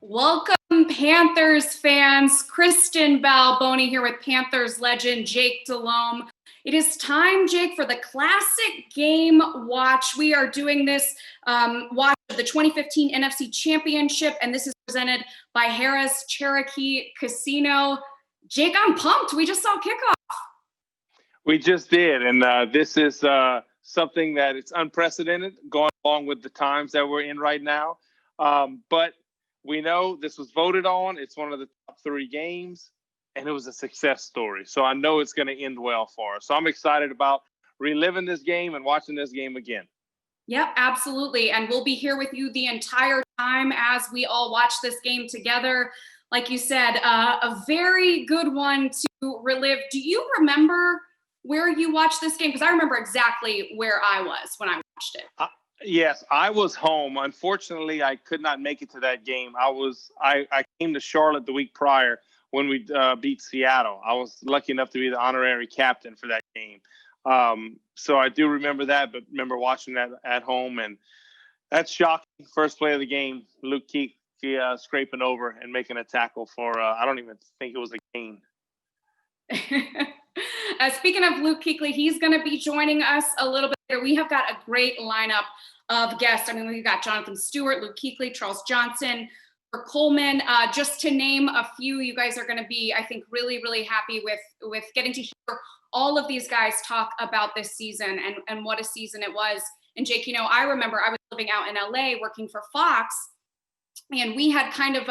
Welcome, Panthers fans. Kristen Balboni here with Panthers legend Jake Delhomme. It is time, Jake, for the classic game watch. We are doing this watch of the 2015 NFC Championship, and this is presented by Harrah's Cherokee Casino. Jake, I'm pumped. We just saw kickoff. We just did, and this is something that it's unprecedented, going along with the times that we're in right now. But we know this was voted on. It's one of the top 3 games, and it was a success story. So I know it's going to end well for us. So I'm excited about reliving this game and watching this game again. Yep, absolutely. And we'll be here with you the entire time as we all watch this game together. Like you said, a very good one to relive. Do you remember where you watched this game? Because I remember exactly where I was when I watched it. Yes, I was home. Unfortunately, I could not make it to that game. I came to Charlotte the week prior when we beat Seattle. I was lucky enough to be the honorary captain for that game. So I do remember that, but remember watching that at home. And that's shocking. First play of the game, Luke Kuechly scraping over and making a tackle for, I don't even think it was a gain. Speaking of Luke Kuechly, he's going to be joining us a little bit later. We have got a great lineup of guests. I mean, we've got Jonathan Stewart, Luke Kuechly, Charles Johnson, Coleman, just to name a few. You guys are going to be, I think, really, really happy with getting to hear all of these guys talk about this season and what a season it was. And Jake, you know, I remember I was living out in LA working for Fox, and we had kind of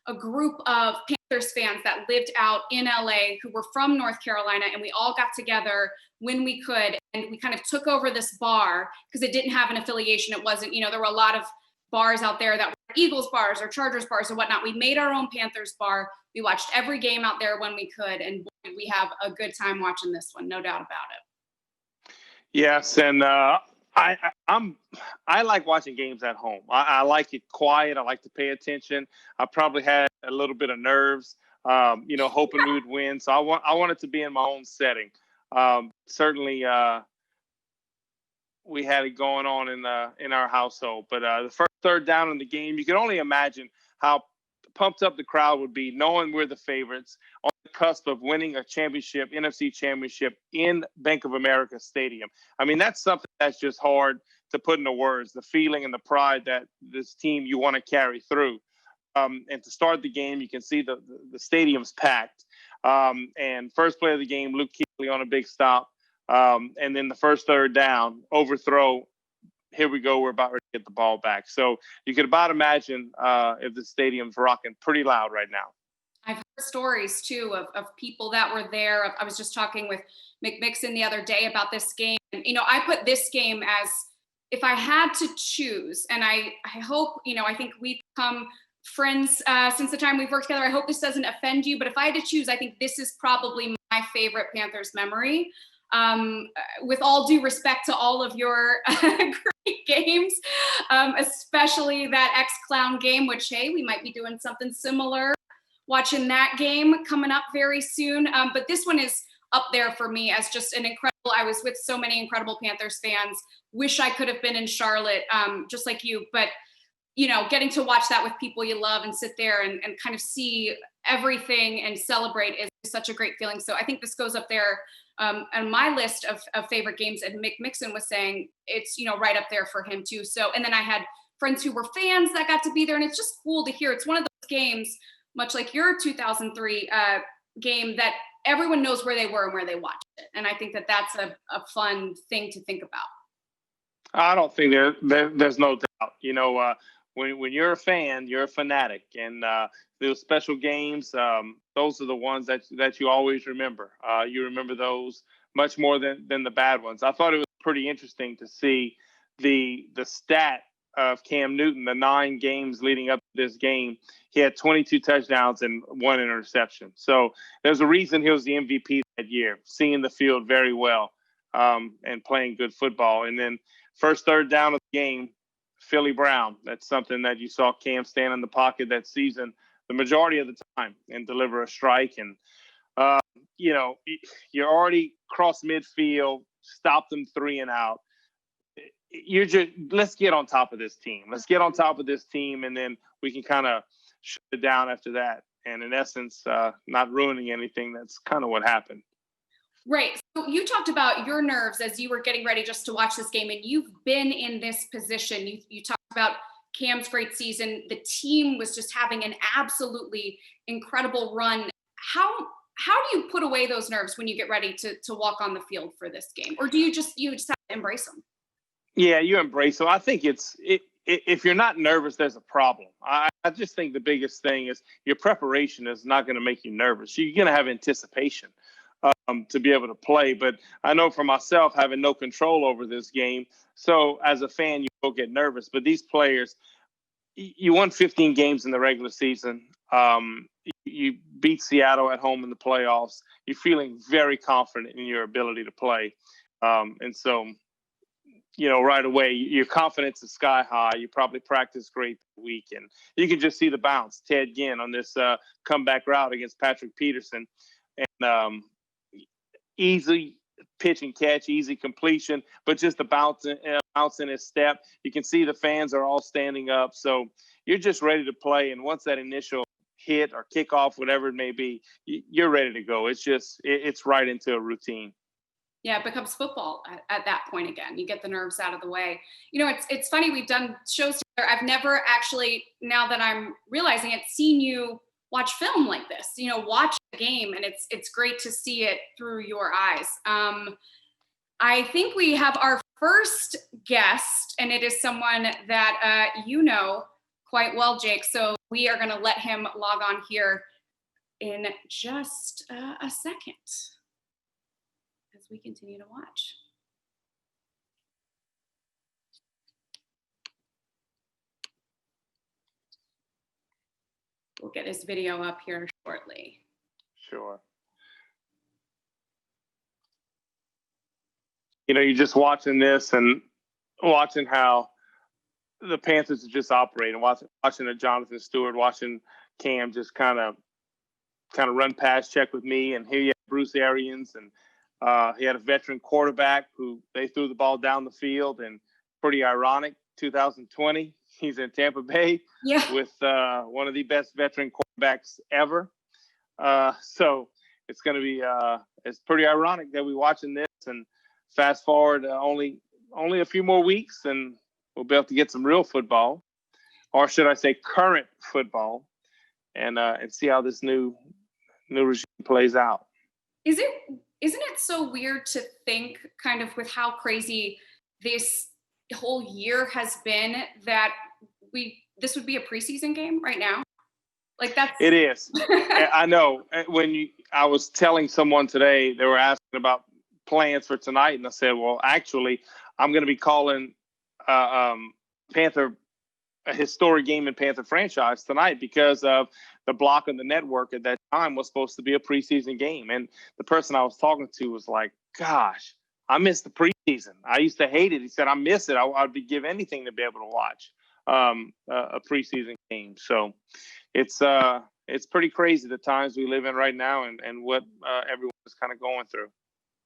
a group of Panthers fans that lived out in LA who were from North Carolina, and we all got together when we could, and we kind of took over this bar because it didn't have an affiliation. It wasn't, you know, there were a lot of bars out there that were Eagles bars or Chargers bars or whatnot. We made our own Panthers bar. We watched every game out there when we could, and boy, we have a good time watching this one, no doubt about it. Yes, and I like watching games at home. I like it quiet. I like to pay attention. I probably had a little bit of nerves, hoping we would win. So I want it to be in my own setting. Certainly, we had it going on in our household. But the first third down in the game, you can only imagine how pumped up the crowd would be, knowing we're the favorites on the cusp of winning a championship, NFC Championship in Bank of America Stadium. I mean, that's something that's just hard to put into words, the feeling and the pride that this team you want to carry through. And to start the game, you can see the stadium's packed. And first play of the game, Luke Kuechly on a big stop. And then the first third down, overthrow. Here we go. We're about to get the ball back. So you could about imagine if the stadium's rocking pretty loud right now. I've heard stories, too, of people that were there. I was just talking with Mick Mixon the other day about this game. And, you know, I put this game as if I had to choose, and I hope, you know, I think we've become friends since the time we've worked together. I hope this doesn't offend you. But if I had to choose, I think this is probably my favorite Panthers memory. With all due respect to all of your great games, especially that X-Clown game, which, hey, we might be doing something similar, watching that game coming up very soon. But this one is up there for me as just an incredible, I was with so many incredible Panthers fans. Wish I could have been in Charlotte, just like you. But, you know, getting to watch that with people you love and sit there and kind of see everything and celebrate is such a great feeling. So I think this goes up there on my list of favorite games. And Mick Mixon was saying it's, you know, right up there for him too. So, and then I had friends who were fans that got to be there, and it's just cool to hear. It's one of those games, much like your 2003 game, that everyone knows where they were and where they watched it. And I think that that's a fun thing to think about. I don't think there's no doubt. You know, when you're a fan, you're a fanatic, and those special games, those are the ones that you always remember. You remember those much more than the bad ones. I thought it was pretty interesting to see the stat of Cam Newton, the 9 games leading up to this game. He had 22 touchdowns and 1 interception. So there's a reason he was the MVP that year, seeing the field very well and playing good football. And then first third down of the game, Philly Brown. That's something that you saw Cam stand in the pocket that season the majority of the time and deliver a strike. And, you're already cross midfield, stop them 3 and out. Let's get on top of this team. Let's get on top of this team, and then we can kind of shut it down after that. And in essence, not ruining anything. That's kind of what happened. Right. So you talked about your nerves as you were getting ready just to watch this game, and you've been in this position. You talked about Cam's great season. The team was just having an absolutely incredible run. How do you put away those nerves when you get ready to walk on the field for this game? Or do you just have to embrace them? Yeah, you embrace them. I think if you're not nervous, there's a problem. I just think the biggest thing is your preparation is not going to make you nervous. You're going to have anticipation to be able to play. But I know for myself, having no control over this game. So as a fan, you will get nervous. But these players, you won 15 games in the regular season. You beat Seattle at home in the playoffs. You're feeling very confident in your ability to play. And so, right away, your confidence is sky high. You probably practice great the week. And you can just see the bounce. Ted Ginn on this comeback route against Patrick Peterson. And easy pitch and catch, easy completion, but just the bounce in his step. You can see the fans are all standing up. So you're just ready to play. And once that initial hit or kickoff, whatever it may be, you're ready to go. It's right into a routine. Yeah, it becomes football at that point again. You get the nerves out of the way. It's funny, we've done shows together. I've never actually, now that I'm realizing it, seen you watch film like this, watch the game, and it's great to see it through your eyes. I think we have our first guest, and it is someone that you know quite well, Jake. So we are going to let him log on here in just a second as we continue to watch. We'll get his video up here shortly. Sure. You're just watching this and watching how the Panthers are just operating, watching a Jonathan Stewart, watching Cam just kind of run past check with me. And here you have Bruce Arians, and he had a veteran quarterback who they threw the ball down the field. And pretty ironic, 2020, he's in Tampa Bay with one of the best veteran quarterbacks ever. So it's going to be it's pretty ironic that we're watching this, and fast forward only a few more weeks, and we'll be able to get some real football, or should I say current football, and see how this new regime plays out. Isn't it so weird to think, kind of with how crazy this whole year has been, that this would be a preseason game right now? Like it is. I know. I was telling someone today, they were asking about plans for tonight, and I said, well, actually, I'm going to be calling Panther a historic game in Panther franchise tonight because of the block on the network at that time was supposed to be a preseason game. And the person I was talking to was like, gosh, I miss the preseason. I used to hate it. He said, I miss it. I'd give anything to be able to watch a preseason game. So it's pretty crazy the times we live in right now and what everyone is kind of going through.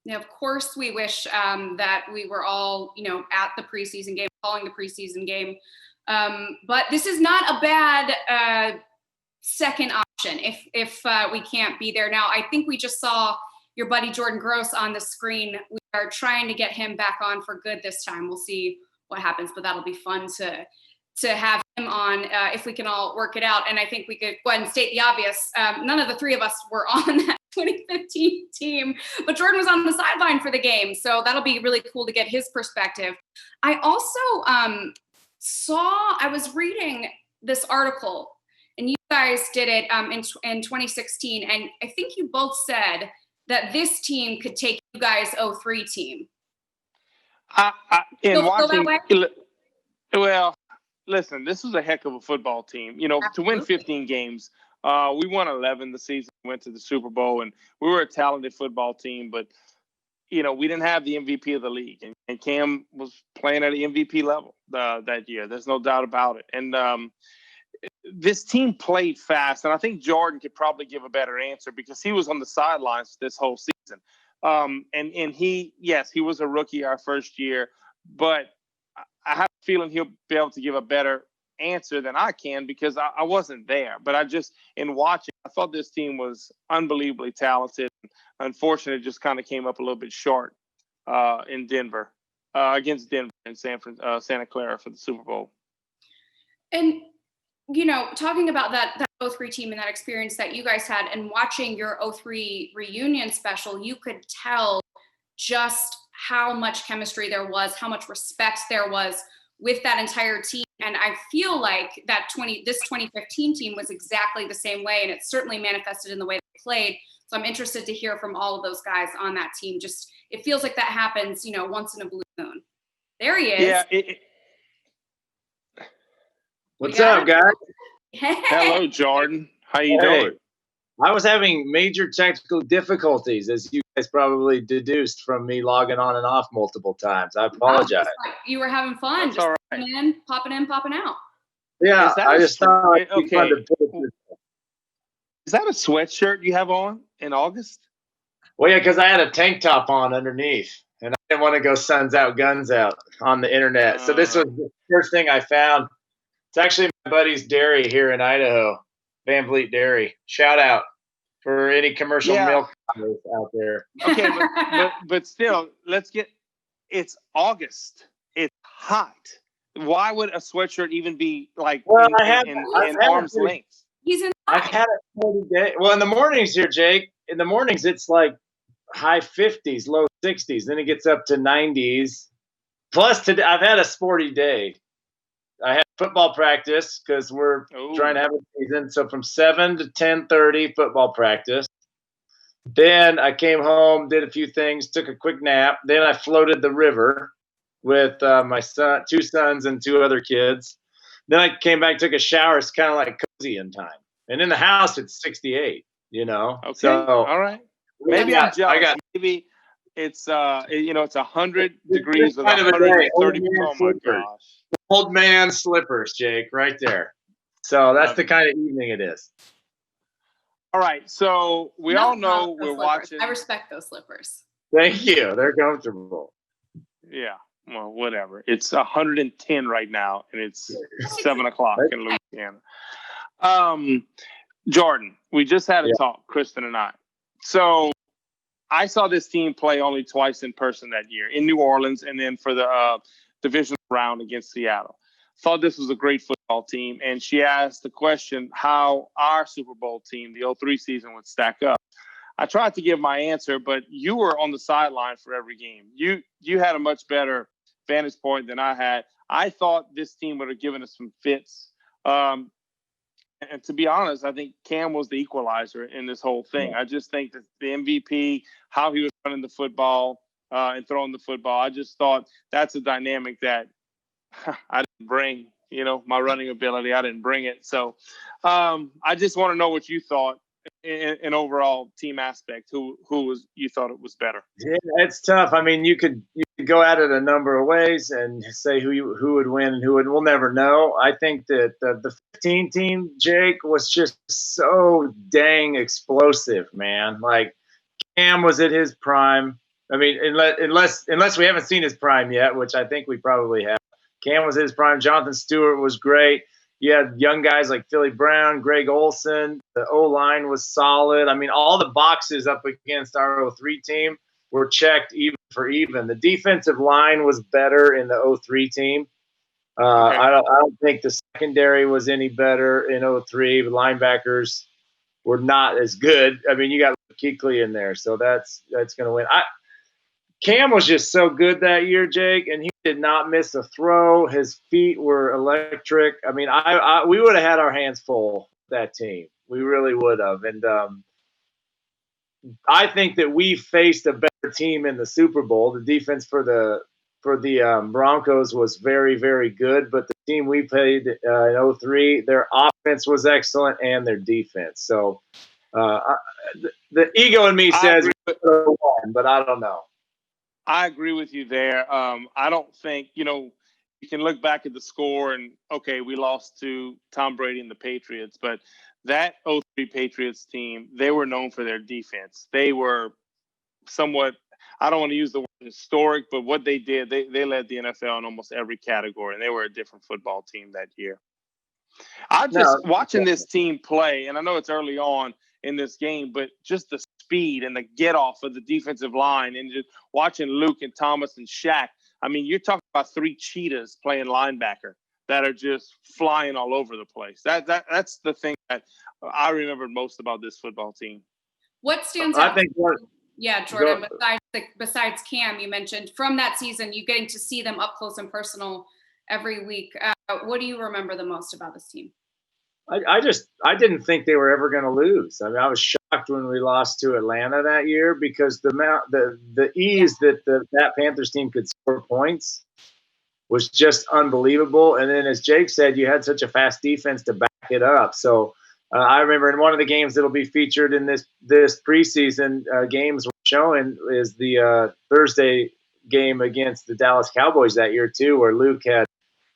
Yeah, of course, we wish that we were all, at the preseason game, calling the preseason game. But this is not a bad second option if we can't be there. Now, I think we just saw your buddy Jordan Gross on the screen. We are trying to get him back on for good this time. We'll see what happens, but that'll be fun to have him on if we can all work it out. And I think we could go ahead and state the obvious. None of the three of us were on that 2015 team, but Jordan was on the sideline for the game. So that'll be really cool to get his perspective. I also I was reading this article, and you guys did it in 2016. And I think you both said that this team could take you guys 03 team. Well, listen, this was a heck of a football team. Absolutely. To win 15 games, we won 11 the season, went to the Super Bowl, and we were a talented football team. But, we didn't have the MVP of the league, and Cam was playing at an MVP level that year. There's no doubt about it. And this team played fast, and I think Jordan could probably give a better answer because he was on the sidelines this whole season. And he was a rookie our first year, but I have a feeling he'll be able to give a better answer than I can because I wasn't there. But in watching, I thought this team was unbelievably talented. Unfortunately, it just kind of came up a little bit short in Denver, against Denver and Santa Clara for the Super Bowl. And, talking about that 03 team and that experience that you guys had and watching your 03 reunion special, you could tell just how much chemistry there was, how much respect there was with that entire team. And I feel like this 2015 team was exactly the same way. And it certainly manifested in the way they played. So I'm interested to hear from all of those guys on that team. Just, it feels like that happens, once in a blue moon. There he is. Yeah. What's up, guys? Hey. Hello, Jordan. How you doing? I was having major technical difficulties, as you guys probably deduced from me logging on and off multiple times. I apologize. You were having fun. That's just all right. popping in, popping out. Yeah, I just thought it'd be fun to Is that a sweatshirt you have on in August? Well, yeah, because I had a tank top on underneath, and I didn't want to go suns out, guns out on the internet. So this was the first thing I found. It's actually my buddy's dairy here in Idaho, Van Vliet Dairy. Shout out for any commercial milk out there. Okay, but still, it's August. It's hot. Why would a sweatshirt even be like in arm's length? He's in. I've had a 40 day. Well, in the mornings here, Jake. In the mornings, it's like high 50s, low 60s. Then it gets up to 90s. Plus, today I've had a sporty day. I had football practice because we're trying to have a season. So from 7 to 10:30, football practice. Then I came home, did a few things, took a quick nap. Then I floated the river with my son, 2 sons and 2 other kids. Then I came back, took a shower. It's kind of like cozy in time. And in the house, it's 68, Okay. So, all right. Maybe I'm jealous. Maybe it's, it's 100 degrees with 130 people. Oh, my gosh. Old man slippers, Jake, right there. So that's the kind of evening it is. All right. So we all know we're watching. I respect those slippers. Thank you. They're comfortable. Yeah. Well, whatever. It's 110 right now, and it's 7 o'clock in Louisiana. Jordan, we just had a talk, Kristen and I. So I saw this team play only twice in person that year, in New Orleans, and then for the divisional round against Seattle. Thought this was a great football team, and she asked the question how our Super Bowl team, the 03 season, would stack up. I tried to give my answer, but you were on the sideline for every game. You had a much better vantage point than I had. I thought this team would have given us some fits. And to be honest, I think Cam was the equalizer in this whole thing. I just think that the MVP, how he was running the football and throwing the football, I just thought that's a dynamic that I didn't bring. My running ability, I didn't bring it. So I just want to know what you thought in overall team aspect. Who you thought it was better? Yeah, it's tough. I mean, you could go at it a number of ways and say who would win and who would. We'll never know. I think that the 15 team, Jake, was just so dang explosive, man. Like Cam was at his prime. I mean, unless we haven't seen his prime yet, which I think we probably have. Cam was his prime. Jonathan Stewart was great. You had young guys like Philly Brown, Greg Olson. The O-line was solid. I mean, all the boxes up against our 03 team were checked even for even. The defensive line was better in the 03 team. I don't think the secondary was any better in 03. The linebackers were not as good. I mean, you got Kuechly in there, so that's going to win. Cam was just so good that year, Jake, and he did not miss a throw. His feet were electric. I mean, we would have had our hands full, that team. We really would have. And I think that we faced a better team in the Super Bowl. The defense for the Broncos was very, very good, but the team we played in 03, their offense was excellent and their defense. So the ego in me says we could have won, but I don't know. I agree with you there. I don't think, you can look back at the score and, okay, we lost to Tom Brady and the Patriots, but that 03 Patriots team, they were known for their defense. They were somewhat, I don't want to use the word historic, but what they did, they led the NFL in almost every category, and they were a different football team that year. I No, just watching this team play, and I know it's early on in this game, but just the speed and the get off of the defensive line, and just watching Luke and Thomas and Shaq. I mean, you're talking about 3 cheetahs playing linebacker that are just flying all over the place. That's the thing that I remember most about this football team. What stands I out? think Yeah, Jordan, besides Cam, you mentioned from that season, you getting to see them up close and personal every week. What do you remember the most about this team? I didn't think they were ever going to lose. I mean, I was shocked when we lost to Atlanta that year because the ease that that Panthers team could score points was just unbelievable. And then, as Jake said, you had such a fast defense to back it up. So I remember in one of the games that'll be featured in this preseason games we're showing is the Thursday game against the Dallas Cowboys that year too, where Luke had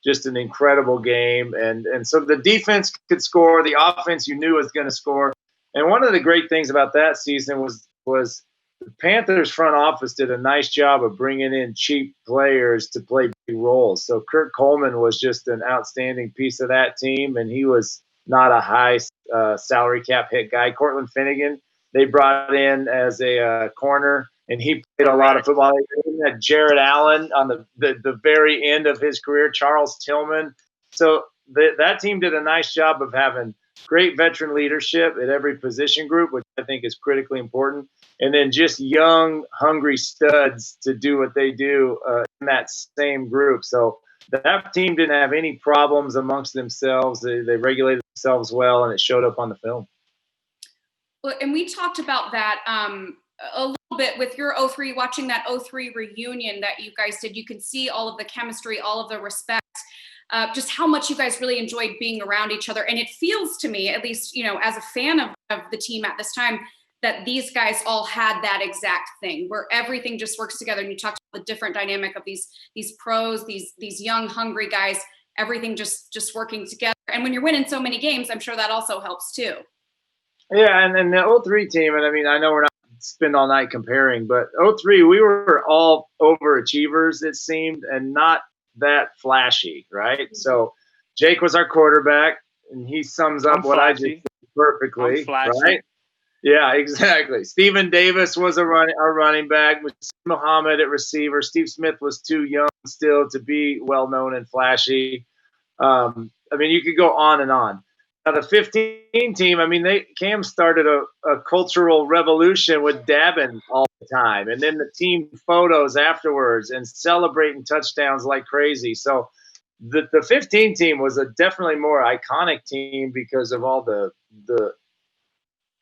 just an incredible game. And so the defense could score, the offense you knew was going to score. And one of the great things about that season was the Panthers front office did a nice job of bringing in cheap players to play big roles. So Kurt Coleman was just an outstanding piece of that team, and he was not a high salary cap hit guy. Cortland Finnegan, they brought in as a corner, and he played a lot of football. They had Jared Allen on the very end of his career, Charles Tillman. So that team did a nice job of having great veteran leadership at every position group, which I think is critically important. And then just young, hungry studs to do what they do in that same group. So that team didn't have any problems amongst themselves. They regulated themselves well, and it showed up on the film. Well, and we talked about that a little bit with your 03, watching that 03 reunion that you guys did. You can see all of the chemistry, all of the respect, just how much you guys really enjoyed being around each other. And it feels to me, at least, as a fan of the team at this time, that these guys all had that exact thing where everything just works together. And you talked about the different dynamic of these pros, these young, hungry guys, everything just working together. And when you're winning so many games, I'm sure that also helps too. Yeah, and the 03 team, and I mean, I know we're not spend all night comparing, but 03, we were all overachievers, it seemed, and not that flashy, right? Mm-hmm. So Jake was our quarterback, and he sums up what I just said perfectly, right? Yeah, exactly. Stephen Davis was our running back, with Muhammad at receiver. Steve Smith was too young still to be well-known and flashy. I mean, you could go on and on. Now, the 15 team, I mean, Cam started a cultural revolution with dabbing all the time, and then the team photos afterwards and celebrating touchdowns like crazy. So the 15 team was a definitely more iconic team because of all the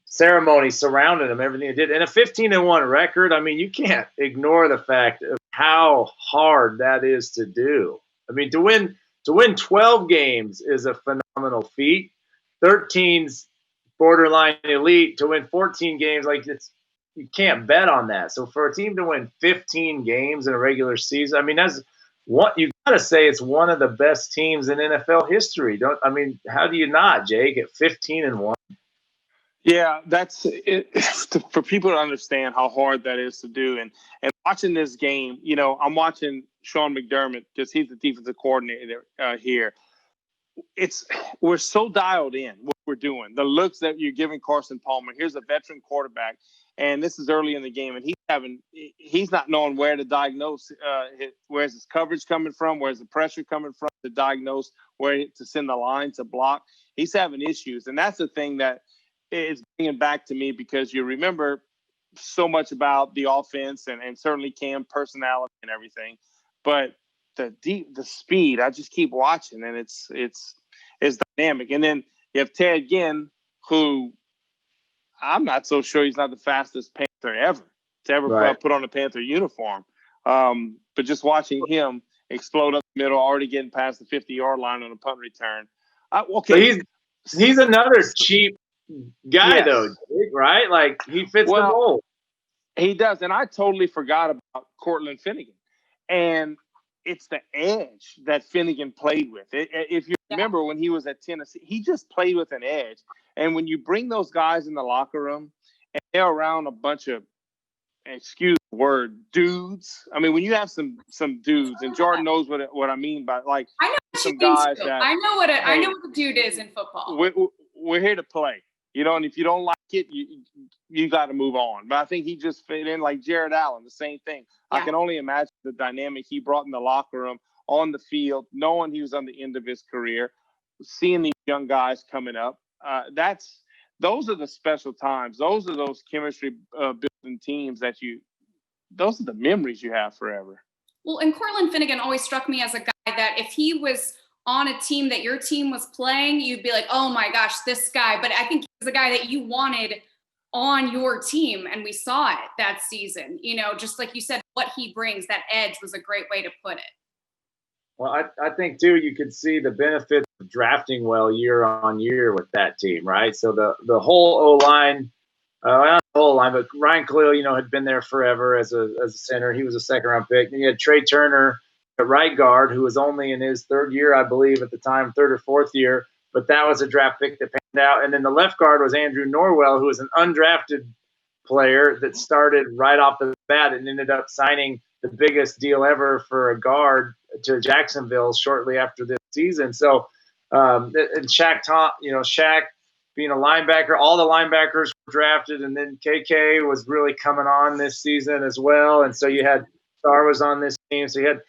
ceremony surrounding them, everything it did. And a 15-1 record, I mean, you can't ignore the fact of how hard that is to do. I mean, to win 12 games is a phenomenal feat. 13's borderline elite. To win 14 games, you can't bet on that. So for a team to win 15 games in a regular season, I mean, that's what you got to say. It's one of the best teams in NFL history. How do you not, Jake, at 15-1? Yeah, that's it, for people to understand how hard that is to do. And watching this game, I'm watching Sean McDermott because he's the defensive coordinator here. We're so dialed in what we're doing. The looks that you're giving Carson Palmer. Here's a veteran quarterback, and this is early in the game, and he's not knowing where to diagnose. Where's his coverage coming from? Where's the pressure coming from to diagnose where to send the line to block? He's having issues, and that's the thing that is bringing back to me, because you remember so much about the offense and certainly Cam personality and everything, but the speed, I just keep watching, and it's dynamic. And then you have Ted Ginn, who I'm not so sure he's not the fastest Panther ever to ever put on a Panther uniform. But just watching him explode up the middle, already getting past the 50-yard line on a punt return. Okay, he's another cheap guy, though, right? Like, he fits the mold. He does, and I totally forgot about Cortland Finnegan. And it's the edge that Finnegan played with. If you remember when he was at Tennessee, he just played with an edge. And when you bring those guys in the locker room and they're around a bunch of excuse the word, dudes. I mean, when you have some dudes, and Jordan knows what I mean by, like, I know what some you mean guys too. that I know what a dude is in football. We're here to play, you know, and if you don't like it, you got to move on. But I think he just fit in, like Jared Allen, the same thing. Yeah. I can only imagine the dynamic he brought in the locker room, on the field, knowing he was on the end of his career, seeing these young guys coming up. Those are the special times. Those are those chemistry building teams those are the memories you have forever. Well, and Cortland Finnegan always struck me as a guy that if he was on a team that your team was playing, you'd be like, oh my gosh, this guy. But I think he was a guy that you wanted on your team. And we saw it that season, you know, just like you said, what he brings, that edge was a great way to put it. Well, I think, too, you could see the benefits of drafting well year on year with that team, right? So the whole O-line, not the whole line, but Ryan Khalil, you know, had been there forever as a center. He was a second-round pick. And you had Trey Turner at right guard, who was only in his third year, I believe, at the time, third or fourth year. But that was a draft pick that panned out. And then the left guard was Andrew Norwell, who was an undrafted player that started right off the bat and ended up signing the biggest deal ever for a guard to Jacksonville shortly after this season. So, and Shaq being a linebacker, all the linebackers were drafted, and then KK was really coming on this season as well. And so you had Star was on this team. So you had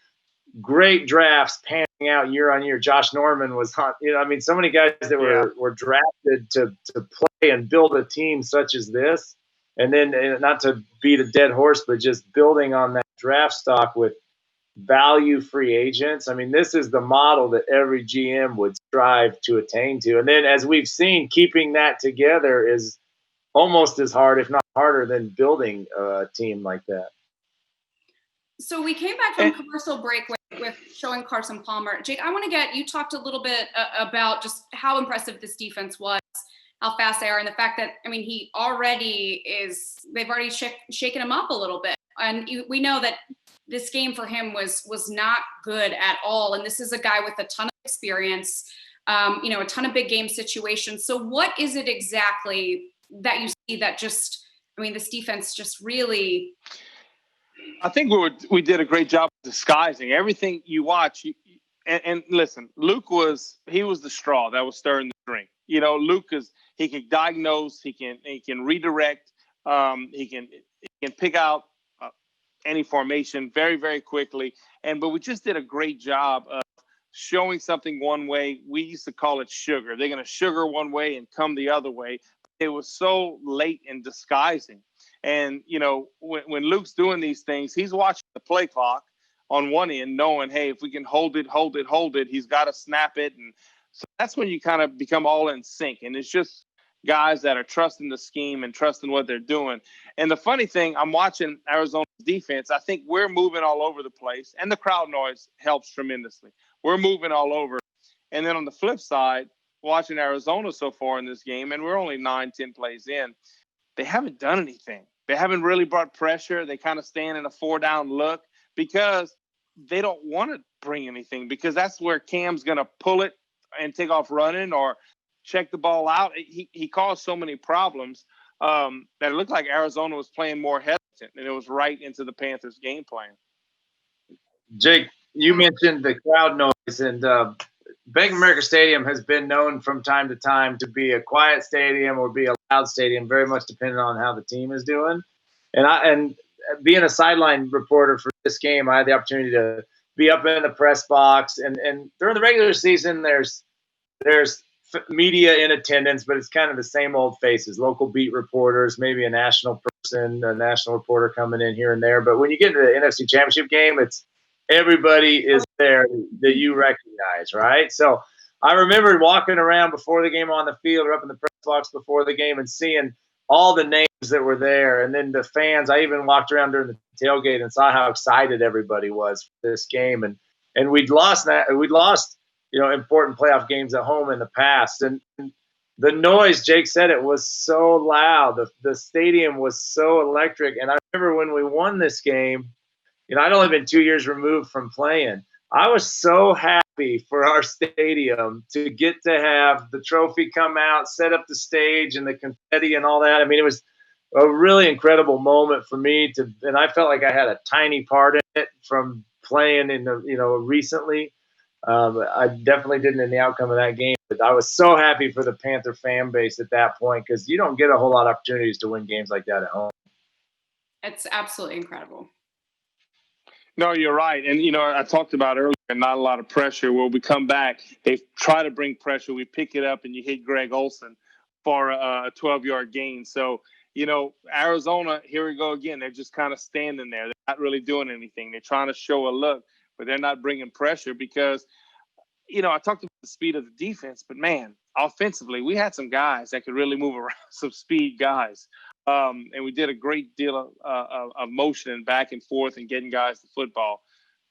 great drafts panning out year on year. Josh Norman was hot. You know, I mean, so many guys that were drafted to play and build a team such as this. And then, not to beat a dead horse, but just building on that draft stock with value free agents. I mean, this is the model that every GM would strive to attain to. And then, as we've seen, keeping that together is almost as hard, if not harder, than building a team like that. So we came back from commercial break with showing Carson Palmer. Jake, I want to you talked a little bit about just how impressive this defense was, how fast they are, and the fact that, I mean, they've already shaken him up a little bit. And we know that this game for him was not good at all. And this is a guy with a ton of experience, a ton of big game situations. So what is it exactly that you see that this defense just really... I think we did a great job of disguising everything you watch. And listen, Luke was the straw that was stirring the drink. You know, Luke he can diagnose, he can redirect, he can pick out any formation very, very quickly. But we just did a great job of showing something one way. We used to call it sugar. They're going to sugar one way and come the other way. It was so late in disguising. And, you know, when Luke's doing these things, he's watching the play clock on one end, knowing, hey, if we can hold it, he's got to snap it. And so that's when you kind of become all in sync. And it's just guys that are trusting the scheme and trusting what they're doing. And the funny thing, I'm watching Arizona's defense. I think we're moving all over the place, and the crowd noise helps tremendously. We're moving all over. And then on the flip side, watching Arizona so far in this game, and we're only 9-10 plays in, they haven't done anything. They haven't really brought pressure. They kind of stand in a 4-down look because they don't want to bring anything, because that's where Cam's going to pull it and take off running or check the ball out. He caused so many problems that it looked like Arizona was playing more hesitant, and it was right into the Panthers' game plan. Jake, you mentioned the crowd noise, and Bank of America Stadium has been known from time to time to be a quiet stadium or be a loud stadium, very much depending on how the team is doing. And being a sideline reporter for this game, I had the opportunity to be up in the press box. And during the regular season, there's media in attendance, but it's kind of the same old faces, local beat reporters, maybe a national person, a national reporter coming in here and there. But when you get to the NFC Championship game, it's everybody is there that you recognize, right? So I remember walking around before the game on the field or up in the press box before the game and seeing all the names that were there. And then the fans, I even walked around during the tailgate and saw how excited everybody was for this game. And we'd lost, important playoff games at home in the past. And the noise, Jake said, it was so loud. The stadium was so electric. And I remember when we won this game, I'd only been 2 years removed from playing. I was so happy for our stadium to get to have the trophy come out, set up the stage and the confetti and all that. I mean, it was a really incredible moment for me and I felt like I had a tiny part in it from playing in recently. I definitely didn't in the outcome of that game, but I was so happy for the Panther fan base at that point because you don't get a whole lot of opportunities to win games like that at home. It's absolutely incredible. No, you're right. And, I talked about earlier, not a lot of pressure. When we come back, they try to bring pressure. We pick it up and you hit Greg Olsen for a 12-yard gain. So, Arizona, here we go again. They're just kind of standing there. They're not really doing anything. They're trying to show a look, but they're not bringing pressure because, I talked about the speed of the defense, but man, offensively, we had some guys that could really move around, some speed guys. And we did a great deal of motion and back and forth and getting guys the football.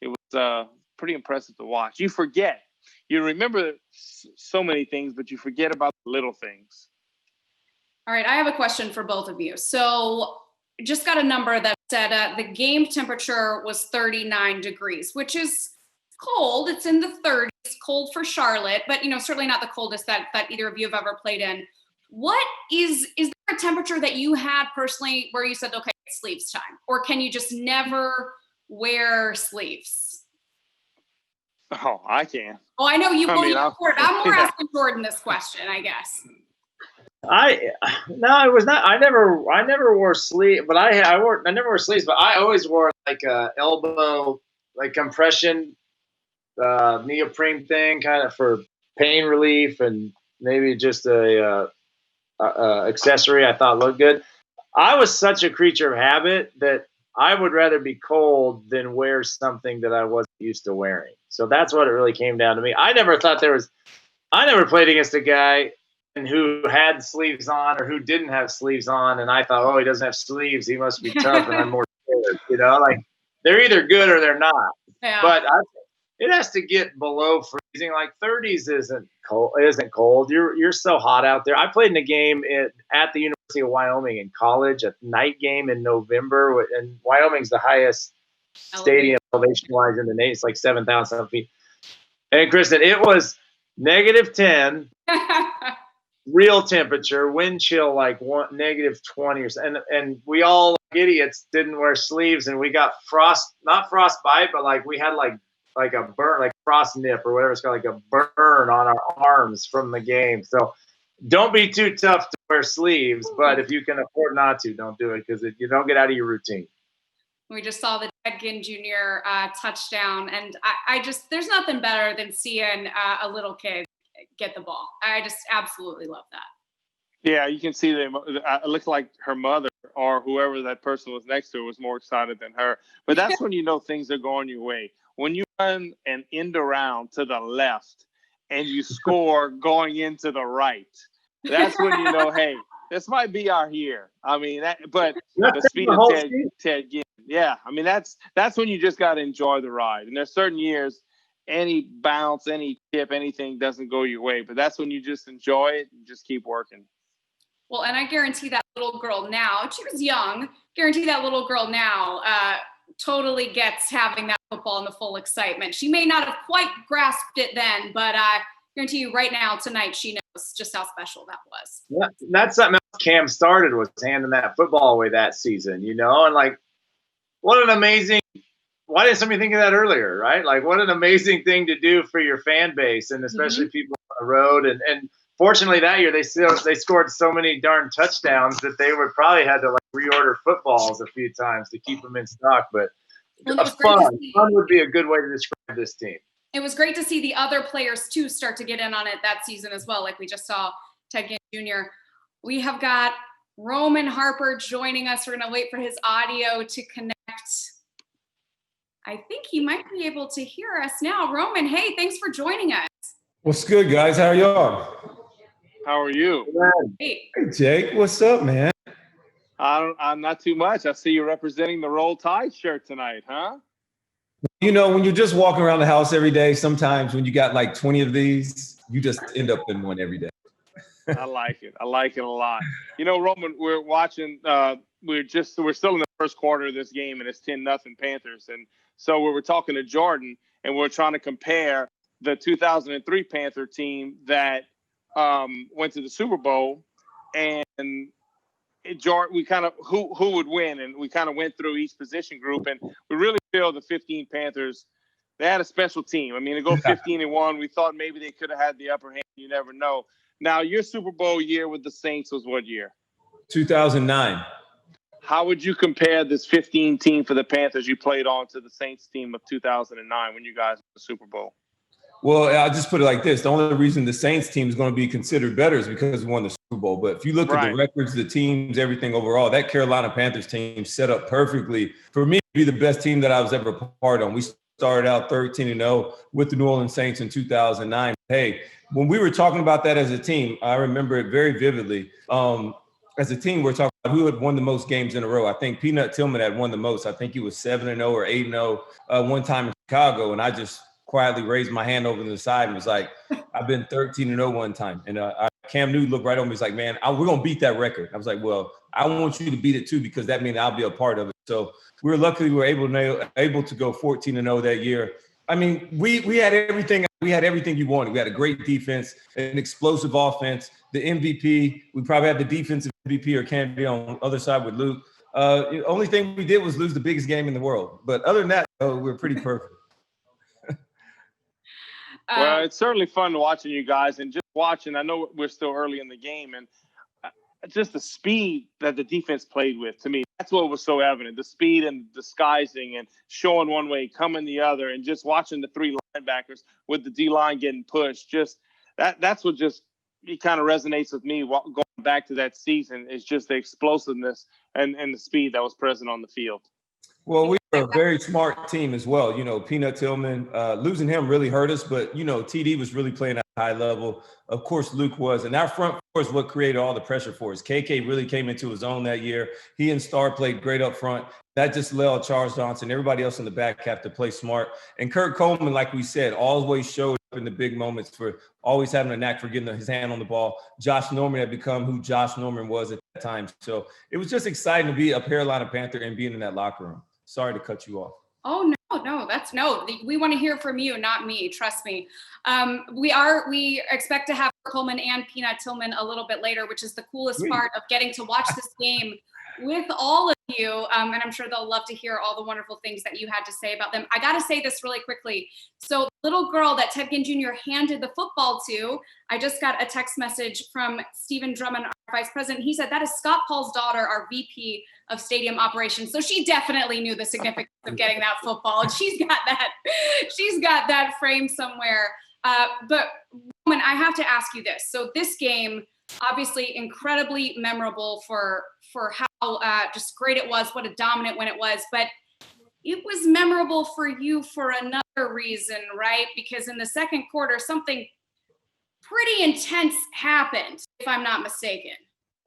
It was pretty impressive to watch. You remember so many things, but you forget about the little things. All right, I have a question for both of you. So just got a number that said the game temperature was 39 degrees, which is cold. It's in the 30s, cold for Charlotte, but certainly not the coldest that either of you have ever played in. What is there a temperature that you had personally where you said, okay, it's sleeves time, or can you just never wear sleeves? Oh, I can. Oh, I know you. I'm more asking Jordan this question, I guess. It was not. I never wore sleeves, but I never wore sleeves, but I always wore like a elbow, like compression, neoprene thing, kind of for pain relief, and maybe just a accessory I thought looked good. I was such a creature of habit that I would rather be cold than wear something that I wasn't used to wearing. So that's what it really came down to me. I never played against a guy who had sleeves on or who didn't have sleeves on, and I thought, oh, he doesn't have sleeves, he must be tough, and I'm more scared. Like they're either good or they're not. Yeah. But it has to get below freezing. Like 30s isn't cold. You're so hot out there. I played in a game at the University of Wyoming in college, a night game in November, and Wyoming's the highest stadium elevation-wise in the nation. It's like 7,000 feet. And Kristen, it was -10. Real temperature, wind chill like -20 or something, and we all like idiots didn't wear sleeves, and we got not frostbite, but like we had like a burn, like frost nip or whatever it's called, like a burn on our arms from the game. So don't be too tough to wear sleeves, but if you can afford not to, don't do it because you don't get out of your routine. We just saw the Ted Ginn Jr. Touchdown, and I just there's nothing better than seeing a little kid get the ball. I just absolutely love that. Yeah, you can see it looked like her mother or whoever that person was next to was more excited than her. But that's when you know things are going your way. When you run an end around to the left and you score going into the right, that's when you know, hey, this might be our year. I mean, but the speed of Ted Ginn, yeah. I mean, that's when you just got to enjoy the ride. And there's certain years, any bounce, any tip, anything doesn't go your way. But that's when you just enjoy it and just keep working. Well, and I guarantee that little girl now, she was young, guarantee that little girl now totally gets having that football and the full excitement. She may not have quite grasped it then, but I guarantee you right now, tonight, she knows just how special that was. Yeah, that's something else Cam started, was handing that football away that season, and like, what an amazing – why didn't somebody think of that earlier, right? Like, what an amazing thing to do for your fan base, and especially people on the road. And fortunately, that year they scored so many darn touchdowns that they would probably had to like reorder footballs a few times to keep them in stock. But fun would be a good way to describe this team. It was great to see the other players too start to get in on it that season as well. Like we just saw Ted Ginn Jr. We have got Roman Harper joining us. We're going to wait for his audio to connect. I think he might be able to hear us now. Roman, hey, thanks for joining us. What's good, guys? How are y'all? How are you? Hey, Jake, what's up, man? I'm not too much. I see you representing the Roll Tide shirt tonight, huh? When you're just walking around the house every day, sometimes when you got like 20 of these, you just end up in one every day. I like it. I like it a lot. Roman, we're watching. We're still in the first quarter of this game, and it's 10-0 Panthers. And so we were talking to Jordan, and we're trying to compare the 2003 Panther team that went to the Super Bowl and George, we kind of who would win, and we kind of went through each position group, and we really feel the 15 Panthers, they had a special team. I mean, to go 15-1, we thought maybe they could have had the upper hand. You never know. Now, your Super Bowl year with the Saints was what year? 2009. How would you compare this 15 team for the Panthers you played on to the Saints team of 2009 when you guys won the Super Bowl? Well, I'll just put it like this. The only reason the Saints team is going to be considered better is because we won the Super Bowl. But if you look at the records, the teams, everything overall, that Carolina Panthers team set up perfectly for me to be the best team that I was ever part on. We started out 13-0 with the New Orleans Saints in 2009. Hey, when we were talking about that as a team, I remember it very vividly. As a team, we're talking about who had won the most games in a row. I think Peanut Tillman had won the most. I think he was 7-0 or 8-0 one time in Chicago. And I just quietly raised my hand over to the side and was like, I've been 13-0 one time. And Cam Newton looked right on me. He's like, man, we're going to beat that record. I was like, well, I want you to beat it too, because that means I'll be a part of it. So we were able to go 14-0 that year. I mean, we had everything. We had everything you wanted. We had a great defense, an explosive offense, the MVP. We probably had the defensive MVP or candidate on the other side with Luke. The only thing we did was lose the biggest game in the world. But other than that, we're pretty perfect. Well, it's certainly fun watching you guys, and just watching. I know we're still early in the game, and just the speed that the defense played with, to me, that's what was so evident. The speed and disguising and showing one way, coming the other, and just watching the three linebackers with the D-line getting pushed. Just that's what just it kind of resonates with me going back to that season, is just the explosiveness and the speed that was present on the field. Well, we were a very smart team as well. You know, Peanut Tillman, losing him really hurt us, but, you know, TD was really playing at a high level. Of course, Luke was. And our front four is what created all the pressure for us. KK really came into his own that year. He and Starr played great up front. That just allowed Charles Johnson, everybody else in the back have to play smart. And Kurt Coleman, like we said, always showed up in the big moments for always having a knack for getting his hand on the ball. Josh Norman had become who Josh Norman was at that time. So it was just exciting to be a Carolina Panther and being in that locker room. Sorry to cut you off. Oh, no. We want to hear from you, not me. Trust me. We expect to have Coleman and Peanut Tillman a little bit later, which is the coolest part of getting to watch this game with all of you. And I'm sure they'll love to hear all the wonderful things that you had to say about them. I got to say this really quickly. So the little girl that Ted Ginn Jr. handed the football to, I just got a text message from Stephen Drummond, our vice president. He said, that is Scott Paul's daughter, our VP of stadium operations. So she definitely knew the significance of getting that football. And she's got that frame somewhere. But Roman, I have to ask you this. So this game, obviously incredibly memorable for how just great it was, what a dominant win it was, but it was memorable for you for another reason, right? Because in the second quarter, something pretty intense happened, if I'm not mistaken.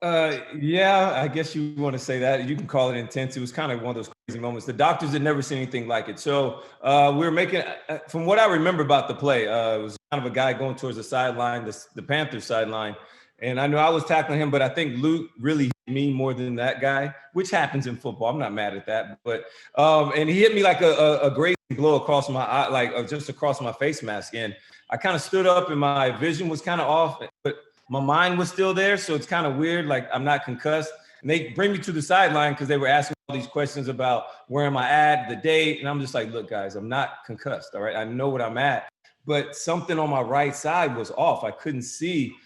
Yeah, I guess you want to say that. You can call it intense. It was kind of one of those crazy moments. The doctors had never seen anything like it. So we were making, from what I remember about the play, it was kind of a guy going towards the sideline, the Panthers sideline. And I know I was tackling him, but I think Luke really hit me more than that guy, which happens in football. I'm not mad at that. But and he hit me like a great blow across my eye, like just across my face mask. And I kind of stood up and my vision was kind of off, but my mind was still there. So it's kind of weird. Like I'm not concussed. And they bring me to the sideline because they were asking all these questions about where am I at, the date. And I'm just like, look, guys, I'm not concussed. All right. I know what I'm at. But something on my right side was off. I couldn't see.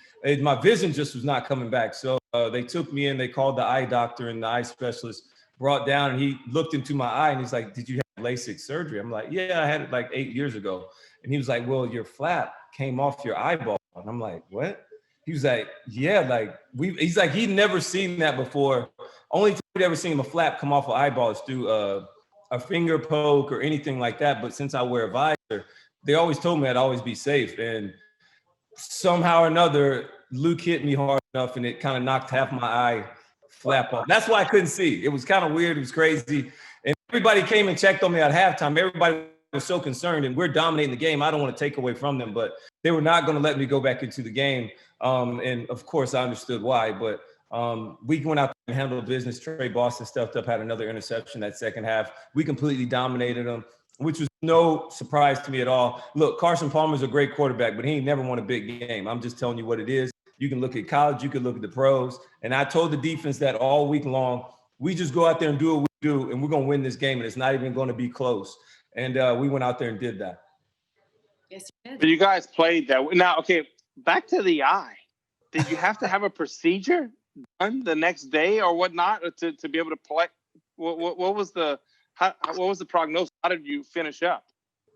My vision just was not coming back. So they took me in, they called the eye doctor, and the eye specialist brought down, and he looked into my eye and he's like, did you have LASIK surgery? I'm like, yeah, I had it like 8 years ago. And he was like, well, your flap came off your eyeball. And I'm like, what? He was like, yeah, like he's like, he'd never seen that before. Only time he'd ever seen a flap come off an eyeball is through a finger poke or anything like that. But since I wear a visor, they always told me I'd always be safe. And somehow or another, Luke hit me hard enough and it kind of knocked half my eye flap off. That's why I couldn't see. It was kind of weird. It was crazy. And everybody came and checked on me at halftime. Everybody was so concerned, and we're dominating the game. I don't want to take away from them, but they were not going to let me go back into the game. And of course, I understood why, but we went out and handled business. Trey Boston stepped up, had another interception that second half. We completely dominated them, which was no surprise to me at all. Look, Carson Palmer's a great quarterback, but he ain't never won a big game. I'm just telling you what it is. You can look at college, you can look at the pros. And I told the defense that all week long, we just go out there and do what we do, and we're going to win this game, and it's not even going to be close. And we went out there and did that. Yes, you did. But you guys played that. Now, okay, back to the eye. Did you have to have a procedure done the next day or whatnot to be able to play? What was the prognosis? How did you finish up?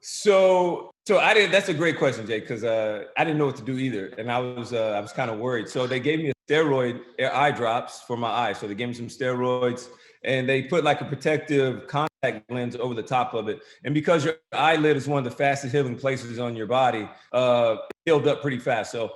So I didn't. That's a great question, Jay, because I didn't know what to do either, and I was kind of worried. So they gave me a steroid eye drops for my eye. So they gave me some steroids, and they put like a protective contact lens over the top of it. And because your eyelid is one of the fastest healing places on your body, it healed up pretty fast. So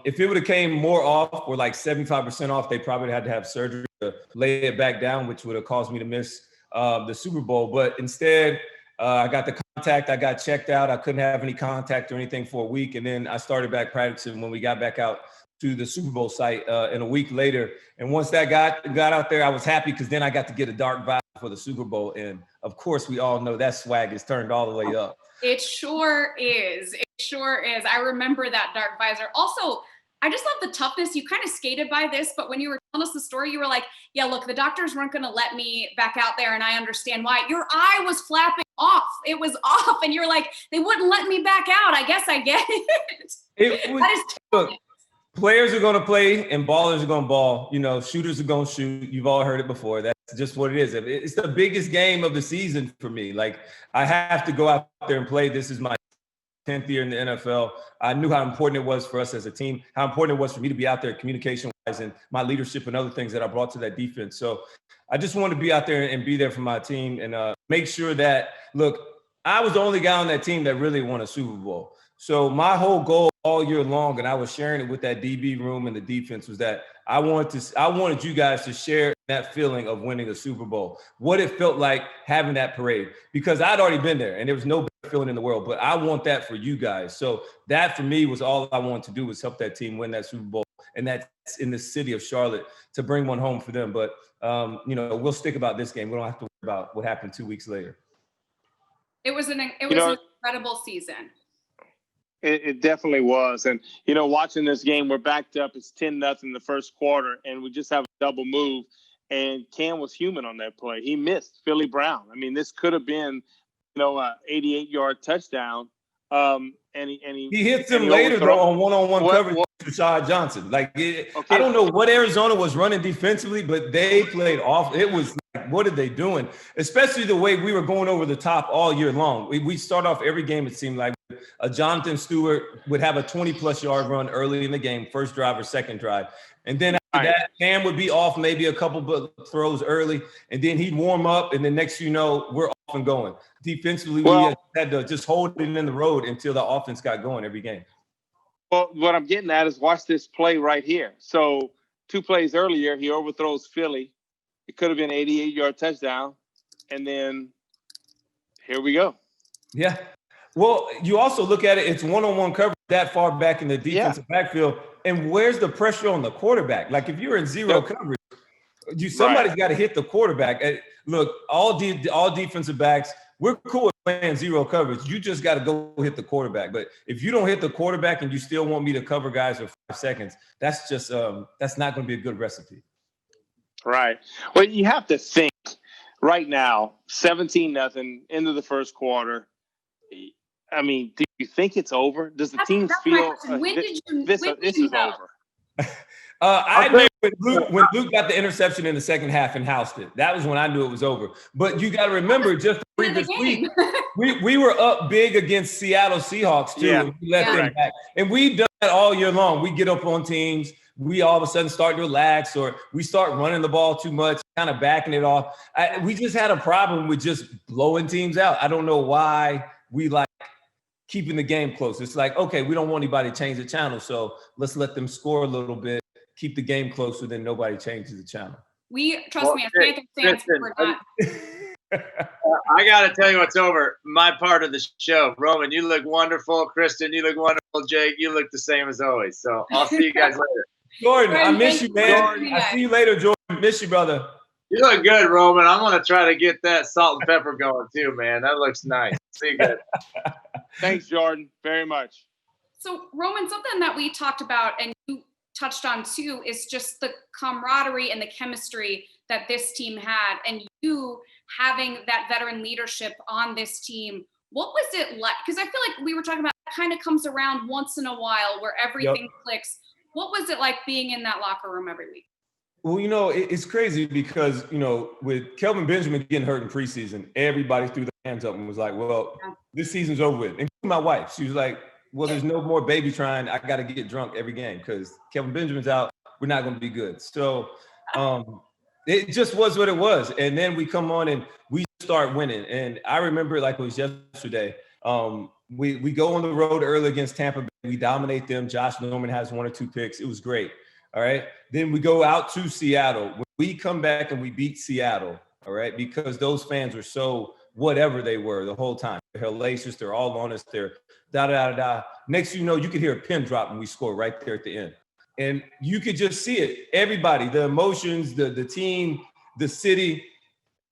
if it would have came more off, or like 75% off, they probably had to have surgery to lay it back down, which would have caused me to miss the Super Bowl. But instead, I got the contact. I got checked out. I couldn't have any contact or anything for a week. And then I started back practicing when we got back out to the Super Bowl site and a week later. And once that got out there, I was happy because then I got to get a dark vibe for the Super Bowl. And of course, we all know that swag is turned all the way up. It sure is. It sure is. I remember that dark visor. Also, I just love the toughness. You kind of skated by this, but when you were telling us the story, you were like, yeah, look, the doctors weren't going to let me back out there, and I understand why. Your eye was flapping off. It was off, and you're like, they wouldn't let me back out. I guess I get it. That is look, players are going to play, and ballers are going to ball. You know, shooters are going to shoot. You've all heard it before. That's just what it is. It's the biggest game of the season for me. Like, I have to go out there and play. This is my 10th year in the NFL. I knew how important it was for us as a team, how important it was for me to be out there communication-wise and my leadership and other things that I brought to that defense. So I just wanted to be out there and be there for my team and make sure that, look, I was the only guy on that team that really won a Super Bowl. So my whole goal all year long, and I was sharing it with that DB room and the defense, was that I wanted you guys to share that feeling of winning a Super Bowl, what it felt like having that parade, because I'd already been there and there was no better feeling in the world, but I want that for you guys. So that for me was all I wanted to do, was help that team win that Super Bowl. And that's in the city of Charlotte, to bring one home for them. But, we'll stick about this game. We don't have to worry about what happened 2 weeks later. It was an incredible season. It definitely was. And, watching this game, we're backed up. It's 10-0 in the first quarter, and we just have a double move. And Cam was human on that play. He missed Philly Brown. I mean, this could have been, a 88-yard touchdown. And he hits him later, though, on one-on-one coverage with Rashad Johnson. Okay. I don't know what Arizona was running defensively, but they played off. It was like, what are they doing? Especially the way we were going over the top all year long. We start off every game, it seemed like, Jonathan Stewart would have a 20-plus yard run early in the game, first drive or second drive. And then after that, Cam would be off maybe a couple of throws early, and then he'd warm up, and then next thing you know, we're off and going. Defensively, we had to just hold it in the road until the offense got going every game. Well, what I'm getting at is watch this play right here. So 2 plays earlier, he overthrows Philly. It could have been an 88-yard touchdown. And then here we go. Yeah. Well, you also look at it, it's one-on-one coverage that far back in the defensive backfield. And where's the pressure on the quarterback? Like, if you're in zero coverage, somebody's got to hit the quarterback. Look, all defensive backs, we're cool with playing zero coverage. You just got to go hit the quarterback. But if you don't hit the quarterback and you still want me to cover guys for 5 seconds, that's just that's not going to be a good recipe. Right. Well, you have to think right now, 17-0 into the first quarter. I mean, do you think it's over? Does the team feel this is over? I knew when Luke got the interception in the second half and housed it. That was when I knew it was over. But you got to remember, just the previous week, we were up big against Seattle Seahawks too. Yeah. And we let them back, and we've done that all year long. We get up on teams. We all of a sudden start to relax, or we start running the ball too much, kind of backing it off. We just had a problem with just blowing teams out. I don't know why we like keeping the game close. It's like, okay, we don't want anybody to change the channel, so let's let them score a little bit, keep the game closer, then nobody changes the channel. Trust me, as Panthers fans, we're not. I got to tell you what's over. My part of the show. Roman, you look wonderful. Kristen, you look wonderful. Jake, you look the same as always. So I'll see you guys later. Jordan, I miss you, man. I see you later, Jordan. Miss you, brother. You look good, Roman. I'm going to try to get that salt and pepper going too, man. That looks nice. See you good. Thanks, Jordan, very much. So, Roman, something that we talked about and you touched on too is just the camaraderie and the chemistry that this team had, and you having that veteran leadership on this team. What was it like? Because I feel like we were talking about it kind of comes around once in a while where everything clicks. What was it like being in that locker room every week? Well, it's crazy because, with Kelvin Benjamin getting hurt in preseason, everybody threw their hands up and was like, well, this season's over with. And my wife, she was like, well, there's no more baby trying. I got to get drunk every game because Kelvin Benjamin's out. We're not going to be good. So it just was what it was. And then we come on and we start winning. And I remember like it was yesterday. We go on the road early against Tampa Bay. We dominate them. Josh Norman has 1 or 2 picks. It was great. All right. Then we go out to Seattle. We come back and we beat Seattle. All right. Because those fans were so whatever they were the whole time. They're hellacious. They're all on us. They're da-da-da-da. Next, you could hear a pin drop when we score right there at the end. And you could just see it. Everybody, the emotions, the team, the city.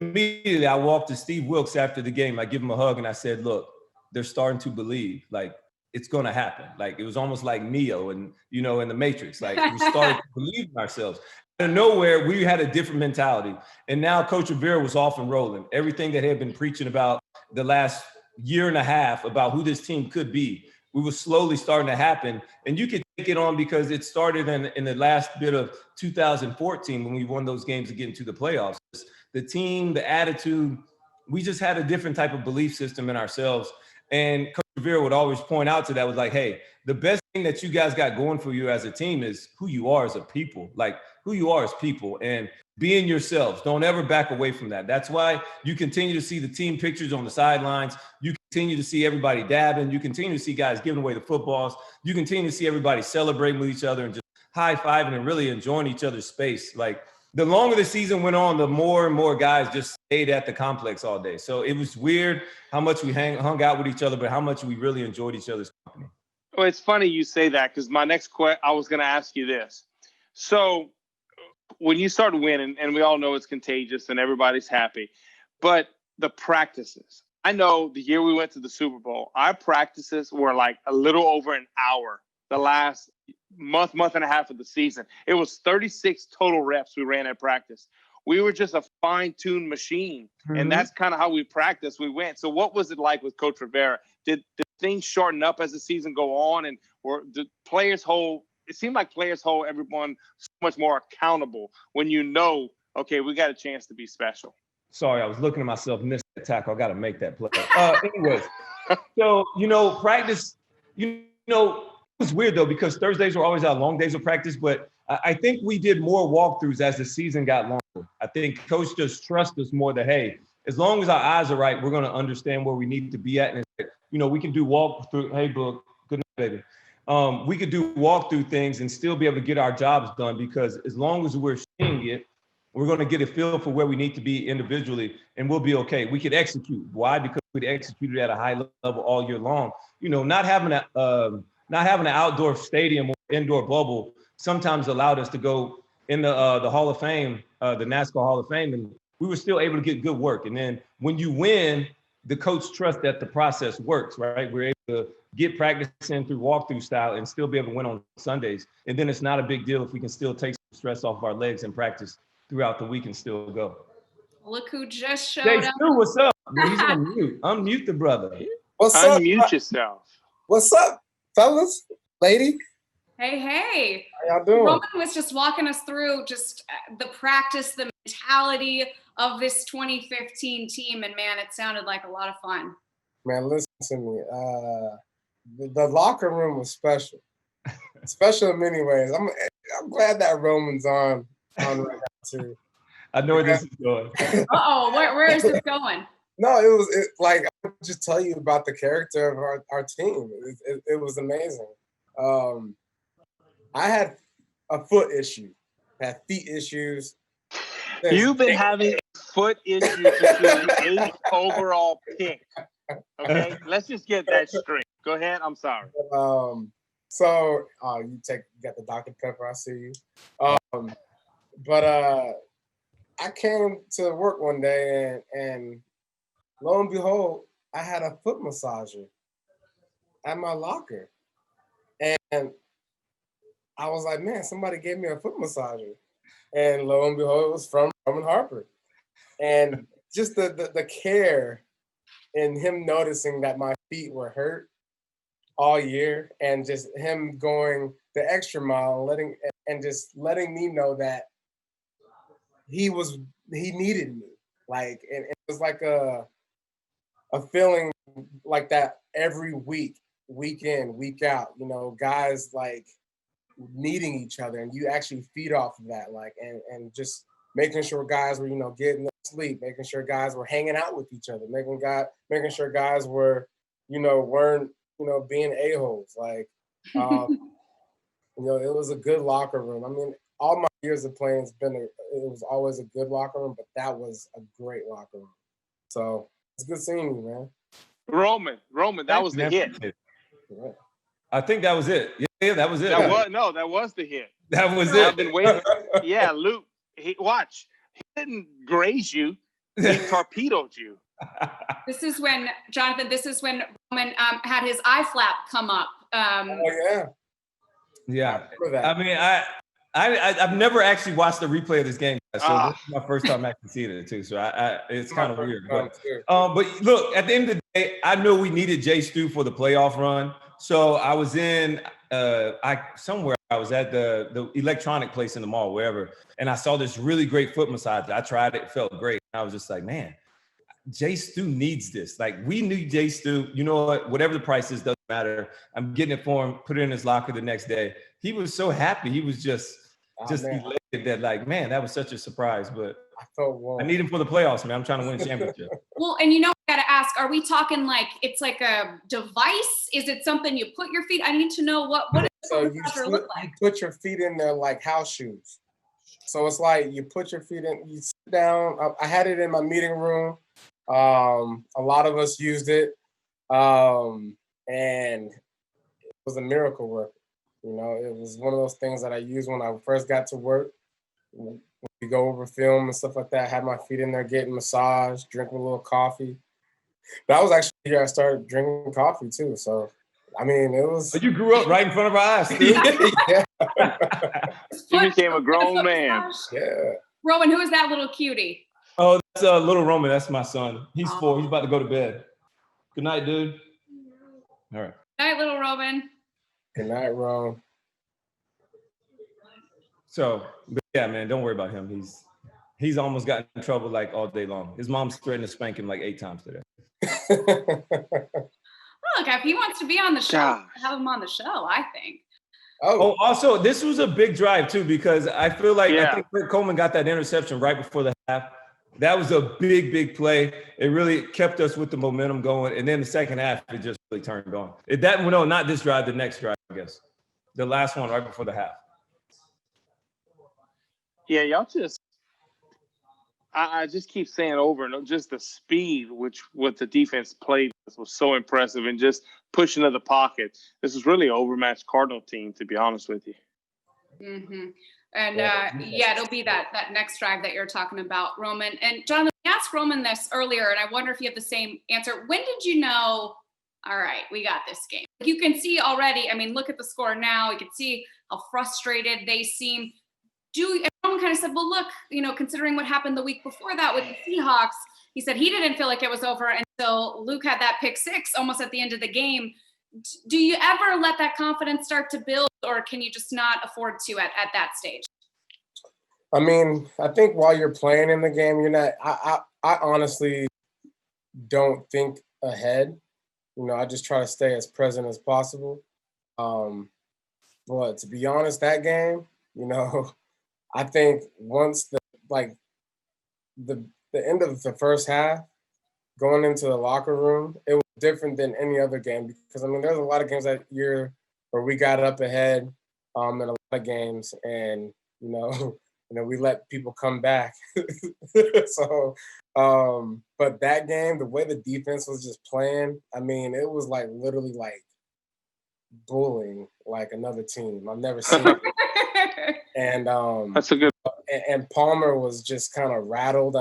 Immediately, I walked to Steve Wilkes after the game. I give him a hug and I said, look, they're starting to believe. Like, it's going to happen. Like, it was almost like Neo and, in the Matrix. Like, we started to believe in ourselves. Out of nowhere, we had a different mentality. And now Coach Rivera was off and rolling. Everything that he had been preaching about the last year and a half about who this team could be, we were slowly starting to happen. And you could take it on because it started in the last bit of 2014 when we won those games to get into the playoffs. The team, the attitude, we just had a different type of belief system in ourselves. And Coach Rivera would always point out to that was like, hey, the best thing that you guys got going for you as a team is who you are as a people, like who you are as people and being yourselves. Don't ever back away from that. That's why you continue to see the team pictures on the sidelines. You continue to see everybody dabbing. You continue to see guys giving away the footballs. You continue to see everybody celebrating with each other and just high-fiving and really enjoying each other's space. Like, the longer the season went on, the more and more guys just stayed at the complex all day. So it was weird how much we hung out with each other, but how much we really enjoyed each other's company. Well, it's funny you say that because my next question, I was going to ask you this. So when you start winning, and we all know it's contagious and everybody's happy, but the practices, I know the year we went to the Super Bowl, our practices were like a little over an hour the last month and a half of the season. It was 36 total reps we ran at practice. We were just a fine-tuned machine, and that's kind of how we practiced. We went. So what was it like with Coach Rivera? Did things shorten up as the season go on, and or the players hold? It seemed like players hold everyone so much more accountable when okay, we got a chance to be special. Sorry, I was looking at myself, missed that tackle. I got to make that play. Anyways, so practice. It was weird, though, because Thursdays were always our long days of practice, but I think we did more walkthroughs as the season got longer. I think Coach just trusts us more that, hey, as long as our eyes are right, we're going to understand where we need to be at. And, we can do walkthrough. Hey, Brooke, good night, baby. We could do walkthrough things and still be able to get our jobs done because as long as we're seeing it, we're going to get a feel for where we need to be individually, and we'll be okay. We could execute. Why? Because we'd executed at a high level all year long. Not having an outdoor stadium or indoor bubble sometimes allowed us to go in the Hall of Fame, the NASCAR Hall of Fame, and we were still able to get good work. And then when you win, the coach trusts that the process works, right? We're able to get practice in through walkthrough style and still be able to win on Sundays. And then it's not a big deal if we can still take some stress off of our legs and practice throughout the week and still go. Look who just showed Jay up. Stu, what's up? He's on mute. Unmute the brother. What's up? Unmute yourself. What's up, fellas, lady? Hey. How y'all doing? Roman was just walking us through just the practice, the mentality of this 2015 team. And man, it sounded like a lot of fun. Man, listen to me. The locker room was special. Special in many ways. I'm glad that Roman's on right now too. I know where this is going. Uh-oh, where is this going? No, it like I would just tell you about the character of our team. It was amazing. I had a foot issue, had feet issues. You've been having foot issues since you were the 8th overall pick. Okay, let's just get that straight. Go ahead. I'm sorry. So you got the Dr. Pepper. I see you. But I came to work one day and lo and behold, I had a foot massager at my locker, and I was like, man, somebody gave me a foot massager. And lo and behold, it was from Roman Harper. And just the care and him noticing that my feet were hurt all year, and just him going the extra mile, letting me know that he needed me. Like, and it was like a feeling like that every week, week in, week out, guys like needing each other, and you actually feed off of that, like, and just making sure guys were, getting sleep, making sure guys were hanging out with each other, making sure guys were, weren't, being a-holes. Like, it was a good locker room. I mean, all my years of playing, it was always a good locker room, but that was a great locker room. So it's good seeing you, man. Roman, that was the hit. Yeah. I think that was it. Yeah, that was it. That was the hit. That was I've it. been waiting. Yeah, Luke, he didn't graze you. He torpedoed you. This is when, Jonathan, Roman had his eye flap come up. Oh, yeah. Yeah. I mean, I've never actually watched a replay of this game, so this is my first time actually seeing it too. So it's kind of weird. But look, at the end of the day, I know we needed Jay Stu for the playoff run. So I was in I was at the electronic place in the mall, wherever, and I saw this really great foot massage. I tried it, felt great. I was just like, man, Jay Stu needs this. Like, we need Jay Stu. You know what? Whatever the price is, doesn't matter. I'm getting it for him, put it in his locker the next day. He was so happy. He was just elated that, like, man, that was such a surprise. But I need him for the playoffs, man. I'm trying to win a championship. Well, and I gotta ask, are we talking like it's like a device? Is it something you put your feet? I need to know what does the look like? You put your feet in there like house shoes. So it's like you put your feet in, you sit down. I had it in my meeting room. A lot of us used it, and it was a miracle worker. It was one of those things that I used when I first got to work. When we go over film and stuff like that, I had my feet in there getting massaged, drinking a little coffee. That was actually the year I started drinking coffee too. So, I mean, it was. But you grew up right in front of our eyes, dude. Yeah. You became a grown man. Yeah. Roman, who is that little cutie? Oh, that's little Roman. That's my son. He's 4. He's about to go to bed. Good night, dude. All right. Good night, little Roman. Good night, Ron. So, but yeah, man, don't worry about him. He's almost gotten in trouble like all day long. His mom's threatened to spank him like 8 times today. Look, if he wants to be on the show, have him on the show, I think. Oh, also, this was a big drive too, because I feel like I think Kurt Coleman got that interception right before the half. That was a big, big play. It really kept us with the momentum going. And then the second half, it just really turned on. Not this drive, the next drive, I guess. The last one right before the half. Yeah, y'all I just keep saying over and over, just the speed what the defense played was so impressive, and just pushing to the pocket. This is really an overmatched Cardinal team, to be honest with you. Mm-hmm. And it'll be that next drive that you're talking about, Roman. And Jonathan, I asked Roman this earlier, and I wonder if you have the same answer. When did you know, all right, we got this game? You can see already, I mean, look at the score now. You can see how frustrated they seem. And Roman kind of said, well, look, considering what happened the week before that with the Seahawks, he said he didn't feel like it was over until Luke had that pick 6 almost at the end of the game. Do you ever let that confidence start to build, or can you just not afford to at that stage? I mean, I think while you're playing in the game, you're not. I honestly don't think ahead. I just try to stay as present as possible. But to be honest, that game, I think once the end of the first half, going into the locker room, it was different than any other game, because there's a lot of games that year where we got up ahead in a lot of games, and we let people come back. So, but that game, the way the defense was just playing, it was like literally like bullying like another team. I've never seen it. And that's a good. And Palmer was just kind of rattled.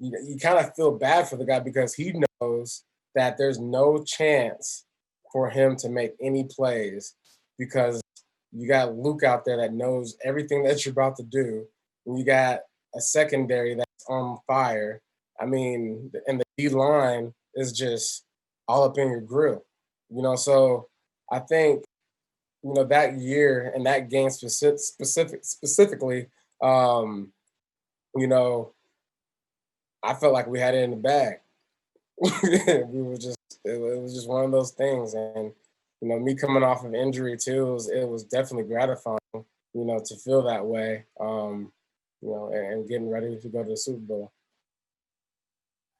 You kind of feel bad for the guy, because he knows that there's no chance for him to make any plays, because you got Luke out there that knows everything that you're about to do, and you got a secondary that's on fire. I mean, and the D line is just all up in your grill, you know. So I think, you know, that year and that game specifically, you know, I felt like we had it in the bag. It was just one of those things, and you know, me coming off of injury too, it was definitely gratifying, you know, to feel that way, you know, and getting ready to go to the Super Bowl.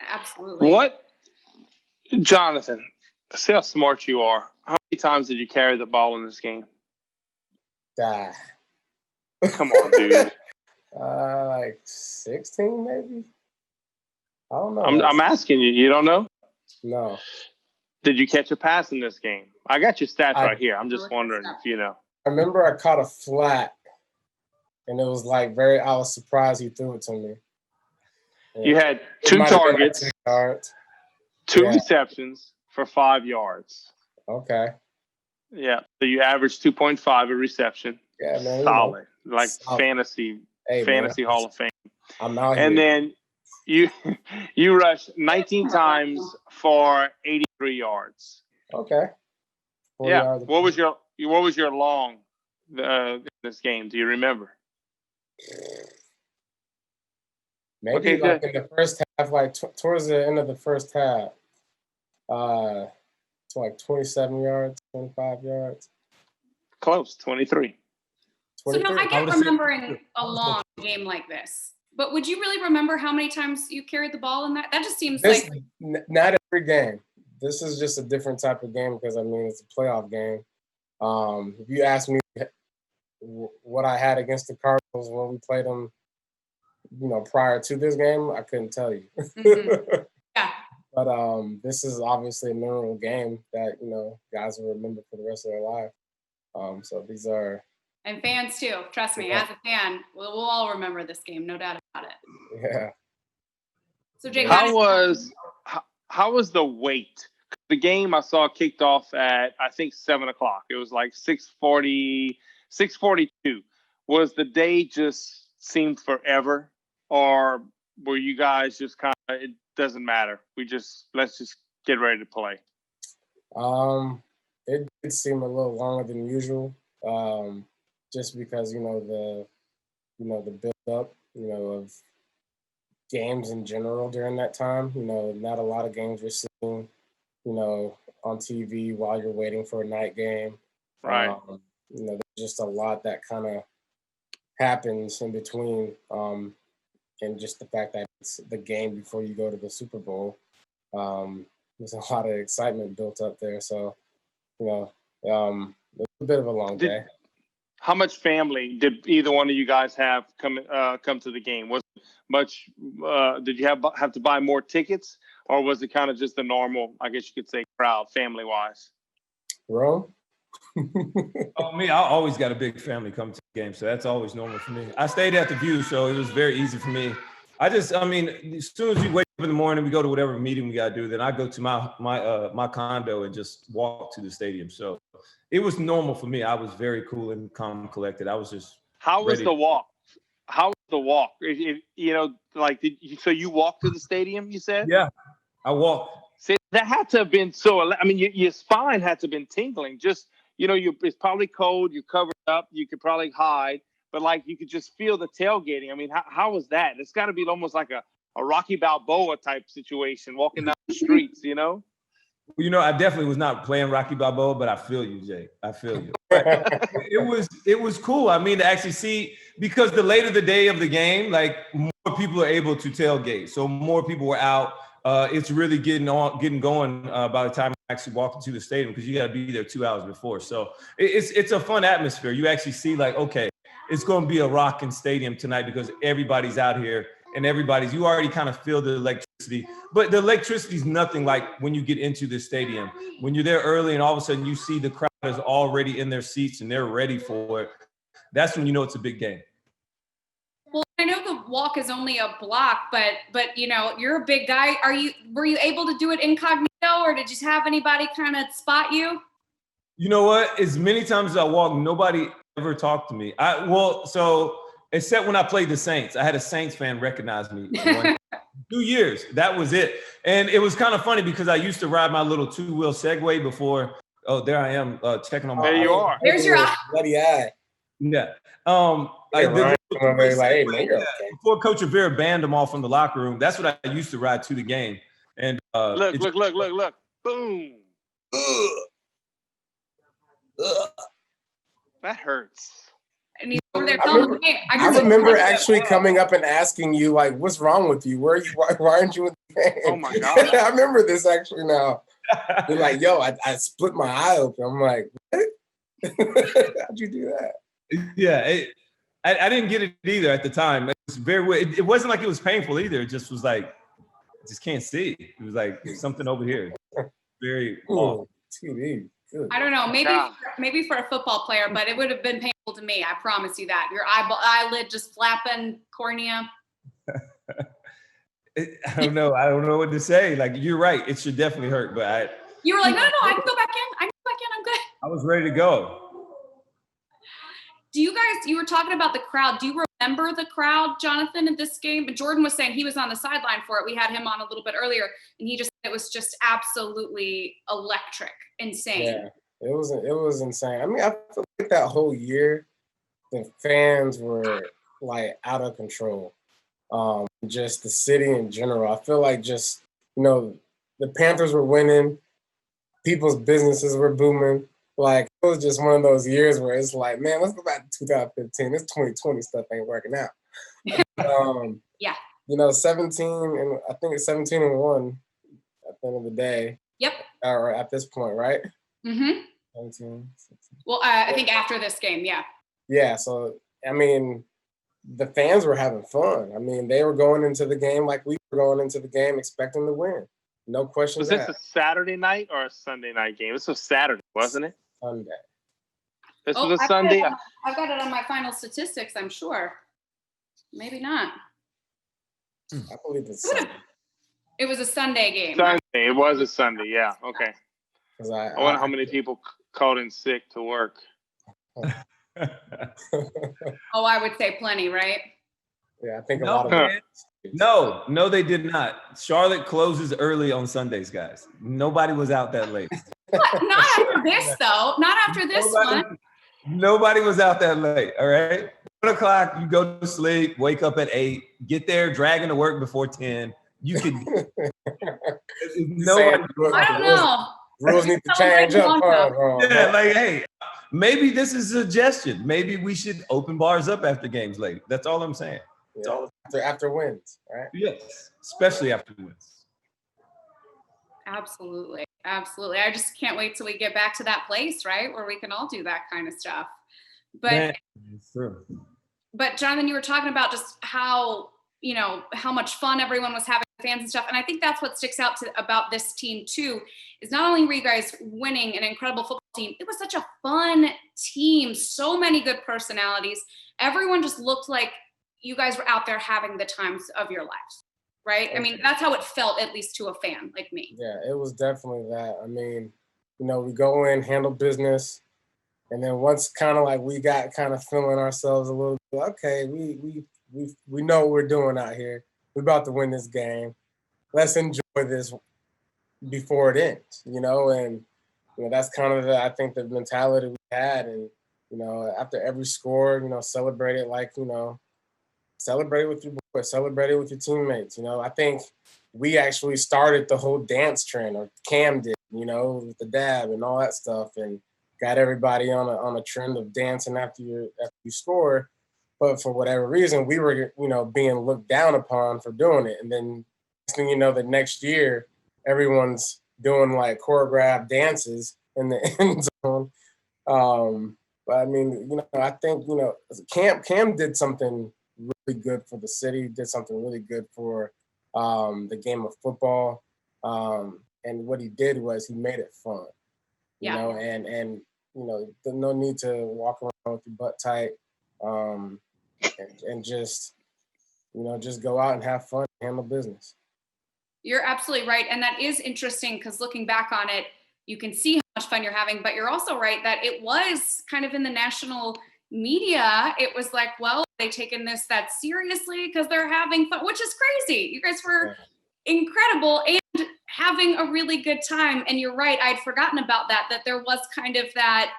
Absolutely. What, Jonathan? See how smart you are. How many times did you carry the ball in this game? Come on, dude. Like 16, maybe. I don't know. I'm asking you. You don't know? No. Did you catch a pass in this game? I got your stats right here. I'm just wondering if you know. I remember I caught a flat, and it was like I was surprised he threw it to me. Yeah. You had 2 targets, like 2 yards. 2 receptions for 5 yards. Okay. Yeah. So you averaged 2.5 a reception. Yeah, man. Solid. Like solid. Fantasy Hall of Fame. I'm out and here. Then you rushed 19 times for 83 yards. Okay. Yeah. What was your long in this game? Do you remember? Maybe in the first half, like towards the end of the first half, to like 27 yards, 25 yards. Close, 23. So no, I get remembering a long game like this. But would you really remember how many times you carried the ball in that? That just seems like not every game. This is just a different type of game because I mean it's a playoff game. If you ask me what I had against the Cardinals when we played them, you know, prior to this game, I couldn't tell you. Mm-hmm. Yeah. But this is obviously a memorable game that, you know, guys will remember for the rest of their life. So these are. And fans too. Trust me, as a fan, we'll all remember this game, no doubt about it. Yeah. So Jake, how was the wait? The game I saw kicked off at I think 7:00. It was like 6:40, 6:42. Was the day just seemed forever, or were you guys just kind of, it doesn't matter, let's just get ready to play? It did seem a little longer than usual, just because the build up, of games in general during that time. Not a lot of games you're seeing, on TV while you're waiting for a night game. Right. There's just a lot that kind of happens in between, and just the fact that it's the game before you go to the Super Bowl. There's a lot of excitement built up there. So, it's a bit of a long day. How much family did either one of you guys have come to the game? Was it much? Did you have to buy more tickets, or was it kind of just the normal, I guess you could say, crowd, family wise? Rome? Me, I always got a big family come to the game, so that's always normal for me. I stayed at the View, so it was very easy for me. As soon as we wake up in the morning, we go to whatever meeting we got to do, then I go to my condo and just walk to the stadium. So it was normal for me. I was very cool and calm and collected. I was just How was the walk? How was the walk? So you walked to the stadium, you said? Yeah, I walked. See, that had to have been your spine had to have been tingling. Just, it's probably cold. You're covered up. You could probably hide. But, you could just feel the tailgating. I mean, how was that? It's got to be almost like a Rocky Balboa type situation, walking down the streets, I definitely was not playing Rocky Balboa, but I feel you, Jake. I feel you. It was cool. To actually see, because the later the day of the game, more people are able to tailgate. So more people were out. It's really getting going by the time I actually walk into the stadium, because you got to be there 2 hours before. So it's a fun atmosphere. You actually see okay, it's going to be a rocking stadium tonight because everybody's out here and you already kind of feel the electricity. But the electricity is nothing like when you get into the stadium. When you're there early and all of a sudden you see the crowd is already in their seats and they're ready for it, that's when you know it's a big game. Well, I know the walk is only a block, but you're a big guy. Were you able to do it incognito, or did you have anybody kind of spot you? You know what? As many times as I walk, nobody never talked to me. So except when I played the Saints, I had a Saints fan recognize me. 2 years, that was it. And it was kind of funny because I used to ride my little two-wheel Segway before. Oh, there I am checking on my. There you are. There's your eye. bloody eye. Yeah. Ryan come over there like, hey, man, you're okay. Before Coach Rivera banned them all from the locker room, that's what I used to ride to the game. And Look. Boom. That hurts. And he's over there I telling remember- me, I remember actually coming up and asking you, like, what's wrong with you? Why aren't you in the game? Oh my God. I remember this actually now. You're like, yo, I split my eye open. I'm like, what? How'd you do that? Yeah, I didn't get it either at the time. It was very weird. It wasn't like it was painful either. It just was like, I just can't see. It was like something over here. Very Ooh, TV. Good. I don't know, God. maybe for a football player, but it would have been painful to me. I promise you that. Your eyelid just flapping, cornea. I don't know. I don't know what to say. Like, you're right. It should definitely hurt, but You were like, no, I can go back in. I'm good. I was ready to go. Do you guys, you were talking about the crowd. Do you remember the crowd, Jonathan, in this game? But Jordan was saying he was on the sideline for it. We had him on a little bit earlier, and he just, it was just absolutely electric, insane. Yeah, it was insane. I mean, I feel like that whole year, the fans were like out of control. Just the city in general. I feel like just, the Panthers were winning, people's businesses were booming. Like, it was just one of those years where it's like, man, let's go back to 2015. This 2020 stuff ain't working out. Yeah. 17 and I think it's 17-1 at the end of the day. Yep. Or at this point, right? Mm-hmm. 17, 16. Well, I think after this game, yeah. Yeah. So, I mean, the fans were having fun. I mean, they were going into the game like we were going into the game expecting to win. No question. Was this a Saturday night or a Sunday night game? This was Saturday, wasn't it? Sunday. This was a Sunday. I've got it on my final statistics, I'm sure. Maybe not. I believe it's Sunday. It was a Sunday game. Sunday. It was a Sunday. Yeah. Okay. I I wonder how many people called in sick to work. Oh, I would say plenty, right? Yeah, I think a lot of man. No, they did not. Charlotte closes early on Sundays, guys. Nobody was out that late. What? Not after this, though. Not after this one. Nobody was out that late, all right? 1 o'clock, you go to sleep, wake up at 8, get there, dragging to work before 10. You could. I don't know. Rules need to change up. Yeah, like, hey, maybe this is a suggestion. Maybe we should open bars up after games late. That's all I'm saying. Yeah. After wins, right? Yes, especially after wins. Absolutely. I just can't wait till we get back to that place, right? Where we can all do that kind of stuff. But Man, it's true. But Jonathan, you were talking about just how much fun everyone was having, fans and stuff. And I think that's what sticks out about this team too, is not only were you guys winning an incredible football team, it was such a fun team. So many good personalities. Everyone just looked like you guys were out there having the times of your lives, right? I mean, that's how it felt, at least to a fan like me. Yeah, it was definitely that. I mean, we go in, handle business. And then once kind of like we got kind of feeling ourselves a little bit, okay, we know what we're doing out here. We're about to win this game. Let's enjoy this before it ends, and that's kind of I think the mentality we had. And after every score, celebrate it like celebrate it with your boys, celebrate it with your teammates. I think we actually started the whole dance trend, or Cam did, with the dab and all that stuff, and got everybody on a trend of dancing after you score. But for whatever reason, we were, being looked down upon for doing it. And then next thing you know, the next year, everyone's doing like choreographed dances in the end zone. But I mean, I think, Cam did something really good for the city, did something really good for the game of football. And what he did was he made it fun, Yeah. and no need to walk around with your butt tight. And just go out and have fun, handle business. You're absolutely right. And that is interesting because looking back on it, you can see how much fun you're having, but you're also right that it was kind of in the national media, it was like, well, they taken this that seriously because they're having fun, which is crazy. You guys were incredible and having a really good time. And you're right, I'd forgotten about that there was kind of that,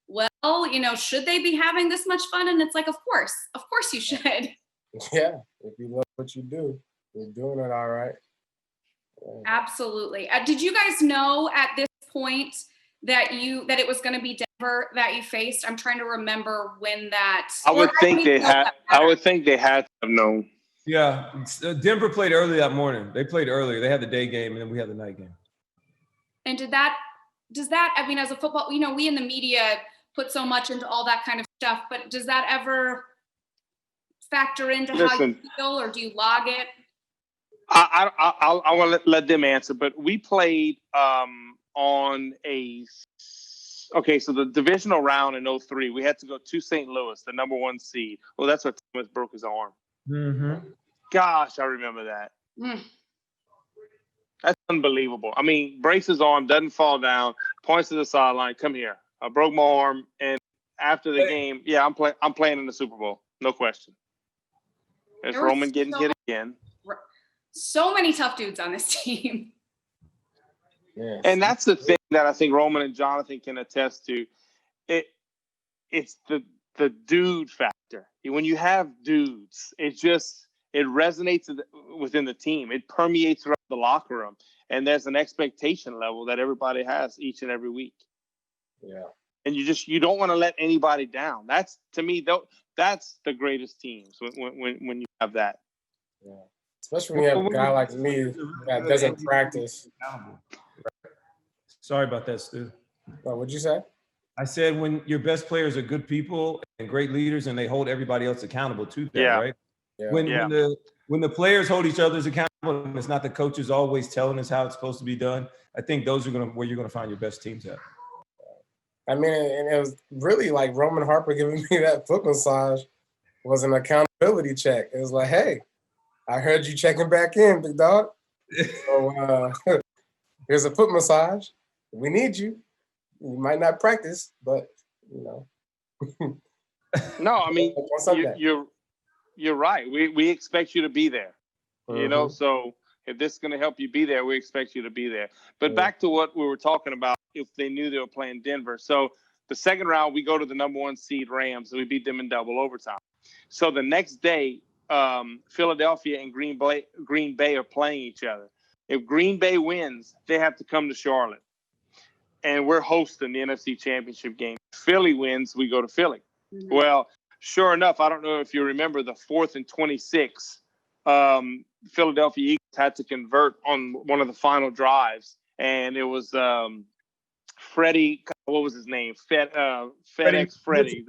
well, should they be having this much fun? And it's like, of course you should. Yeah, if you love what you do, you're doing it all right. Yeah. Absolutely. Did you guys know at this point that it was going to be Denver that you faced? I'm trying to remember when that. I would think they had to have known. Yeah, Denver played early that morning. They played earlier. They had the day game, and then we had the night game. And does that, I mean, as a football, we in the media put so much into all that kind of stuff, but does that ever factor into how you feel, or do you log it? I want to let them answer, but we played on so the divisional round in 2003, we had to go to St. Louis, the number 1 seed. Well, that's where Thomas broke his arm. Mm-hmm. Gosh, I remember that. That's unbelievable. I mean, braces his arm, doesn't fall down, points to the sideline, come here. I broke my arm, and after the game, I'm playing in the Super Bowl, no question. There's Roman getting hit again. So many tough dudes on this team. Yeah. And that's the thing that I think Roman and Jonathan can attest to. It's the dude factor. When you have dudes, it resonates within the team. It permeates throughout the locker room. And there's an expectation level that everybody has each and every week. Yeah. And you don't want to let anybody down. That's, to me, that's the greatest teams when you have that. Yeah. Especially when you have a guy like me that doesn't practice. Sorry about that, Stu. What'd you say? I said when your best players are good people and great leaders, and they hold everybody else accountable to that, right? Yeah. When the players hold each other's accountable, and it's not the coaches always telling us how it's supposed to be done, I think those are where you're gonna find your best teams at. I mean, and it was really like Roman Harper giving me that foot massage was an accountability check. It was like, hey, I heard you checking back in, big dog. So here's a foot massage. We need you. You might not practice, but No, I mean, you're right. We expect you to be there. So if this is going to help you be there, we expect you to be there. But back to what we were talking about, if they knew they were playing Denver. So the second round, we go to the number 1 seed Rams, and we beat them in double overtime. So the next day, Philadelphia and Green Bay are playing each other. If Green Bay wins, they have to come to Charlotte. And we're hosting the NFC Championship game. If Philly wins, we go to Philly. Mm-hmm. Well, sure enough, I don't know if you remember the 4th and 26. Philadelphia Eagles had to convert on one of the final drives. And it was Freddie, what was his name? FedEx Freddie.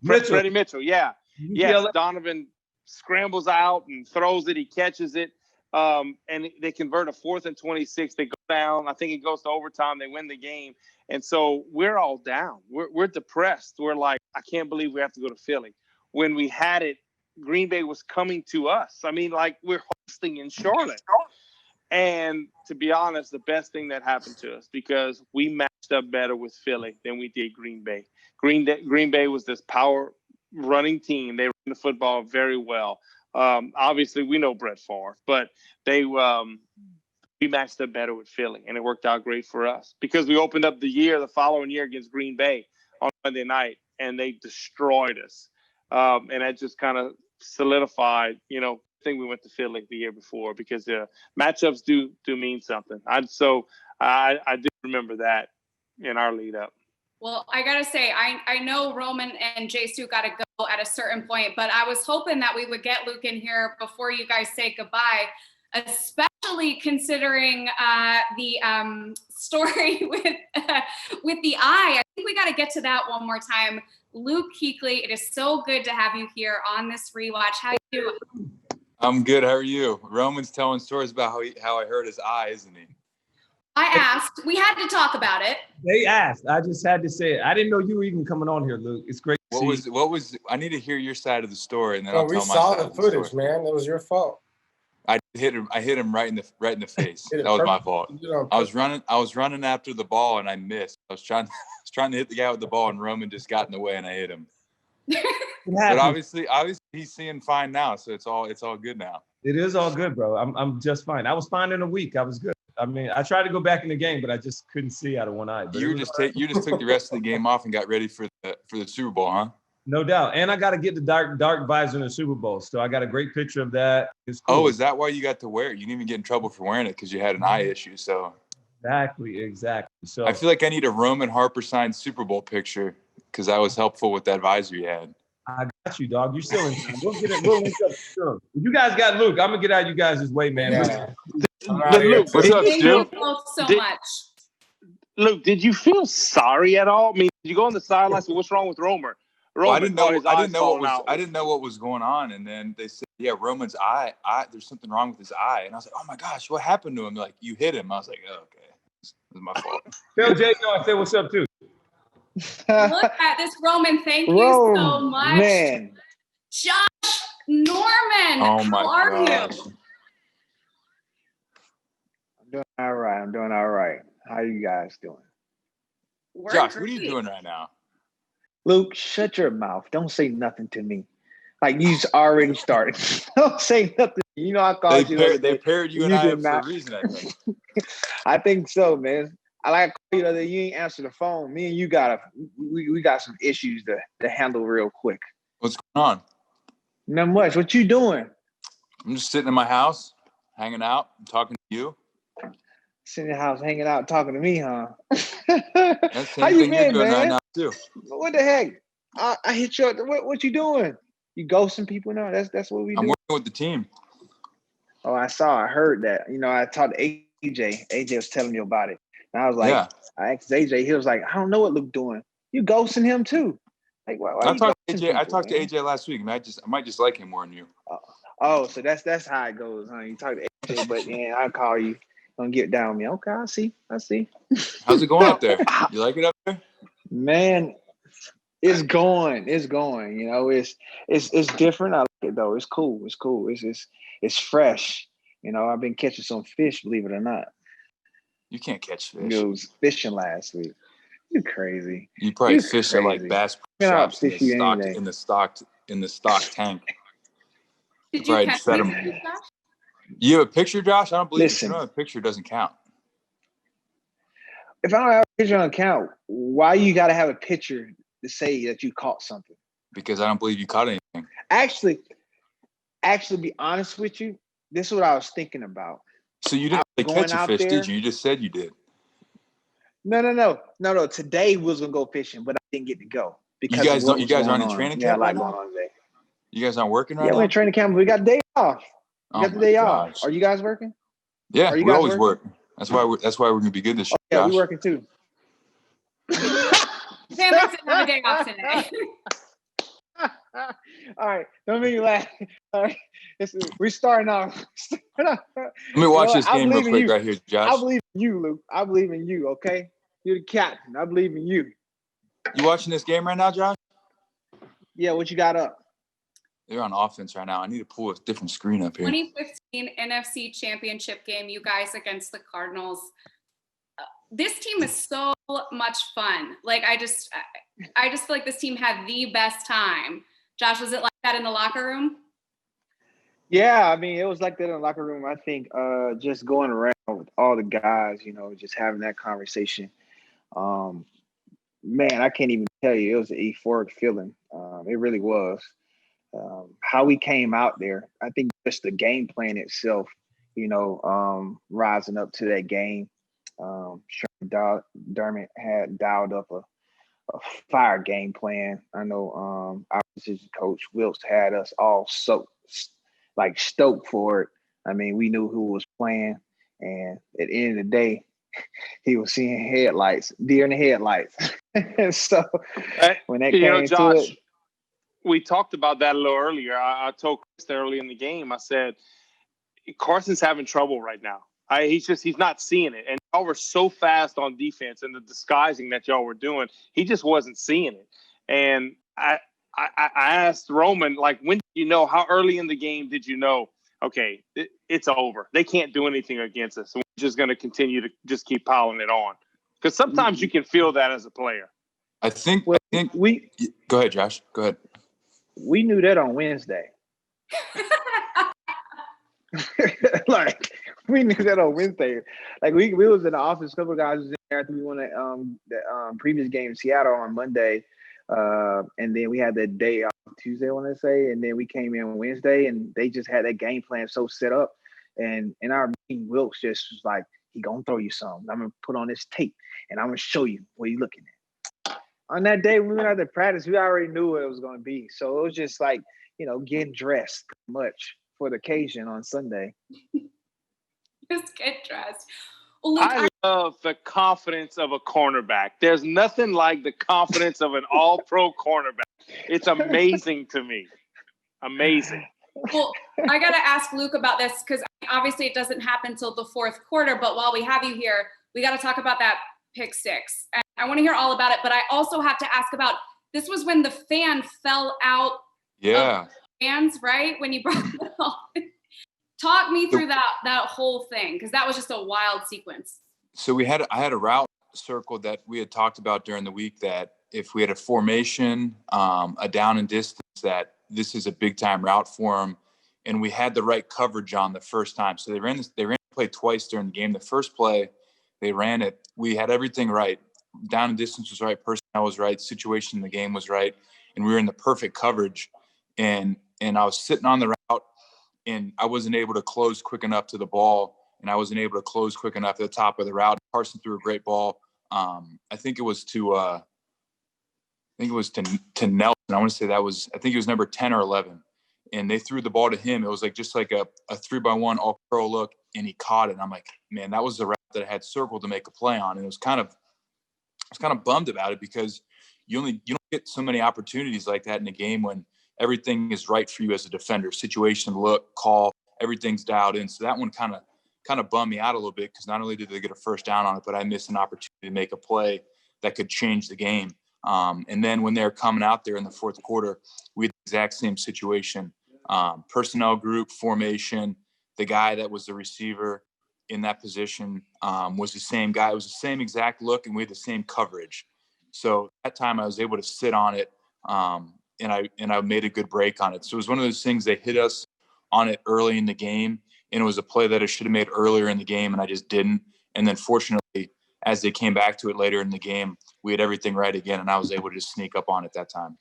Freddie Mitchell, yeah. Yes, Donovan scrambles out and throws it. He catches it. And they convert a 4th and 26. They go down. I think it goes to overtime. They win the game. And so we're all down. We're depressed. We're like, I can't believe we have to go to Philly. When we had it, Green Bay was coming to us. I mean, like, we're hosting in Charlotte. And to be honest, the best thing that happened to us, because we matched up better with Philly than we did Green Bay. Green Bay was this power running team. They ran the football very well. Obviously, we know Brett Favre, but we matched up better with Philly, and it worked out great for us because we opened up the following year against Green Bay on Monday night, and they destroyed us. And that just kind of solidified, I think we went to Philly the year before because matchups do mean something. I did remember that in our lead up. Well, I got to say, I know Roman and J-Stu got to go at a certain point, but I was hoping that we would get Luke in here before you guys say goodbye, especially considering the story with the eye. I think we got to get to that one more time. Luke Kuechly, it is so good to have you here on this rewatch. How you doing? I'm good. How are you? Roman's telling stories about how I hurt his eye, isn't he? I asked. We had to talk about it. They asked. I just had to say it. I didn't know you were even coming on here, Luke. It's great. What was? I need to hear your side of the story, and then I'll tell my side. We saw the footage, man. It was your fault. I hit him right in the face. That was my fault. I was running after the ball, and I missed. I was trying to hit the guy with the ball, and Roman just got in the way, and I hit him. But obviously he's seeing fine now, so it's all good now. It is all good, bro. I'm just fine. I was fine in a week. I was good. I mean, I tried to go back in the game, but I just couldn't see out of one eye. But you just took the rest of the game off and got ready for the Super Bowl, huh? No doubt. And I got to get the dark visor in the Super Bowl. So I got a great picture of that. It's cool. Oh, is that why you got to wear it? You didn't even get in trouble for wearing it because you had an eye issue. So exactly. So I feel like I need a Roman Harper signed Super Bowl picture because that was helpful with that visor you had. I got you, dog. You're still in time. We'll get it. We'll link up soon. You guys got Luke. I'm gonna get out of you guys' way, man. Yeah. Luke, what's up, Stu? Luke, did you feel sorry at all? I mean, did you go on the sidelines? What's wrong with Roman? Well, I didn't know what was going on, and then they said, "Yeah, Roman's eye. There's something wrong with his eye." And I was like, "Oh my gosh, what happened to him?" They're like, "You hit him." I was like, "Oh, okay, this is my fault." Tell Jay I said what's up too. Look at this, Roman. Thank you so much. Man. Josh Norman. Oh my how are gosh. you? I'm doing all right. How you guys doing? We're Josh, great. what are you doing right now? Luke, shut your mouth. Don't say nothing to me. Like you already started. Don't say nothing. You know I called you. They paired you and I up for a reason, I think. I think so, man. I like you know that you ain't answer the phone. Me and you we got some issues to handle real quick. What's going on? Not much. What you doing? I'm just sitting in my house, hanging out, and talking to you. Sitting in the house, hanging out, talking to me, huh? That's the How same you thing you're been, doing man? right now too. What the heck? I hit you up. What you doing? You ghosting people now? That's what we do. I'm working with the team. Oh, I heard that. You know, I talked to AJ. AJ was telling me about it. And I was like, Yeah. I asked AJ, he was like, I don't know what Luke doing. You ghosting him too. Like, why I you talked to ghosting AJ. people, I talked man? to AJ last week. I might just like him more than you. Oh, so that's how it goes, huh? You talk to AJ, but then I call you, don't get down with me. Okay, I see. How's it going up there? You like it up there? Man, it's going. You know, it's different. I like it though. It's cool. It's fresh. You know, I've been catching some fish, believe it or not. You can't catch fish. I was fishing last week. You crazy. You probably fish at like Bass Pro Shops in the stock tank. Did you catch set them? them. You have a picture, Josh? I don't believe Listen, if you don't have a picture, it doesn't count. If I don't have a picture on account, why you got to have a picture to say that you caught something? Because I don't believe you caught anything. Actually, be honest with you, this is what I was thinking about. So you didn't really catch a fish, did you? You just said you did. No. Today we was gonna go fishing, but I didn't get to go because you guys aren't in training camp right now? Going on today. You guys aren't working right now? Yeah, we're in training camp. We got day off. We got the day off. Are you guys working? Yeah, we always work. That's why we're gonna be good this year. Yeah, we're working too. Panthers didn't have a day off today. All right, don't make me laugh. All right, we're starting off. Let me watch this game real quick right here, Josh. I believe in you, Luke. I believe in you, okay? You're the captain. I believe in you. You watching this game right now, Josh? Yeah, what you got up? They're on offense right now. I need to pull a different screen up here. 2015 NFC Championship game, you guys against the Cardinals. This team is so much fun. Like, I just feel like this team had the best time. Josh, was it like that in the locker room? Yeah, I mean, it was like that in the locker room. I think just going around with all the guys, you know, just having that conversation. Man, I can't even tell you. It was an euphoric feeling. It really was. How we came out there, I think just the game plan itself, you know, rising up to that game. Dermott had dialed up a fire game plan. I know our position coach Wilkes had us all stoked for it. I mean, we knew who was playing, and at the end of the day, he was seeing deer in the headlights. So when that came Josh, to it, we talked about that a little earlier. I told Chris early in the game. I said Carson's having trouble right now. He's not seeing it. And y'all were so fast on defense and the disguising that y'all were doing. He just wasn't seeing it. And I asked Roman, like, when did you know? How early in the game did you know? Okay, it's over. They can't do anything against us. We're just going to continue to just keep piling it on. Because sometimes you can feel that as a player. I think we go ahead, Josh. Go ahead. we knew that on Wednesday. Like we knew that on Wednesday. Like we was in the office. A couple of guys was in there after we won the previous game in Seattle on Monday, and then we had that day off Tuesday, I want to say, and then we came in on Wednesday, and they just had that game plan so set up. And in our meeting, Wilkes just was like, "He gonna throw you something. I'm gonna put on this tape, and I'm gonna show you what you're looking at." On that day, when we went out to practice, we already knew what it was gonna be. So it was just like, getting dressed pretty much for the occasion on Sunday. Just get dressed. Well, Luke, I love the confidence of a cornerback. There's nothing like the confidence of an all-pro cornerback. It's amazing to me. Amazing. Well, I got to ask Luke about this because obviously it doesn't happen till the fourth quarter. But while we have you here, we got to talk about that pick six. And I want to hear all about it. But I also have to ask about, this was when the fan fell out. Yeah. Of fans, right? When you brought it up. Talk me through that whole thing, because that was just a wild sequence. So I had a route circle that we had talked about during the week, that if we had a formation, a down and distance, that this is a big time route for them, and we had the right coverage on the first time. So they ran the play twice during the game. The first play, they ran it. We had everything right. Down and distance was right. Personnel was right. Situation in the game was right, and we were in the perfect coverage. And I was sitting on the route, and I wasn't able to close quick enough to the ball, and I wasn't able to close quick enough to the top of the route. Carson threw a great ball. I think it was to Nelson. I want to say I think he was number 10 or 11, and they threw the ball to him. It was like just like a 3-by-1 all curl look, and he caught it. And I'm like, man, that was the route that I had circled to make a play on. And I was kind of bummed about it, because you don't get so many opportunities like that in a game when everything is right for you as a defender. Situation, look, call, everything's dialed in. So that one kind of bummed me out a little bit, because not only did they get a first down on it, but I missed an opportunity to make a play that could change the game. And then when they're coming out there in the fourth quarter, we had the exact same situation. Personnel group, formation, the guy that was the receiver in that position was the same guy. It was the same exact look, and we had the same coverage. So that time I was able to sit on it, and I made a good break on it. So it was one of those things, they hit us on it early in the game, and it was a play that I should have made earlier in the game, and I just didn't. And then fortunately, as they came back to it later in the game, we had everything right again, and I was able to just sneak up on it that time.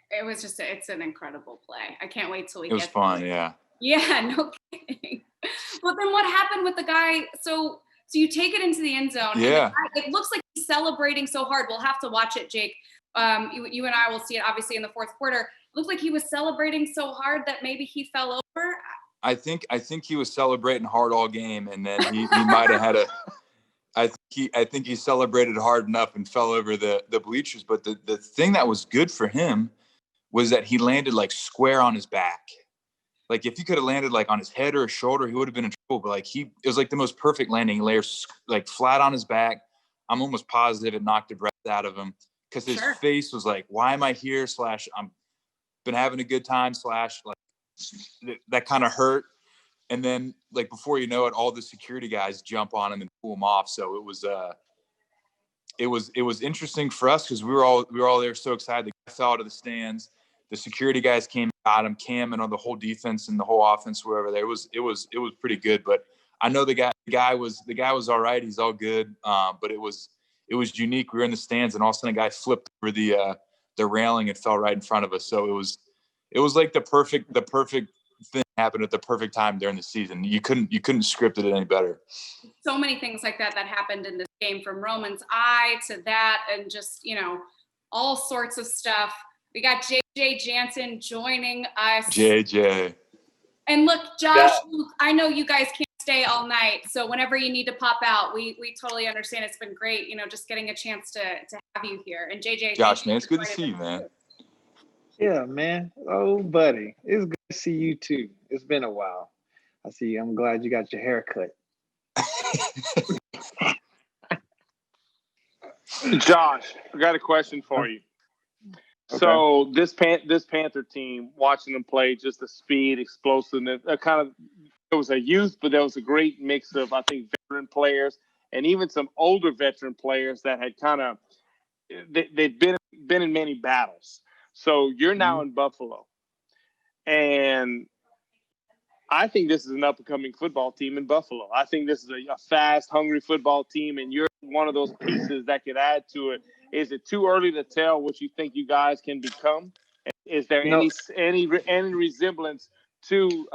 It was just, it's an incredible play. I can't wait till we get it. It was fun, yeah. Yeah, no kidding. But then what happened with the guy? So you take it into the end zone. Yeah. And it looks like he's celebrating so hard. We'll have to watch it, Jake. You and I will see it obviously in the fourth quarter. It looked like he was celebrating so hard that maybe he fell over. I think he was celebrating hard all game, and then he might have had I think he celebrated hard enough and fell over the bleachers. But the thing that was good for him was that he landed like square on his back. Like if he could have landed like on his head or his shoulder, he would have been in trouble. But like it was like the most perfect landing. Layer like flat on his back. I'm almost positive it knocked the breath out of him, because his face was like, "Why am I here?" / I'm been having a good time / like that kind of hurt. And then like before you know it, all the security guys jump on him and pull him off. So it was interesting for us, because we were all there so excited. The guy fell out of the stands. The security guys came, got him, Cam, and on the whole defense and the whole offense, wherever there. It was pretty good. But I know the guy was all right. He's all good. But it was unique. We were in the stands, and all of a sudden a guy flipped over the railing and fell right in front of us. So it was like the perfect thing happened at the perfect time during the season. You couldn't script it any better. So many things like that happened in this game, from Roman's eye to that, and just, all sorts of stuff. We got JJ Jansen joining us. JJ. And look, Josh, Luke, I know you guys can't stay all night, so whenever you need to pop out, we totally understand. It's been great, just getting a chance to have you here. And JJ, Josh, man, it's good to see you, man. Yeah, man. Oh, buddy, it's good to see you too. It's been a while. I see you. I'm glad you got your hair cut. Josh, I got a question for you. Okay. So this Panther team, watching them play, just the speed, explosiveness, there was a youth, but there was a great mix of, I think, veteran players and even some older veteran players that had they'd been in many battles. So you're now in Buffalo. And I think this is an up-and-coming football team in Buffalo. I think this is a fast, hungry football team, and you're one of those pieces that could add to it. Is it too early to tell what you think you guys can become? Is there any resemblance to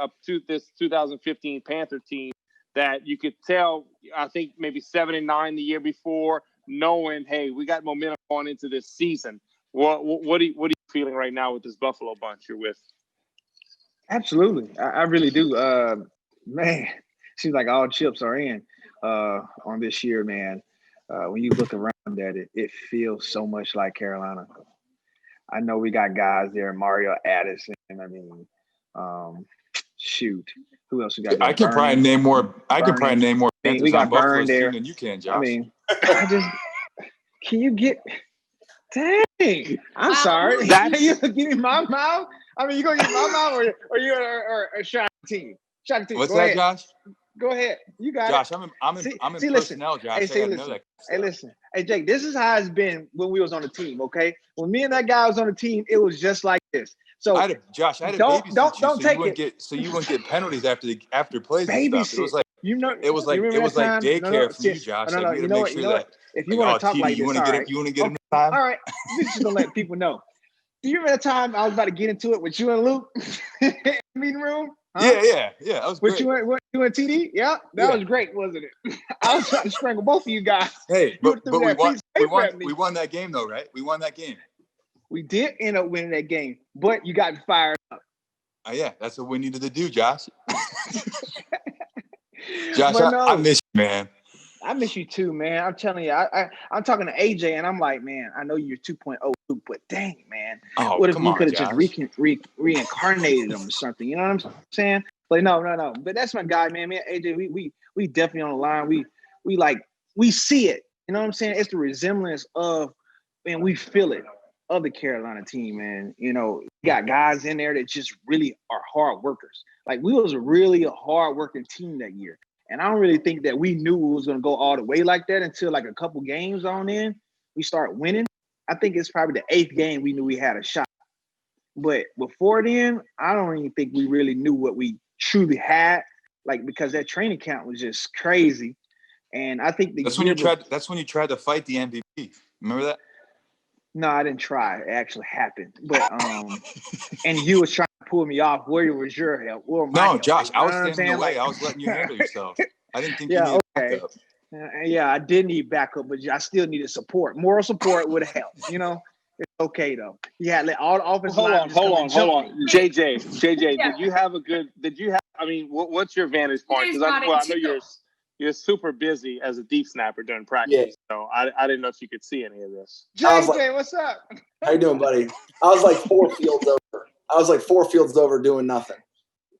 this 2015 Panther team that you could tell? I think maybe 7-9 the year before, knowing, hey, we got momentum going into this season. What are you feeling right now with this Buffalo bunch you're with? Absolutely. I really do. Man, seems like all chips are in on this year, man. When you look around at it, it feels so much like Carolina. I know we got guys there, Mario Addison. I mean, shoot, who else we got there? I can probably name more. I can probably name more Panthers we got on Buffalo's Burn there team than you can, Josh. I mean, can you get? Dang, I'm sorry. You give me my mouth. I mean, you gonna get my mouth, or you or a shot team? Shot team. What's Go that, ahead. Josh? Go ahead. You got Josh, it. I'm in personnel, Josh. Hey, listen. Hey, Jake, this is how it's been when we was on the team, okay? When me and that guy was on the team, it was just like this. So I had a babysit you so you wouldn't get penalties after plays and stuff. It was like it was like daycare for you, Josh. No, like, you know what? If you want to talk like this, you want to get him time? All right, this is gonna let people know. Do you remember that time I was about to get into it with you and Luke in the meeting room? Huh? Yeah. That was great. You and TD? Yeah, that was great, wasn't it? I was trying to strangle both of you guys. Hey, but we won that game though, right? We won that game. We did end up winning that game, but you got fired up. Yeah, that's what we needed to do, Josh. Josh, I miss you, man. I miss you too, man. I'm telling you, I'm talking to AJ, and I'm like, man, I know you're 2.0, but dang, man, what if we could have just reincarnated him or something? You know what I'm saying? But no. But that's my guy, man. AJ, we definitely on the line. We see it. You know what I'm saying? It's the resemblance of, man, we feel it, of the Carolina team, man. You know, you got guys in there that just really are hard workers. Like, we was a really hard working team that year. And I don't really think that we knew it was going to go all the way like that until like a couple games on in. We start winning. I think it's probably the 8th game we knew we had a shot. But before then, I don't even think we really knew what we truly had, like, because that training camp was just crazy. And I think that's when you tried to fight the MVP. Remember that? No, I didn't try. It actually happened. But and you was trying to pull me off. Where was your help? No, Josh, I was standing in the way. I was letting you handle yourself. I didn't think you needed backup. Yeah, I did need backup, but I still needed support. Moral support would have helped. You know, it's okay though. Yeah, all the offensive. Hold on. JJ, yeah. I mean, what's your vantage point? Because I know you're super busy as a deep snapper during practice, so I didn't know if you could see any of this. JJ, what's up? How you doing, buddy? I was like 4 fields over doing nothing.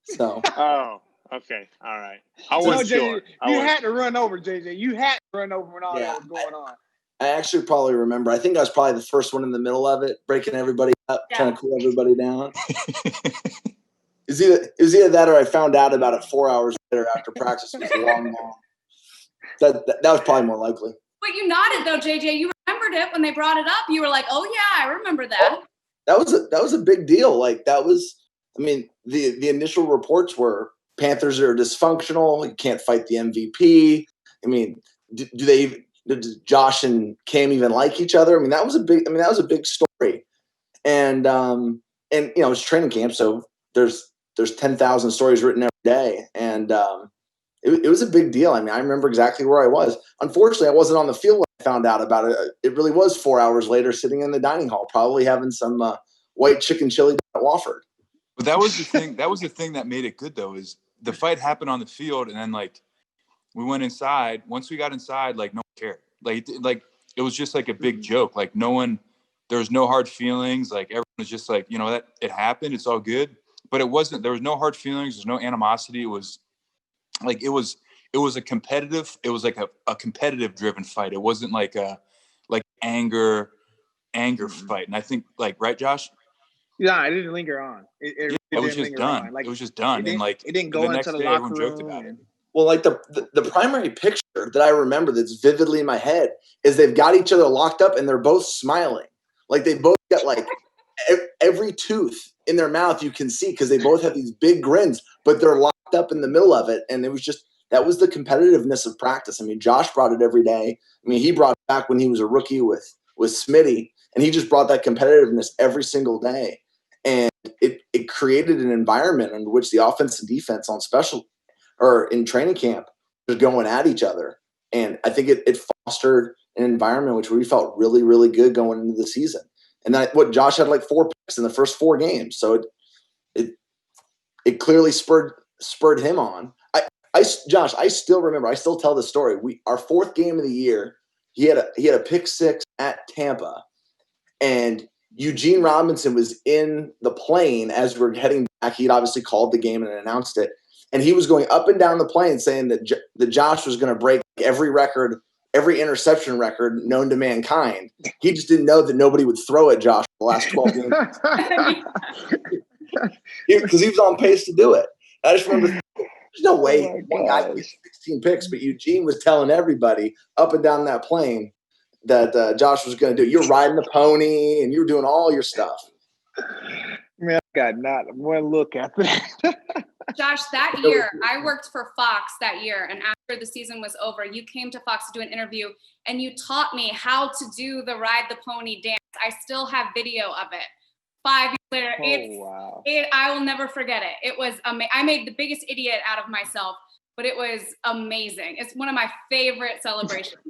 So. Oh, okay, all right. I wasn't sure. You had to run over, JJ. You had to run over when all that was going on. I actually probably remember. I think I was probably the first one in the middle of it, breaking everybody up, trying to cool everybody down. It was either that or I found out about it 4 hours later after practice. It was a long. That was probably more likely. But you nodded though, JJ. You remembered it when they brought it up. You were like, "Oh yeah, I remember that." That was a big deal. Like that was. I mean, the initial reports were Panthers are dysfunctional. You can't fight the MVP. I mean, did Josh and Cam even like each other? I mean, that was a big story. And you know, it's training camp, so there's 10,000 stories written every day, and it was a big deal. I mean, I remember exactly where I was. Unfortunately, I wasn't on the field when I found out about it. It really was 4 hours later, sitting in the dining hall, probably having some white chicken chili at Wofford. But that was the thing. That was the thing that made it good, though, is the fight happened on the field, and then like we went inside. Once we got inside, like no one cared. Like it was just like a big joke. Like no one, there was no hard feelings. Like everyone was just like, you know, that it happened. It's all good. But it wasn't. There was no hard feelings. There's no animosity. It was like it was a competitive. It was like a competitive driven fight. It wasn't like a anger fight. And I think like right, Josh. Yeah, it didn't linger on. It was just done. Like, it was just done. And like it didn't go into the locker room. Joked about it. Well, like the primary picture that I remember that's vividly in my head is they've got each other locked up and they're both smiling. Like they both got like every tooth in their mouth you can see because they both have these big grins, but they're locked up in the middle of it. And it was just, that was the competitiveness of practice. I mean, Josh brought it every day. I mean, he brought it back when he was a rookie with Smitty, and he just brought that competitiveness every single day. And it created an environment in which the offense and defense on special or in training camp was going at each other. And I think it fostered an environment which we felt really, really good going into the season. And that what Josh had like 4 picks in the first 4 games. So it clearly spurred him on. Josh, I still remember, I still tell the story. Our 4th game of the year, he had a pick 6 at Tampa, and Eugene Robinson was in the plane as we're heading back. He'd obviously called the game and announced it. And he was going up and down the plane saying that Josh was going to break every record, every interception record known to mankind. He just didn't know that nobody would throw at Josh the last 12 games. Because he was on pace to do it. I just remember there's no way one guy could get 16 picks, but Eugene was telling everybody up and down that plane that Josh was going to do. You're riding the pony and you're doing all your stuff. Man, I got not one look after that. Josh, that year, I worked for Fox that year, and after the season was over, you came to Fox to do an interview, and you taught me how to do the ride the pony dance. I still have video of it. 5 years later, I will never forget it. It was I made the biggest idiot out of myself, but it was amazing. It's one of my favorite celebrations.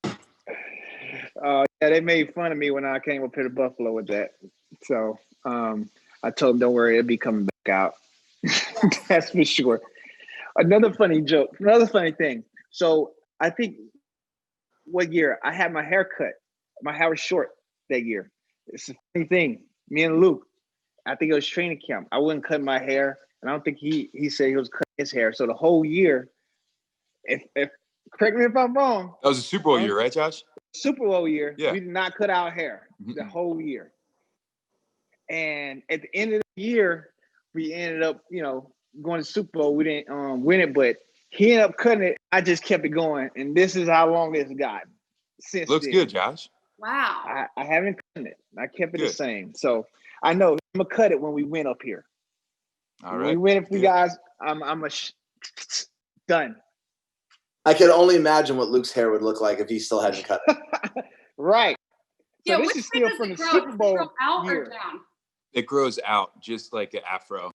Yeah, they made fun of me when I came up here to Buffalo with that. So I told them, don't worry, it'll be coming back out. That's for sure. Another funny thing. So I think what year I had my hair cut. My hair was short that year. It's the funny thing. Me and Luke, I think it was training camp. I wouldn't cut my hair, and I don't think he said he was cutting his hair. So the whole year, if correct me if I'm wrong. That was a Super Bowl year, right, Josh? Super Bowl year. Yeah. We did not cut our hair the whole year. And at the end of the year, we ended up, going to Super Bowl. We didn't win it, but he ended up cutting it. I just kept it going, and this is how long it's gotten since. Looks then. good, Josh. Wow. I haven't cut it. I kept it the same. So I know I'm gonna cut it when we win up here. All right. When we win for you guys, I'm done. I can only imagine what Luke's hair would look like if he still hadn't cut it. Right. Yeah, So this which is still way from does the it grow? Super Does it Bowl grow out year. or down? It grows out just like an afro.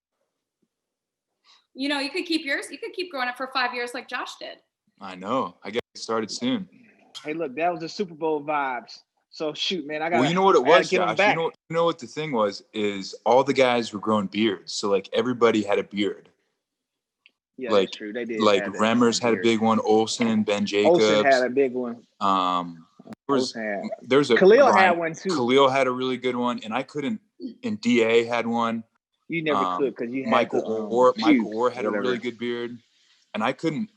You could keep yours. You could keep growing it for 5 years like Josh did. I know. I guess it started soon. Hey, look, that was the Super Bowl vibes. So shoot, man, I got. Well, you know what it was, Josh. Back. You know what the thing was is all the guys were growing beards, so like everybody had a beard. Yeah, like that's true. They did. Like Remmers had a big one. Olsen, Ben Jacobs. Olsen had a big one. There's a Khalil had one too. Khalil had a really good one, and I couldn't. And Da had one. You never could because you had Michael Orr had a really good beard, and I couldn't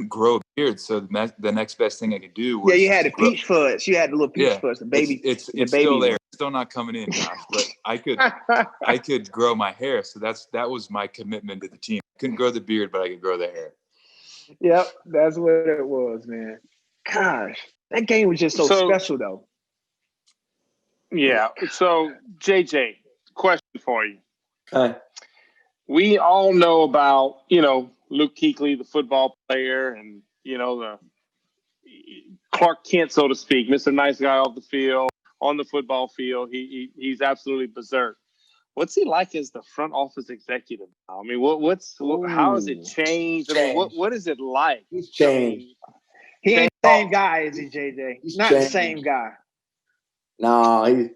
grow a beard. So the next best thing I could do was you had the peach fuzz. You had the little peach fuzz. The baby. It's baby still there. one. It's still not coming in, Josh. But I could grow my hair. So that was my commitment to the team. I couldn't grow the beard, but I could grow the hair. Yep, that's what it was, man. Gosh, that game was just so special, though. Yeah. So, JJ, question for you. Okay. We all know about, Luke Kuechly, the football player, and, the Clark Kent, so to speak, Mr. Nice Guy off the field, on the football field. He's absolutely berserk. What's he like as the front office executive now? I mean, how has it changed? I mean, what is it like? He's changed. He ain't the same guy, is he, JJ? He's not the same guy. No,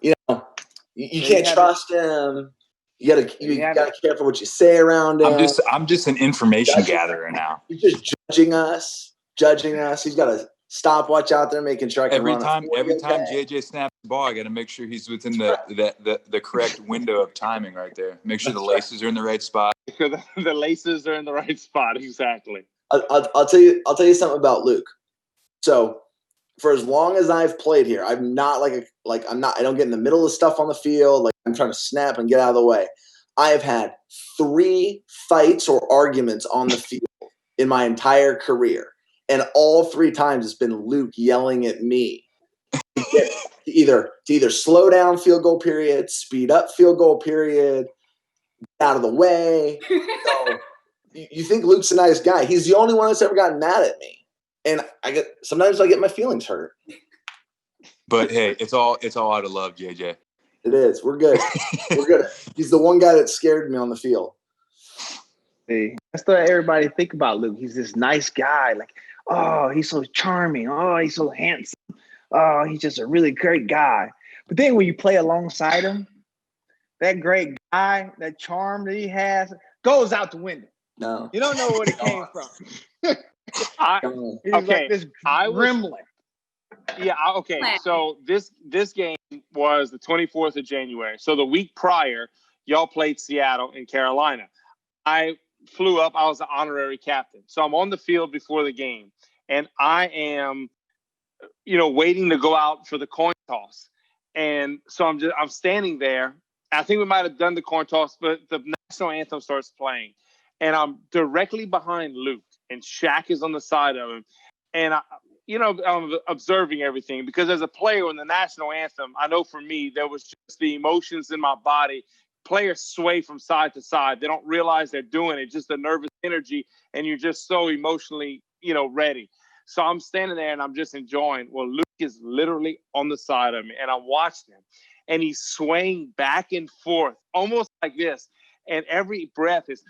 you can't trust him. You gotta be careful what you say around him. I'm just an information gatherer now. He's just judging us. He's got a stopwatch out there making sure I can every time JJ snaps the ball, I got to make sure he's within the correct window of timing right there. Make sure the laces are in the right spot. The laces are in the right spot, exactly. I'll tell you something about Luke. So for as long as I've played here, I'm not I don't get in the middle of stuff on the field. Like I'm trying to snap and get out of the way. I have had 3 fights or arguments on the field in my entire career. And all 3 times it's been Luke yelling at me to either slow down field goal period, speed up field goal period, get out of the way. So you think Luke's a nice guy. He's the only one that's ever gotten mad at me. And sometimes I get my feelings hurt. But hey, it's all out of love, JJ. It is. We're good. We're good. He's the one guy that scared me on the field. See, that's what everybody think about Luke. He's this nice guy. Like, oh, he's so charming. Oh, he's so handsome. Oh, he's just a really great guy. But then when you play alongside him, that great guy, that charm that he has, goes out the window. No. You don't know where it came from. He's okay, like this gremlin. Okay. So this game was the 24th of January. So the week prior, y'all played Seattle in Carolina. I flew up. I was the honorary captain. So I'm on the field before the game, and I am, waiting to go out for the coin toss. And so I'm standing there. I think we might have done the coin toss, but the national anthem starts playing, and I'm directly behind Luke, and Shaq is on the side of him, and I'm observing everything, because as a player in the national anthem, I know for me, there was just the emotions in my body. Players sway from side to side. They don't realize they're doing it, just the nervous energy, and you're just so emotionally, ready. So I'm standing there and I'm just enjoying. Well, Luke is literally on the side of me, and I'm watching him, and he's swaying back and forth, almost like this. And every breath is,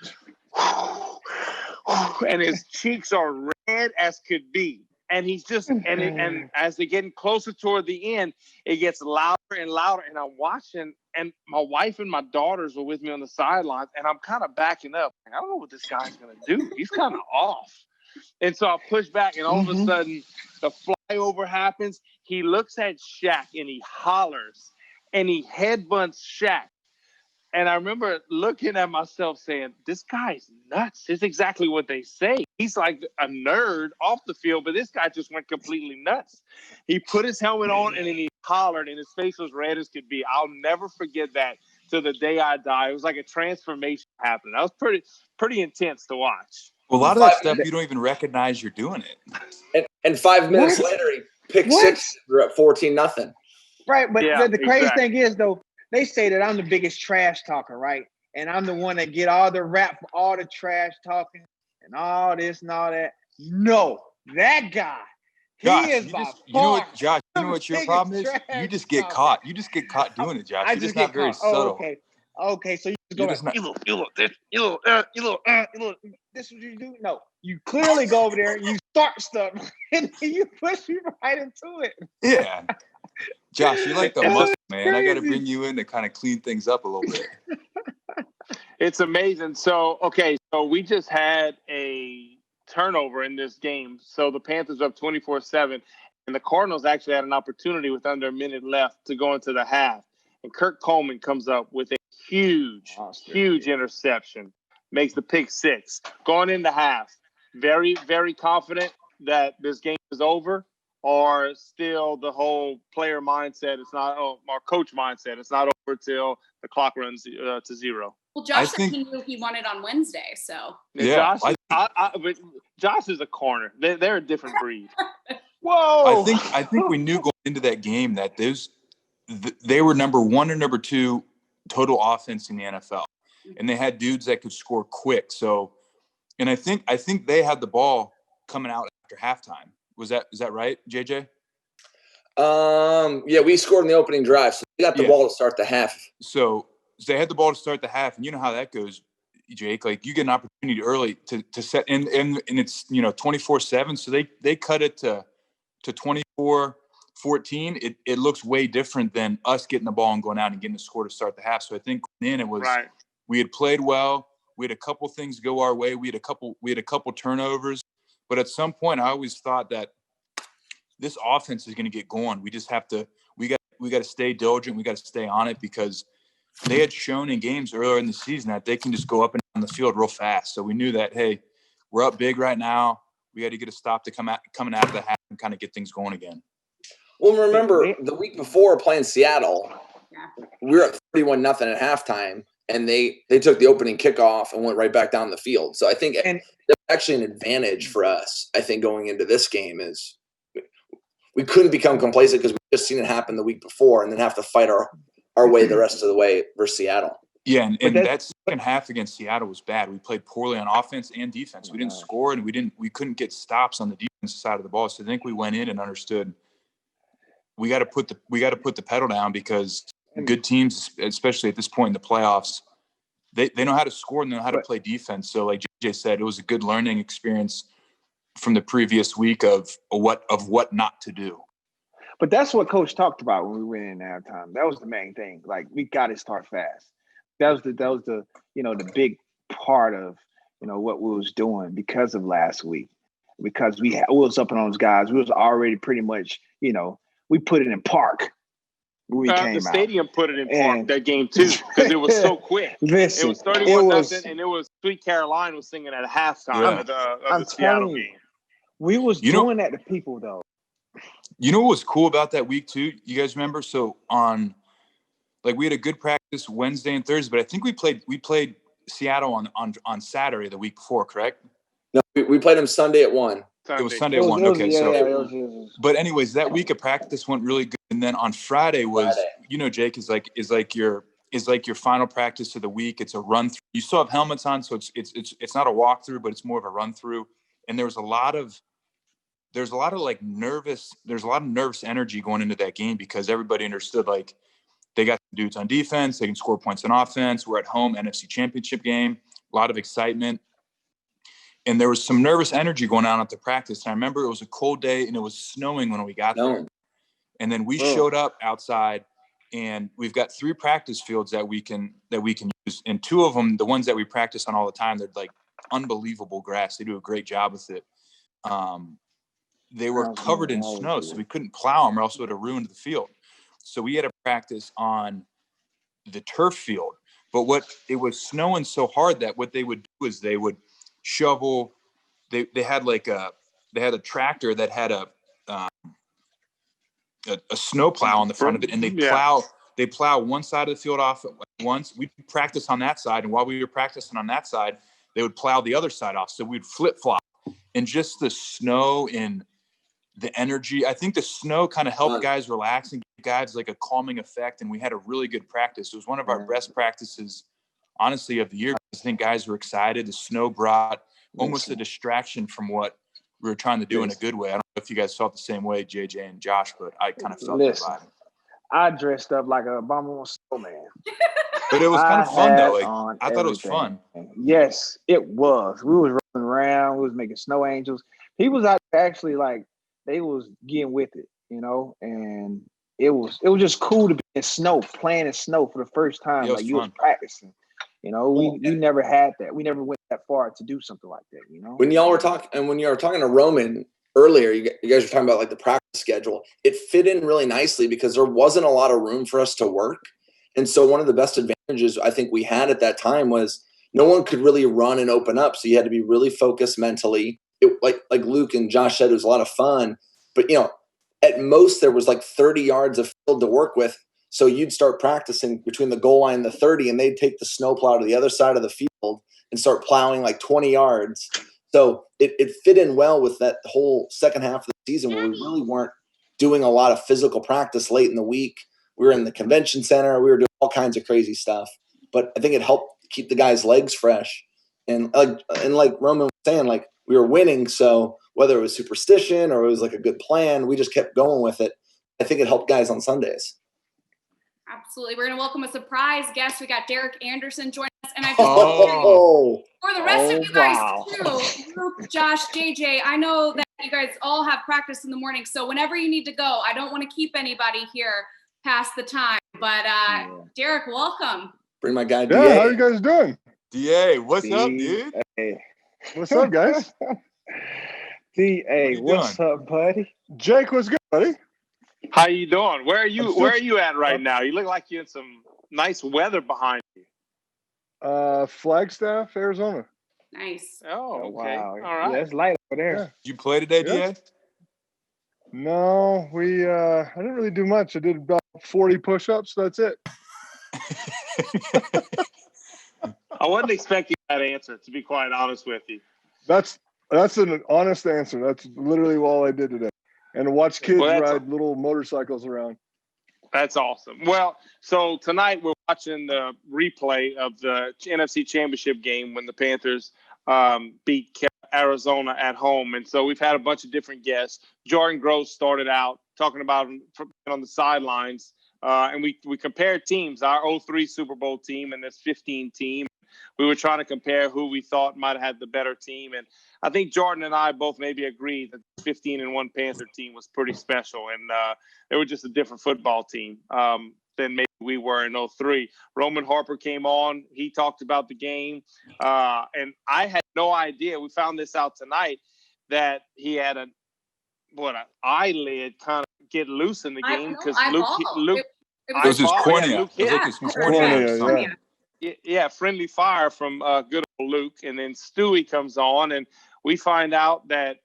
and his cheeks are red as could be. And he's just, and as they're getting closer toward the end, it gets louder and louder. And I'm watching, and my wife and my daughters were with me on the sidelines, and I'm kind of backing up. I don't know what this guy's going to do. He's kind of off. And so I push back, and all of a sudden, the flyover happens. He looks at Shaq, and he hollers, and he headbutts Shaq. And I remember looking at myself saying, this guy's nuts. It's exactly what they say. He's like a nerd off the field, but this guy just went completely nuts. He put his helmet on, and then he hollered, and his face was red as could be. I'll never forget that till the day I die. It was like a transformation happening. That was pretty intense to watch. Well, a lot of that stuff, you don't even recognize you're doing it. And 5 minutes later, he picked 6. We're at 14-0. Right, but the crazy thing is, though, they say that I'm the biggest trash talker, right? And I'm the one that get all the rap for all the trash talking and all this and all that. No, that guy, Josh, he is Josh, you know what your problem is? You just get caught. You just get caught doing it, Josh. You're just not very subtle. Okay, so you just go like, you look, this is what you do? No, you clearly go over there and you start stuff and you push me right into it. Yeah. Josh, you're like the muscle man. I got to bring you in to kind of clean things up a little bit. It's amazing. So we just had a turnover in this game. So the Panthers are up 24-7, and the Cardinals actually had an opportunity with under a minute left to go into the half. And Kirk Coleman comes up with a huge interception, makes the pick 6. Going into half, very, very confident that this game is over, or still the whole player mindset, our coach mindset, it's not over till the clock runs to 0. Well, Josh said he knew he won it on Wednesday, so. Yeah. But Josh is a corner. They're a different breed. Whoa. I think we knew going into that game that they were number 1 or number 2 total offense in the NFL, and they had dudes that could score quick. So, and I think they had the ball coming out after halftime. Is that right, JJ? Yeah, we scored in the opening drive, so we got the ball to start the half. So they had the ball to start the half, and you know how that goes, Jake. Like, you get an opportunity early to set, and it's 24/7. So they cut it to 24-14. It looks way different than us getting the ball and going out and getting the score to start the half. So I think then it was we had played well. We had a couple things go our way. We had a couple turnovers. But at some point, I always thought that this offense is going to get going. We just have to we got to stay diligent. We got to stay on it, because they had shown in games earlier in the season that they can just go up and down the field real fast. So we knew that, hey, we're up big right now. We got to get a stop to coming out of the half and kind of get things going again. Well, remember the week before playing Seattle, we were at 31-0 at halftime, and they took the opening kickoff and went right back down the field. So I think that's actually an advantage for us. I think going into this game is we couldn't become complacent because we just seen it happen the week before and then have to fight our way the rest of the way versus Seattle. Yeah, and that second half against Seattle was bad. We played poorly on offense and defense. We didn't score, and we couldn't get stops on the defensive side of the ball. So I think we went in and understood we got to put the pedal down, because good teams, especially at this point in the playoffs, they know how to score and they know how to play defense. So like JJ said, it was a good learning experience from the previous week of what not to do. But that's what Coach talked about when we went in halftime. That was the main thing. Like, we got to start fast. That was the the big part of what we was doing because of last week. Because we was up on those guys. We was already pretty much we put it in park when we came the out. stadium put it in park that game too, because it was so quick. Listen, it was 31-0, and it was Sweet Caroline was singing at halftime of the Seattle game. We was doing that to people though. You know what was cool about that week too? You guys remember? So we had a good practice Wednesday and Thursday, but I think we played Seattle on Saturday the week before, correct? No, we played them Sunday at 1. It was Sunday at 1. Okay, but anyways, that week of practice went really good, and then on Friday was Jake is like your final practice of the week. It's a run through. You still have helmets on, so it's not a walkthrough, but it's more of a run through. And there's a lot of nervous energy going into that game, because everybody understood they got dudes on defense, they can score points on offense. We're at home, NFC Championship game, a lot of excitement. And there was some nervous energy going on at the practice. And I remember it was a cold day and it was snowing when we got there. And then we showed up outside, and we've got 3 practice fields that we can use. And 2 of them, the ones that we practice on all the time, they're like unbelievable grass. They do a great job with it. They were covered in snow, so we couldn't plow them or else it would have ruined the field. So we had to practice on the turf field. But it was snowing so hard that what they would do is they would shovel. They had a tractor that had a snow plow on the front of it, and they plow one side of the field off at once. We practice on that side, and while we were practicing on that side, they would plow the other side off. So we'd flip flop, and just the snow and the energy. I think the snow kind of helped guys relax and give guys like a calming effect. And we had a really good practice. It was one of our best practices, honestly, of the year. I think guys were excited. The snow brought almost a distraction from what we were trying to do in a good way. I don't know if you guys felt the same way, JJ and Josh, but I kind of felt that vibe. I dressed up like a abominable snowman. But it was kind of fun though. I thought it was fun. Yes, it was. We was running around. We was making snow angels. People was actually they was getting with it, and it was just cool to be in snow, playing in snow for the first time. Like you was practicing. We never had that. We never went that far to do something like that. When y'all were talking, and when you were talking to Roman earlier, you guys were talking about the practice schedule. It fit in really nicely because there wasn't a lot of room for us to work. And so one of the best advantages I think we had at that time was no one could really run and open up. So you had to be really focused mentally. Like Luke and Josh said, it was a lot of fun. But, at most there was 30 yards of field to work with. So you'd start practicing between the goal line and the 30, and they'd take the snowplow to the other side of the field and start plowing 20 yards. So it fit in well with that whole second half of the season where we really weren't doing a lot of physical practice late in the week. We were in the convention center. We were doing all kinds of crazy stuff. But I think it helped keep the guys' legs fresh. And like Roman was saying, we were winning. So whether it was superstition or it was a good plan, we just kept going with it. I think it helped guys on Sundays. Absolutely. We're going to welcome a surprise guest. We got Derek Anderson joining us. And I for the rest of you guys too, Luke, Josh, JJ, I know that you guys all have practice in the morning. So whenever you need to go, I don't want to keep anybody here past the time. But Derek, welcome. Bring my guy, DA. How you guys doing? DA, what's up, dude? Hey. What's up, guys? DA, what's up, buddy? Jake, what's good, buddy? How you doing? Where are you at right now? You look like you're in some nice weather behind you. Flagstaff, Arizona. Nice. Oh, okay. Wow. All right. Yeah, it's light over there. Yeah. Did you play today, DA? No, I didn't really do much. I did about 40 push-ups. That's it. I wasn't expecting that answer, to be quite honest with you. That's an honest answer. That's literally all I did today. and to watch kids Well, ride little motorcycles around. That's awesome. Well, so tonight we're watching the replay of the NFC Championship game when the Panthers beat Arizona at home. And so we've had a bunch of different guests. Jordan Gross started out talking about on the sidelines. And we compared teams, our 03 Super Bowl team and this 15 team. We were trying to compare who we thought might have had the better team. And I think Jordan and I both maybe agreed that the 15-1 Panther team was pretty special. And they were just a different football team than maybe we were in 03. Roman Harper came on. He talked about the game. And I had no idea. We found this out tonight that he had an eyelid kind of get loose in the game because Luke it was his cornea. Yeah, it was like his cornea or something. Yeah, friendly fire from good old Luke. And then Stewie comes on, and we find out that,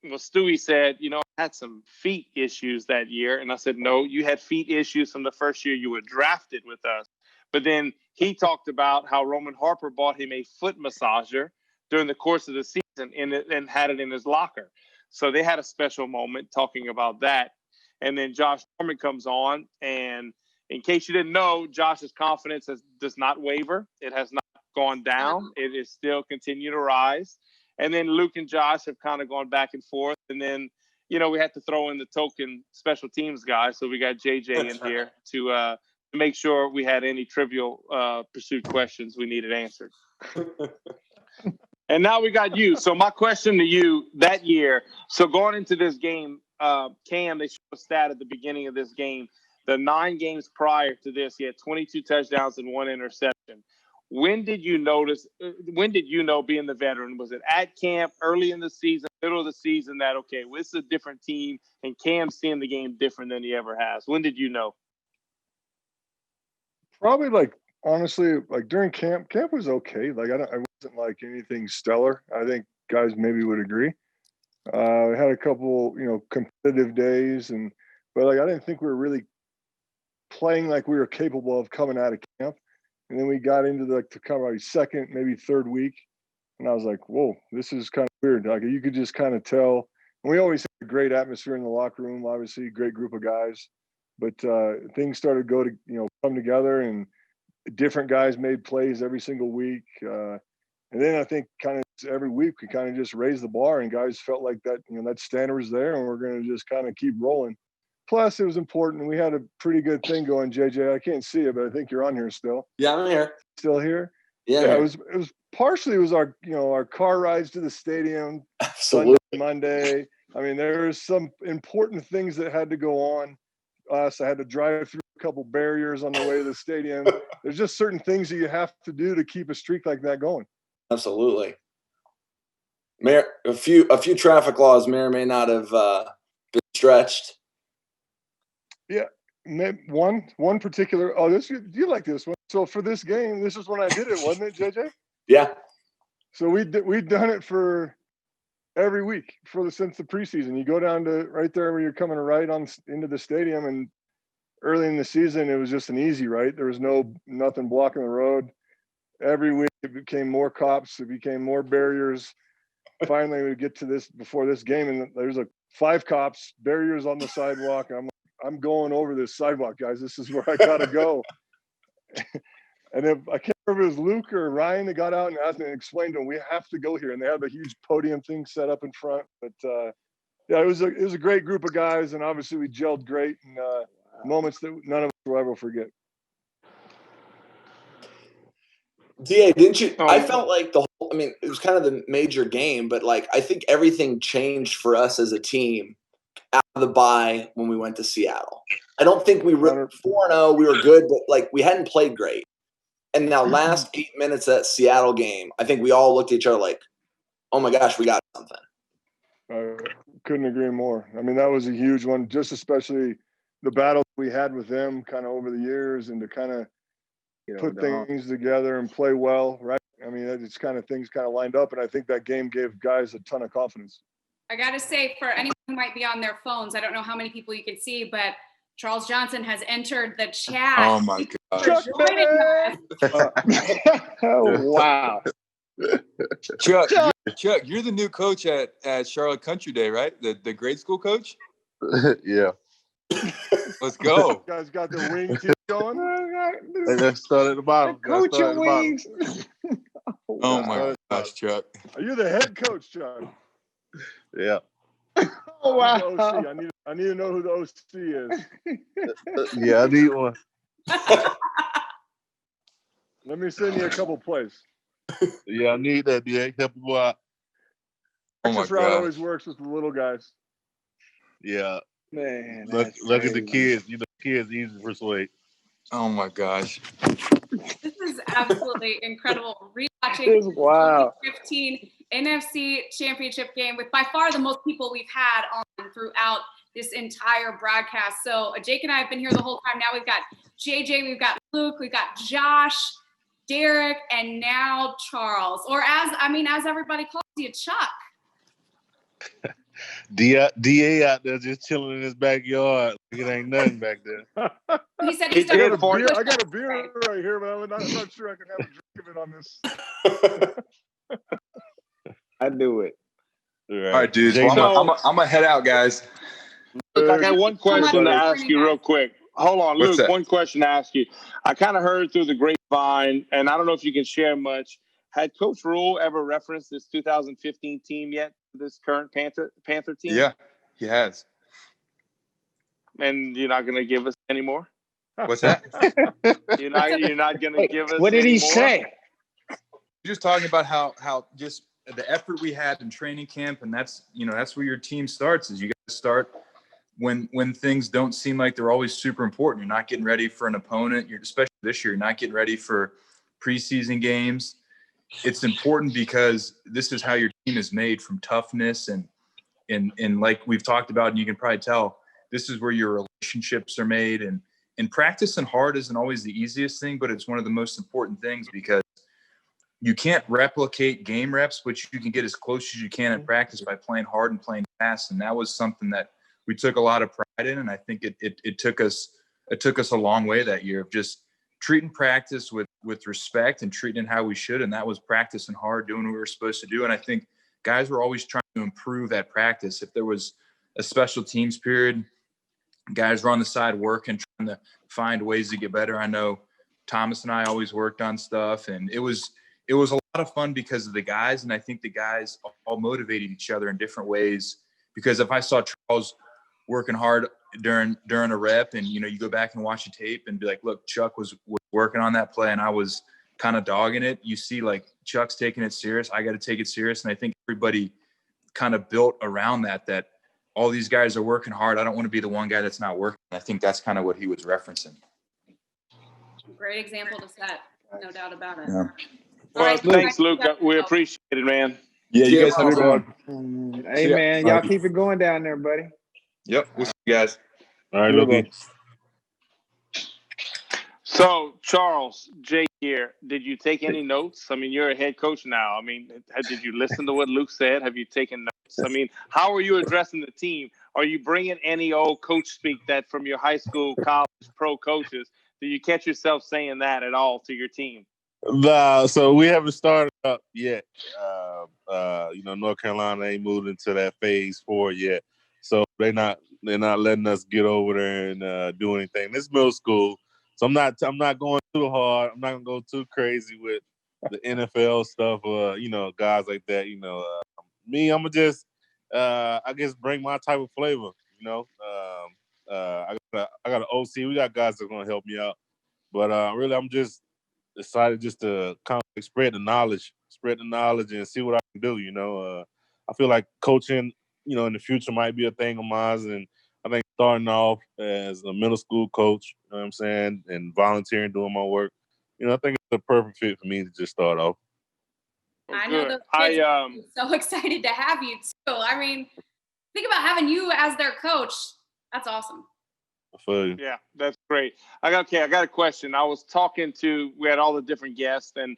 well, Stewie said, I had some feet issues that year. And I said, no, you had feet issues from the first year you were drafted with us. But then he talked about how Roman Harper bought him a foot massager during the course of the season and had it in his locker. So they had a special moment talking about that. And then Josh Norman comes on, and in case you didn't know, Josh's confidence does not waver. It has not gone down. It is still continuing to rise. And then Luke and Josh have kind of gone back and forth. And then, we had to throw in the token special teams guy. So we got JJ in here to make sure we had any trivial pursuit questions we needed answered. And now we got you. So my question to you that year, so going into this game, Cam, they showed a stat at the beginning of this game. The 9 games prior to this, he had 22 touchdowns and 1 interception. When did you know, being the veteran, was it at camp, early in the season, middle of the season, that, okay, well, this is a different team and Cam's seeing the game different than he ever has? When did you know? Probably honestly, during camp was okay. I wasn't like anything stellar. I think guys maybe would agree. We had a couple, competitive days, but I didn't think we were really playing like we were capable of coming out of camp. And then we got into the kind of second, maybe third week, and I was like, whoa, this is kind of weird. You could just kind of tell. And we always had a great atmosphere in the locker room, obviously, great group of guys. But things started to come together, and different guys made plays every single week. And then I think kind of every week we kind of just raised the bar, and guys felt like that, that standard was there, and we're going to just kind of keep rolling. Plus, it was important. We had a pretty good thing going, JJ. I can't see it, but I think you're on here still. Yeah, I'm here. Still here? Yeah. It was partially our car rides to the stadium. Absolutely. Monday. I mean, there were some important things that had to go on. I had to drive through a couple barriers on the way to the stadium. There's just certain things that you have to do to keep a streak like that going. Absolutely. A few traffic laws may or may not have been stretched. Yeah, one particular. Oh, you like this one? So for this game, this is when I did it, wasn't it, JJ? Yeah. So we'd done it for every week since the preseason. You go down to right there where you're coming right on into the stadium, and early in the season it was just an easy right. There was nothing blocking the road. Every week it became more cops. It became more barriers. Finally, we get to this before this game, and there's 5 cops, barriers on the sidewalk. I'm going over this sidewalk, guys. This is where I gotta go. And I can't remember if it was Luke or Ryan that got out and asked me and explained to them, we have to go here. And they had the huge podium thing set up in front. But yeah, it was a great group of guys, and obviously we gelled great, and moments that none of us will ever forget. DA, didn't you? I felt like it was kind of the major game, but I think everything changed for us as a team out of the bye when we went to Seattle. I don't think we were 4-0. We were good, but we hadn't played great. And now last 8 minutes of that Seattle game, I think we all looked at each other like, oh my gosh, we got something. I couldn't agree more. I mean, that was a huge one, just especially the battle we had with them kind of over the years, and to kind of put things together and play well, right? I mean, it's kind of things kind of lined up, and I think that game gave guys a ton of confidence. I got to say, for anyone who might be on their phones, I don't know how many people you can see, but Charles Johnson has entered the chat. Oh, my God. Oh, wow. Chuck, you're the new coach at Charlotte Country Day, right? The grade school coach? Yeah. Let's go. You guys got the wing tip going? Let's start at the bottom. Gotta Coach start your at the bottom. wings. Oh my gosh, Chuck. Are you the head coach, Chuck? Yeah. Oh, Who's the wow. OC? I need to know who the OC is. Yeah, I need one. Let me send you a couple plays. Yeah, I need that, DA. Help me out. Oh my Texas route God. always works with the little guys. Yeah. Man, Look at the crazy. kids. You know, kids easy to persuade. Oh my gosh. This is absolutely incredible. Rewatching It's wild. 2015 NFC Championship game with by far the most people we've had on throughout this entire broadcast. So Jake and I have been here the whole time. Now we've got JJ, we've got Luke, we've got Josh, Derek, and now Charles. Or as everybody calls you, Chuck. DA out there just chilling in his backyard. Like it ain't nothing back there. He said He he's did done for you. I got a beer right here, but I'm not sure I can have a drink of it on this. I do it. All right, dudes. Well, I'm gonna head out, guys. Look, I got one question to Everybody. ask you real quick. Hold on, What's Luke, that? one question to ask you. I kind of heard through the grapevine, and I don't know if you can share much. Had Coach Rule ever referenced this 2015 team yet, this current Panther team? Yeah, he has. And you're not going to give us any more? What's that? You're not going to give us What did any he more? say? Just talking about how just the effort we had in training camp, and that's where your team starts. Is you got to start when things don't seem like they're always super important. You're not getting ready for an opponent. You're especially this year, you're not getting ready for preseason games. It's important because this is how your team is made, from toughness and like we've talked about, and you can probably tell, this is where your relationships are made. And practicing hard isn't always the easiest thing, but it's one of the most important things, because you can't replicate game reps, but you can get as close as you can in practice by playing hard and playing fast. And that was something that we took a lot of pride in. And I think it took us a long way that year of just treating practice with respect and treating it how we should. And that was practicing hard, doing what we were supposed to do. And I think guys were always trying to improve at practice. If there was a special teams period, guys were on the side working, trying to find ways to get better. I know Thomas and I always worked on stuff, and it was a lot of fun because of the guys. And I think the guys all motivated each other in different ways, because if I saw Charles working hard during a rep, and you go back and watch the tape and be like, look, Chuck was working on that play and I was kind of dogging it. You see, like, Chuck's taking it serious. I got to take it serious. And I think everybody kind of built around that all these guys are working hard. I don't want to be the one guy that's not working. I think that's kind of what he was referencing. Great example to set, no doubt about it. Yeah. All Well, right, thanks, Luke. We appreciate it, man. Yeah, you guys have a good one. one. Hey, man, y'all keep it going down there, buddy. Yep. We'll see you guys. All right, Luke. So, Charles, Jake here, did you take any notes? I mean, you're a head coach now. I mean, did you listen to what Luke said? Have you taken notes? I mean, how are you addressing the team? Are you bringing any old coach speak that from your high school, college, pro coaches? Do you catch yourself saying that at all to your team? Nah, so we haven't started up yet. North Carolina ain't moved into that phase 4 yet. So they're not letting us get over there and do anything. This is middle school. So I'm not going too hard. I'm not gonna go too crazy with the NFL stuff. Guys like that. Me, I'm gonna just, I guess, bring my type of flavor. I got an OC. We got guys that are gonna help me out. But really, I'm just excited just to kind of spread the knowledge and see what I can do. I feel like coaching, in the future might be a thing of mine, and I think starting off as a middle school coach, you know what I'm saying, and volunteering, doing my work, I think it's a perfect fit for me to just start off. I know those kids are so excited to have you too. I mean, think about having you as their coach. That's awesome. I feel you. Yeah, that's great. I got a question. I was we had all the different guests, and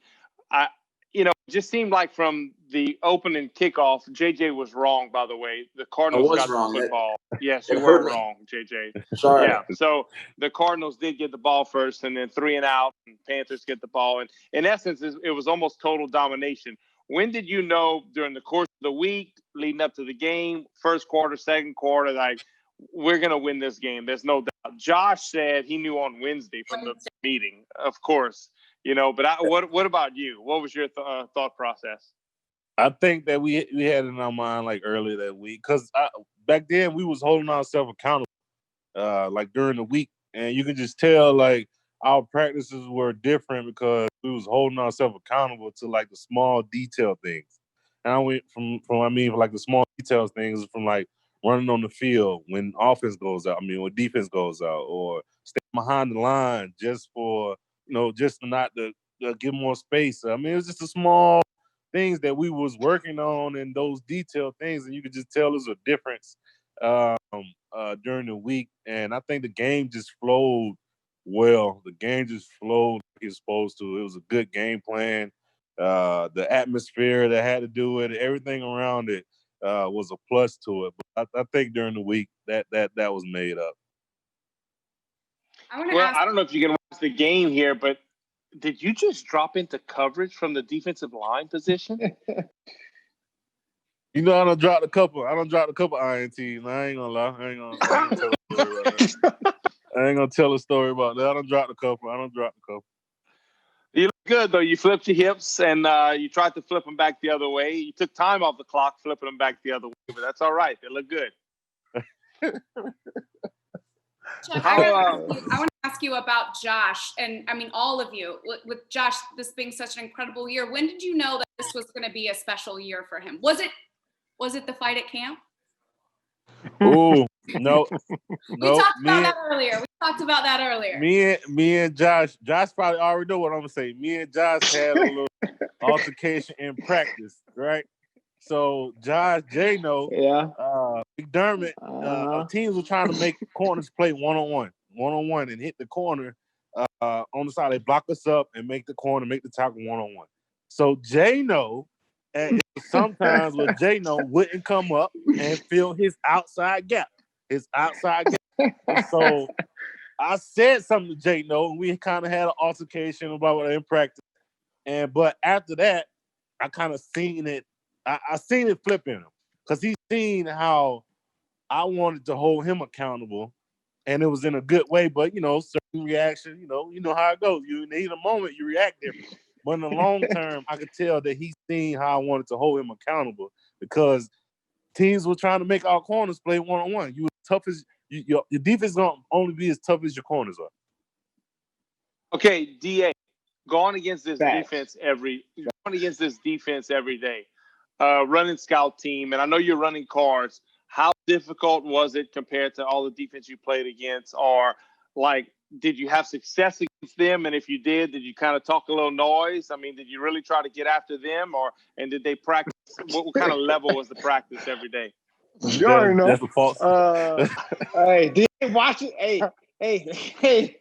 it just seemed like from the opening kickoff, JJ was wrong, by the way. The Cardinals got wrong. the football. Yes, it you were hurt me. wrong, JJ. Sorry. Yeah, so the Cardinals did get the ball first, and then 3 and out, and Panthers get the ball. And in essence, it was almost total domination. When did you know during the course of the week, leading up to the game, first quarter, second quarter, like, we're going to win this game. There's no doubt. Josh said he knew on Wednesday from the meeting, of course, but what about you? What was your thought process? I think that we had it in our mind like earlier that week because back then we was holding ourselves accountable like during the week, and you can just tell like our practices were different because we was holding ourselves accountable to like the small detail things. And I went from like the small details things from like running on the field when offense goes out, when defense goes out, or staying behind the line just for just not to give more space. It was just a small things that we was working on and those detailed things, and you could just tell there's a difference during the week. And I think the game just flowed well. The game just flowed like it's supposed to. It was a good game plan. The atmosphere that had to do with it, everything around it was a plus to it. But I think during the week that was made up. I don't know if you can watch the game here, but did you just drop into coverage from the defensive line position? I done dropped a couple. INTs. I ain't gonna lie. I ain't gonna tell a story about that. I done dropped a couple. You look good though. You flipped your hips and you tried to flip them back the other way. You took time off the clock flipping them back the other way, but that's all right. They look good. Chuck, I want to ask you about Josh, and all of you. With Josh, this being such an incredible year, when did you know that this was going to be a special year for him? Was it the fight at camp? Oh no! We talked about that earlier. Me and Josh probably already know what I'm gonna say. Me and Josh had a little altercation in practice, right? So Josh, McDermott, teams were trying to make corners play one-on-one, and hit the corner on the side. They block us up and make the tackle one-on-one. So Jano, sometimes where Jano wouldn't come up and fill his outside gap. And so I said something to Jano, and we kind of had an altercation about it in practice. But after that, I kind of seen it. I seen it flipping him because he's seen how I wanted to hold him accountable, and it was in a good way. But certain reaction, you know how it goes. You need a moment, you react different. But in the long term, I could tell that he's seen how I wanted to hold him accountable because teams were trying to make our corners play one-on-one. You as tough as your defense is gonna only be as tough as your corners are. Okay, DA, going against this defense every day. Running scout team, and I know you're running cards. How difficult was it compared to all the defense you played against? Or did you have success against them? And if you did you kind of talk a little noise? Did you really try to get after them, and did they practice? What kind of level was the practice every day? You already know. That's a false. Hey, did you watch it? Hey. Hey,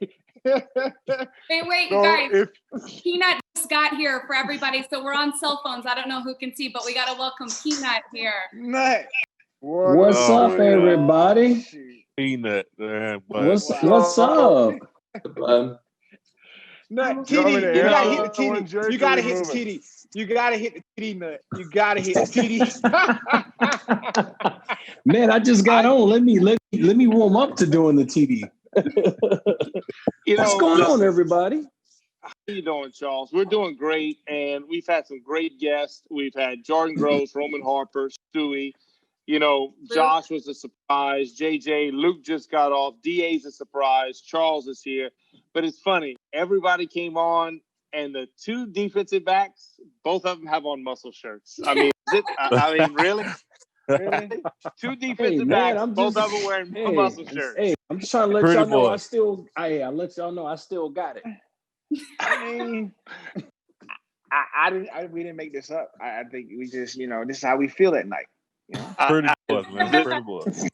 wait, guys. Peanut just got here for everybody, so we're on cell phones. I don't know who can see, but we got to welcome Peanut here. Nut. What's up, everybody? Peanut. What's up? Nut, TD. You gotta hit the TD. You gotta hit the TD. You gotta hit the TD, Nut. You gotta hit the TD. Man, I just got on. Let me warm up to doing the TD. What's going on, everybody? How you doing, Charles? We're doing great, and we've had some great guests. We've had Jordan Gross, Roman Harper, Stewie. Josh was a surprise. JJ, Luke just got off. DA's a surprise. Charles is here. But it's funny. Everybody came on, and the two defensive backs, both of them have on muscle shirts. Really? Really? Two defensive backs, both of them wearing muscle shirts. Hey, I'm just trying to let y'all know I let y'all know I still got it. We didn't make this up. I think we just, this is how we feel at night. Pretty boys, man. Pretty boys.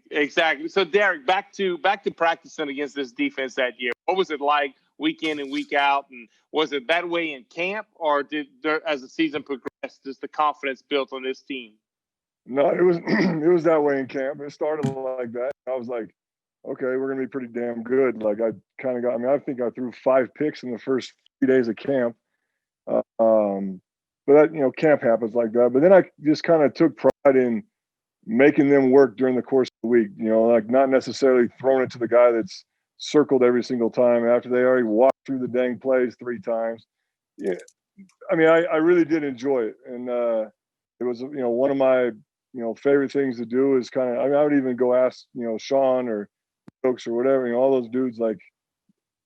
Exactly. So, Derek, back to practicing against this defense that year. What was it like week in and week out? And was it that way in camp, or as the season progressed, does the confidence built on this team? No, it was that way in camp. It started like that. I was like, okay, we're gonna be pretty damn good. Like I kind of got. I think I threw 5 picks in the first 3 days of camp. But that, camp happens like that. But then I just kind of took pride in making them work during the course of the week. You know, like not necessarily throwing it to the guy that's circled every single time after they already walked through the dang plays 3 times. Yeah, I mean, I really did enjoy it, and it was, you know, one of my, you know, favorite things to do is kind of, I mean, I would even go ask, you know, Sean or Stokes or whatever, you know, all those dudes, like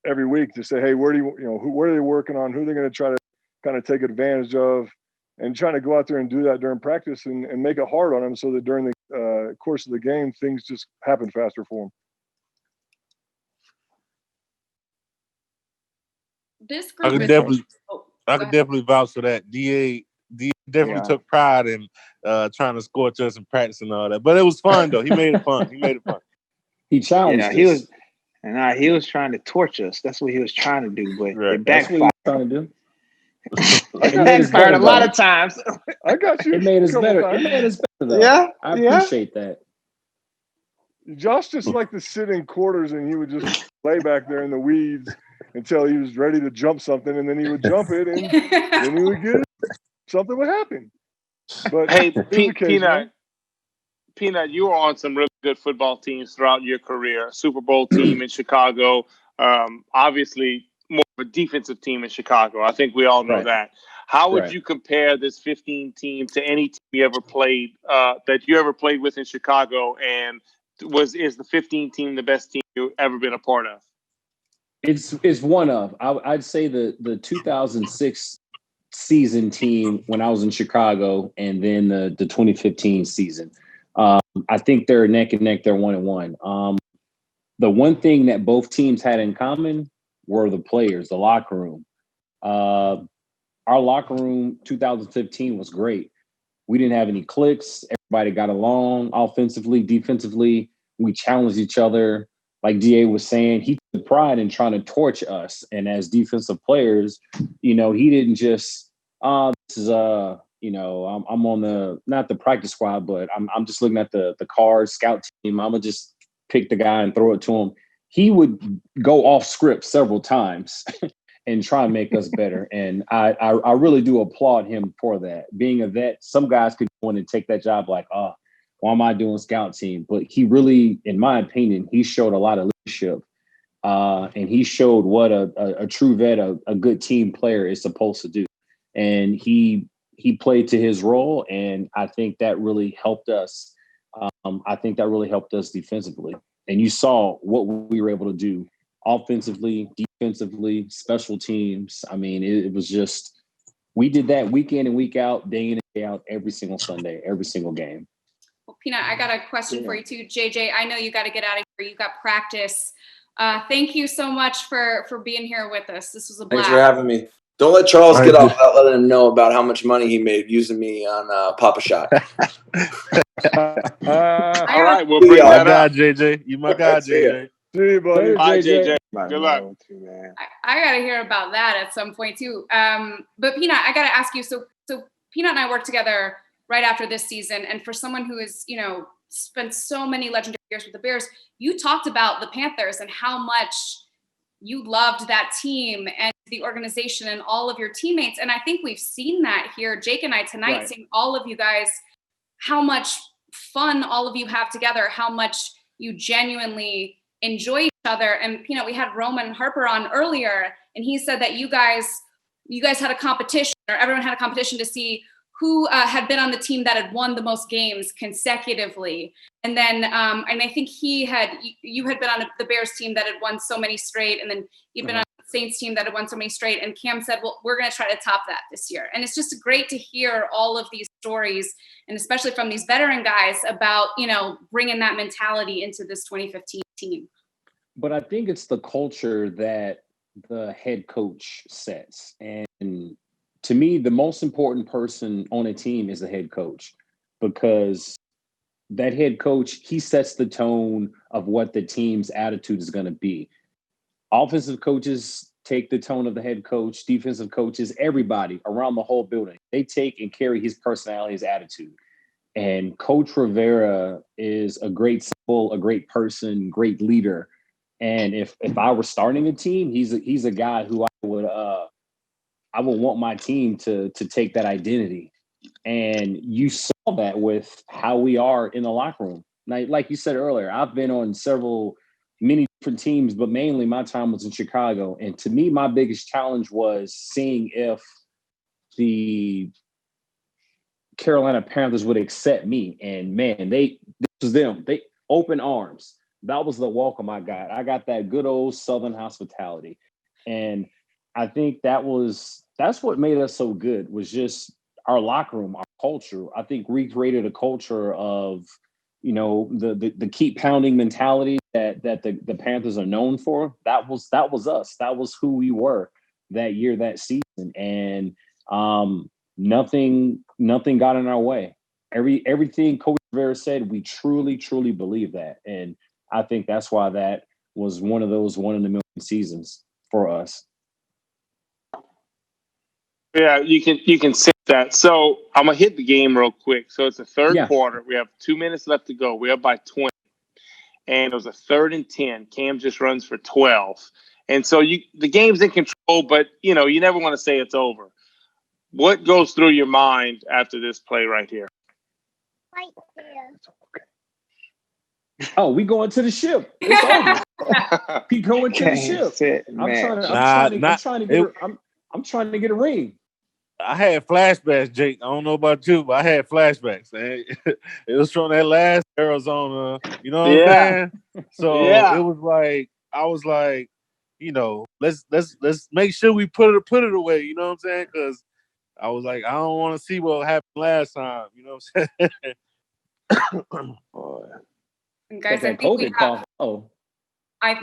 every week to say, hey, where do you know, what are they working on? Who are they going to try to kind of take advantage of? And trying to go out there and do that during practice and make it hard on them so that during the course of the game, things just happen faster for them. This group I could definitely vouch for that. DA definitely took pride in trying to scorch us in practice and all that. But it was fun though. He made it fun. He challenged us. He was trying to torch us. That's what he was trying to do, but it That's what he backfired. was trying to do. It backfired a lot of times. I got you. It made us better. Times. It made us better though. Yeah, I appreciate that. Josh just liked to sit in quarters and he would just lay back there in the weeds until he was ready to jump something, and then he would jump it, and then he would get it. Something would happen. But hey, Peanut, you were on some really good football teams throughout your career. Super Bowl team in Chicago. Obviously, more of a defensive team in Chicago. I think we all know that. How would you compare this 15 team to any team you ever played that you ever played with in Chicago? And is the 15 team the best team you've ever been a part of? It's one of. I'd say the 2006 season team when I was in Chicago, and then the 2015 season. I think they're neck and neck. They're 1-1. The one thing that both teams had in common were the players, the locker room. Our locker room 2015 was great. We didn't have any cliques. Everybody got along offensively, defensively. We challenged each other. Like DA was saying, he took pride in trying to torch us. And as defensive players, you know, he didn't just, this is you know, I'm on the, not the practice squad, but I'm just looking at the card scout team. I'm gonna just pick the guy and throw it to him. He would go off script several times and try and make us better. And I really do applaud him for that. Being a vet, some guys could go in and take that job like, why am I doing scout team? But he really, in my opinion, he showed a lot of leadership. And he showed what a true vet, a good team player is supposed to do. And he played to his role, and I think that really helped us. I think that really helped us defensively. And you saw what we were able to do offensively, defensively, special teams. I mean, it was just, we did that week in and week out, day in and day out, every single Sunday, every single game. Well, Peanut, I got a question for you too. JJ, I know you got to get out of here. You got practice. Thank you so much for being here with us. This was a blast. Thanks for having me. Don't let Charles get off without letting him know about how much money he made using me on Papa Shot. All right, we'll bring that up. JJ. You my guy, JJ. See you, buddy. Bye, JJ. Good luck. I got to hear about that at some point too. But Peanut, I got to ask you. So Peanut and I worked together right after this season, and for someone who is, you know, spent so many legendary years with the Bears, you talked about the Panthers and how much you loved that team and the organization and all of your teammates. And I think we've seen that here, Jake and I tonight, seeing all of you guys, how much fun all of you have together, how much you genuinely enjoy each other. And, you know, we had Roman Harper on earlier, and he said that you guys had a competition, or everyone had a competition to see who had been on the team that had won the most games consecutively. And then, and I think you had been on the Bears team that had won so many straight, and then you'd been on the Saints team that had won so many straight. And Cam said, well, we're going to try to top that this year. And it's just great to hear all of these stories, and especially from these veteran guys, about, you know, bringing that mentality into this 2015 team. But I think it's the culture that the head coach sets. And to me, the most important person on a team is the head coach, because that head coach, he sets the tone of what the team's attitude is going to be. Offensive coaches take the tone of the head coach, defensive coaches, everybody around the whole building. They take and carry his personality, his attitude. And Coach Rivera is a great symbol, a great person, great leader. And if I were starting a team, he's a guy who I would want my team to take that identity. And you saw that with how we are in the locker room. Like you said earlier, I've been on many different teams, but mainly my time was in Chicago. And to me, my biggest challenge was seeing if the Carolina Panthers would accept me. And man, this was them. They open arms. That was the welcome I got. I got that good old Southern hospitality. And I think that's what made us so good, was just our locker room, our culture. I think we created a culture of, the keep pounding mentality that the Panthers are known for. That was us. That was who we were that year, that season. And nothing got in our way. Everything Coach Rivera said, we truly, truly believe that. And I think that's why that was one of those one in a million seasons for us. Yeah, you can sense that. So I'm gonna hit the game real quick. So it's the third quarter. We have 2 minutes left to go. We're up by 20, and it was a 3rd and 10. Cam just runs for 12, and so the game's in control. But you never want to say it's over. What goes through your mind after this play right here? Right there. Oh, we going to the ship. It's over. We going to the ship. I'm trying to get a ring. I had flashbacks, Jake. I don't know about you, but I had flashbacks. It was from that last Arizona, you know what I'm saying? So it was like, I was like, let's make sure we put it away, you know what I'm saying? Because I was like, I don't want to see what happened last time, you know what I'm saying? And guys, I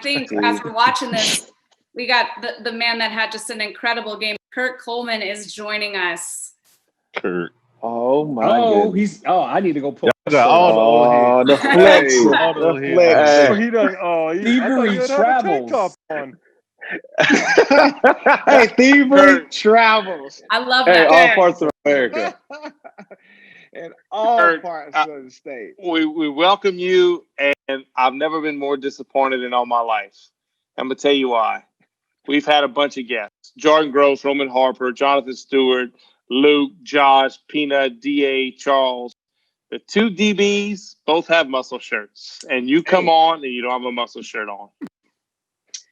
think as we're watching this, we got the man that had just an incredible game. Kurt Coleman is joining us. Kurt. Oh my goodness. I need to go pull all the flex. The flex. He does. Thievery travels. Hey, thievery travels. I love that. All parts of America. In all parts of the state. We welcome you, and I've never been more disappointed in all my life. I'm going to tell you why. We've had a bunch of guests. Jordan Gross, Roman Harper, Jonathan Stewart, Luke, Josh, Peanut, D.A., Charles. The 2 DBs both have muscle shirts. And you come on and you don't have a muscle shirt on.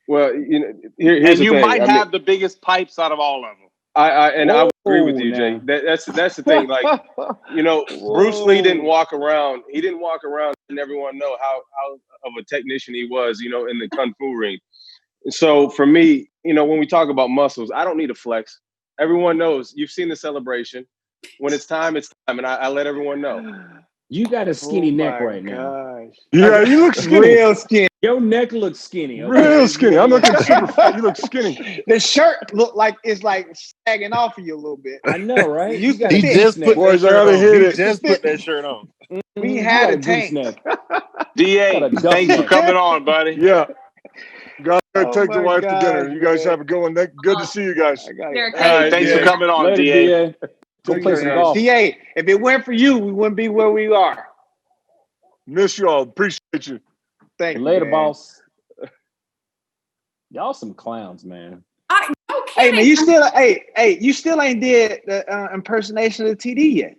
Well, here's the thing. You might have the biggest pipes out of all of them. I would agree with you, Jay. That's the thing. Like, Bruce Lee didn't walk around. He didn't walk around and everyone know how of a technician he was, in the Kung Fu ring. So for me, when we talk about muscles, I don't need a flex. Everyone knows. You've seen the celebration. When it's time, it's time. And I let everyone know. You got a skinny neck right now. Yeah, you look skinny. Real skinny. Your neck looks skinny. Okay? Real skinny. I'm looking super fat. You look skinny. The shirt look like it's like sagging off of you a little bit. I know, right? He just put that shirt on. We had a tank. DA, thanks for coming on, buddy. Yeah. Gotta take the wife to dinner. You guys have a good one. Good to see you guys. Thanks for coming on, DA. Go play some golf. DA, if it weren't for you, we wouldn't be where we are. Miss you all. Appreciate you. Thank you. Later, boss. Y'all some clowns, man. No kidding. Hey, man, you still ain't did the impersonation of the TD yet.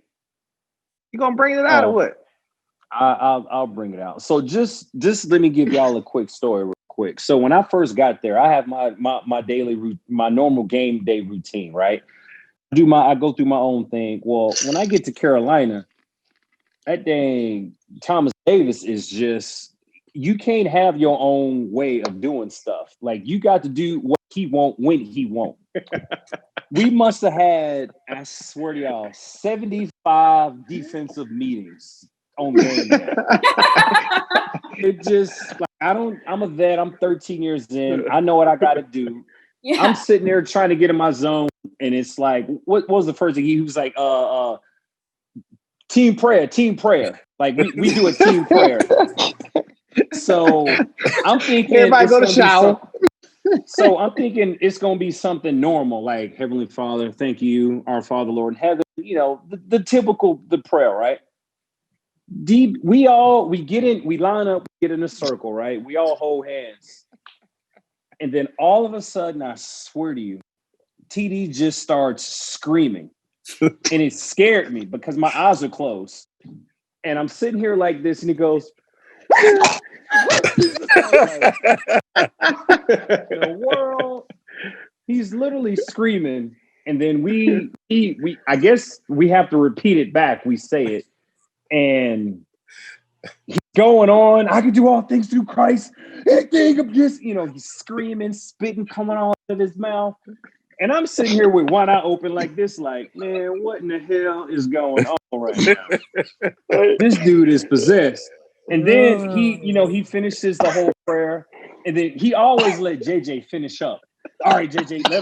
You gonna bring it out or what? I'll bring it out. So just let me give y'all a quick story real quick. So when I first got there, I have my daily my normal game day routine, right? I go through my own thing. Well, when I get to Carolina, that dang Thomas Davis is just, you can't have your own way of doing stuff. Like, you got to do what he won't when he won't. We must have had, I swear to y'all, 75 defensive meetings on game day. It just, like, I'm a vet. I'm 13 years in. I know what I got to do. Yeah. I'm sitting there trying to get in my zone, and it's like, what was the first thing? He was like, team prayer. Like, we do a team prayer. So I'm thinking everybody go to shower. So I'm thinking it's going to be something normal, like, Heavenly Father, thank you, our Father, Lord in heaven, the typical, the prayer, right? We line up, we get in a circle, right? We all hold hands. And then all of a sudden, I swear to you, TD just starts screaming. And it scared me because my eyes are closed. And I'm sitting here like this, and he goes, "What the world?" He's literally screaming. And then we I guess we have to repeat it back. We say it. And he's going on. "I can do all things through Christ. Anything of just," he's screaming, spitting coming out of his mouth. And I'm sitting here with one eye open like this, like, man, what in the hell is going on right now? This dude is possessed. And then he finishes the whole prayer. And then he always let JJ finish up. "All right, JJ, let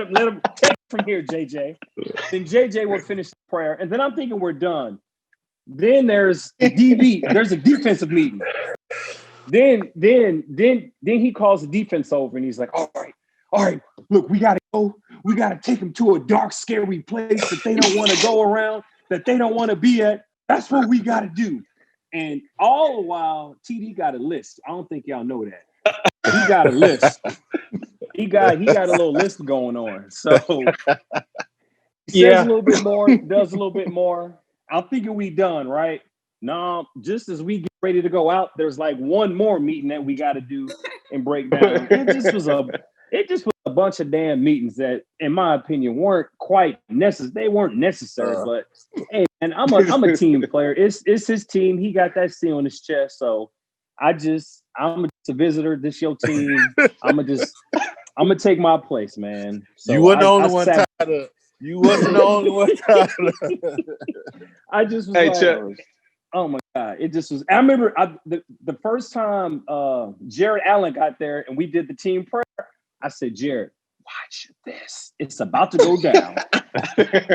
him take it from here, JJ." Then JJ will finish the prayer. And then I'm thinking we're done. Then there's there's a defensive meeting. Then he calls the defense over and he's like, all right, look, we gotta go. We gotta take them to a dark, scary place that they don't want to go around, that they don't want to be at. That's what we gotta do. And all the while, TD got a list. I don't think y'all know that. He got a list. He got a little list going on. So he says a little bit more, does a little bit more. I'm thinking we done, right? No, just as we get ready to go out, there's like one more meeting that we got to do and break down. It just was a bunch of damn meetings that, in my opinion, weren't quite necessary. They weren't necessary, but hey, and I'm a team player. It's his team. He got that C on his chest. So I'm just a visitor. This your team. I'm gonna take my place, man. So you weren't the only one tired. You wasn't the only one tired. I just was oh my God. It just was. I remember the first time Jared Allen got there and we did the team prayer. I said, "Jared, watch this. It's about to go down."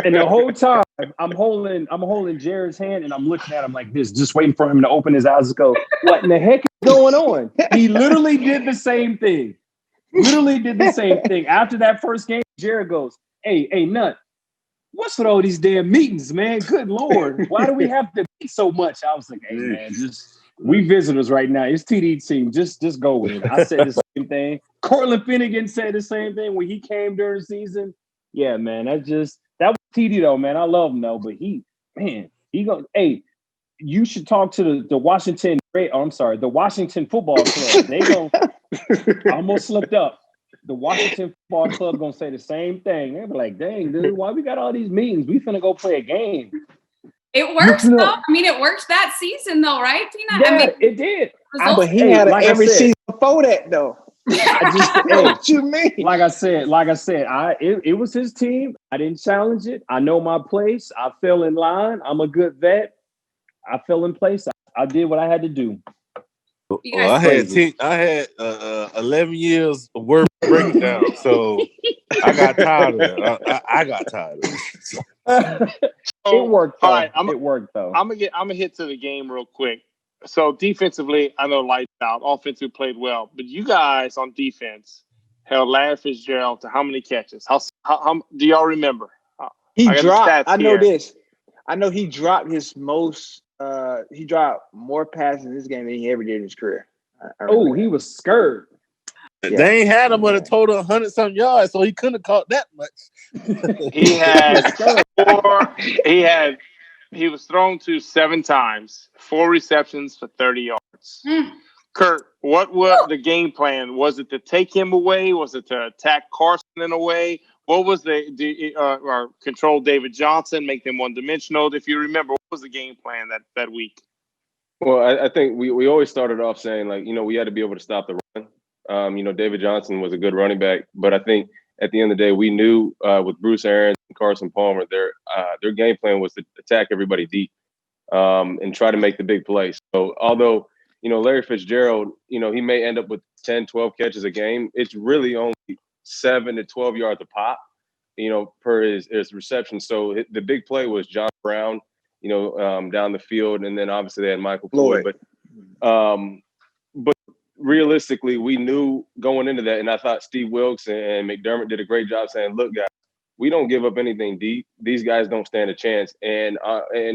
And the whole time I'm holding Jared's hand and I'm looking at him like this, just waiting for him to open his eyes and go, "What in the heck is going on?" He literally did the same thing. After that first game, Jared goes, Hey, Nut, what's with all these damn meetings, man? Good Lord. Why do we have to meet so much? I was like, hey, man, we visitors right now. It's TD team. Just go with it. I said the same thing. Cortland Finnegan said the same thing when he came during the season. Yeah, man, that was TD though, man. I love him though, but he goes, hey, you should talk to the Washington Football Club. They I almost slipped up. The Washington Football Club gonna say the same thing. They'll be like, "Dang, dude, why we got all these meetings? We finna go play a game." It works though. I mean, it worked that season though, right, Tina? Yeah, it did. But he had every season before that though. What you mean? Like I said, it was his team. I didn't challenge it. I know my place. I fell in line. I'm a good vet. I fell in place. I did what I had to do. I had 11 years of work breakdown, so I got tired of it. I got tired of it. It worked. All right, it worked though. I'm gonna hit to the game real quick. So defensively, I know lights out. Offensively played well, but you guys on defense held Larry Fitzgerald to how many catches? How do y'all remember? He dropped. I know this. I know he dropped his most. He dropped more passes in this game than he ever did in his career. He was scared. Yeah. They ain't had him with a total of 100-something yards, so he couldn't have caught that much. He was thrown to 7 times, 4 receptions for 30 yards. Kurt, what was the game plan? Was it to take him away? Was it to attack Carson in a way? What was or control David Johnson, make them one-dimensional? If you remember, what was the game plan that week? Well, I think we always started off saying, like, we had to be able to stop the run. David Johnson was a good running back, but I think at the end of the day, we knew with Bruce Arians and Carson Palmer, their game plan was to attack everybody deep and try to make the big plays. So although, Larry Fitzgerald, he may end up with 10, 12 catches a game, it's really only 7 to 12 yards a pop, per his reception. So the big play was John Brown, down the field, and then obviously they had Michael Floyd. But realistically, we knew going into that, and I thought Steve Wilkes and McDermott did a great job saying, "Look, guys, we don't give up anything deep. These guys don't stand a chance." And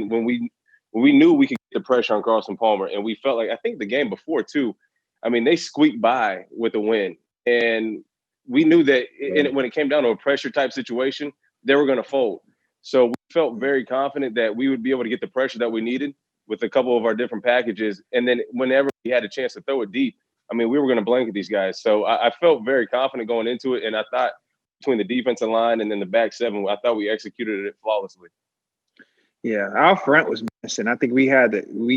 when we knew we could get the pressure on Carson Palmer, and we felt like, I think the game before too, I mean, they squeaked by with a win, and we knew that when it came down to a pressure type situation, they were going to fold. So we felt very confident that we would be able to get the pressure that we needed with a couple of our different packages. And then whenever we had a chance to throw it deep, I mean, we were going to blanket these guys. So I felt very confident going into it. And I thought between the defensive line and then the back seven, I thought we executed it flawlessly. Yeah, our front was missing. I think we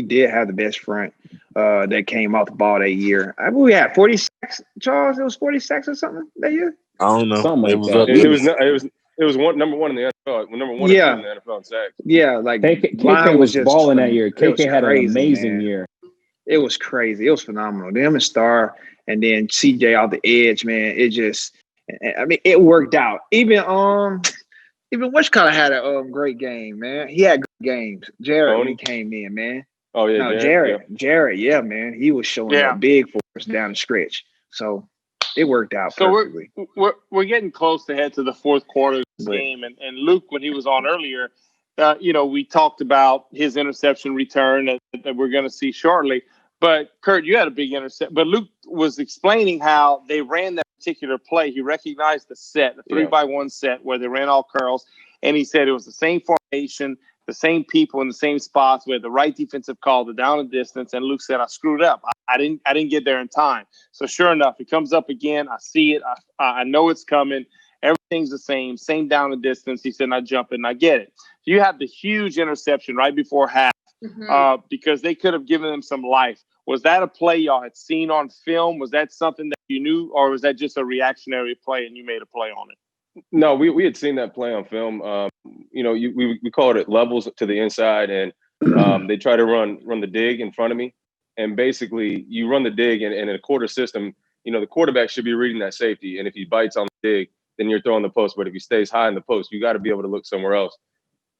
did have the best front that came off the ball that year. I mean, we had 40 sacks, Charles. It was 40 sacks or something that year. I don't know. Something like that. It was number one in the NFL. Number one Yeah. in the NFL in sacks. Yeah, like KK was just balling that year. KK had crazy, an amazing man. year. It was crazy. It was phenomenal. Them and Star, and then CJ off the edge, man. It just, I mean, it worked out. Even Wishcott had a great game, man. He had good games. Jared when he came in, man. Oh yeah, no, Jared, yeah, man. He was showing up big for us down the stretch. So it worked out perfectly. So we're getting close to head to the fourth quarter of this game, and Luke, when he was on earlier, we talked about his interception return that we're going to see shortly. But Kurt, you had a big interception. But Luke was explaining how they ran that particular play. He recognized the set, the 3-by-1 set where they ran all curls, and he said it was the same formation, the same people in the same spots. We had the right defensive call, the down and distance. And Luke said, "I screwed up. I didn't get there in time." So sure enough, it comes up again. I see it. I know it's coming. Everything's the same down and distance. He said, and I jump it and I get it. You have the huge interception right before half because they could have given them some life. Was that a play y'all had seen on film? Was that something that you knew, or was that just a reactionary play and you made a play on it? No, we had seen that play on film. We called it levels to the inside, and they try to run the dig in front of me. And basically, you run the dig, and in a quarter system, the quarterback should be reading that safety. And if he bites on the dig, then you're throwing the post. But if he stays high in the post, you got to be able to look somewhere else.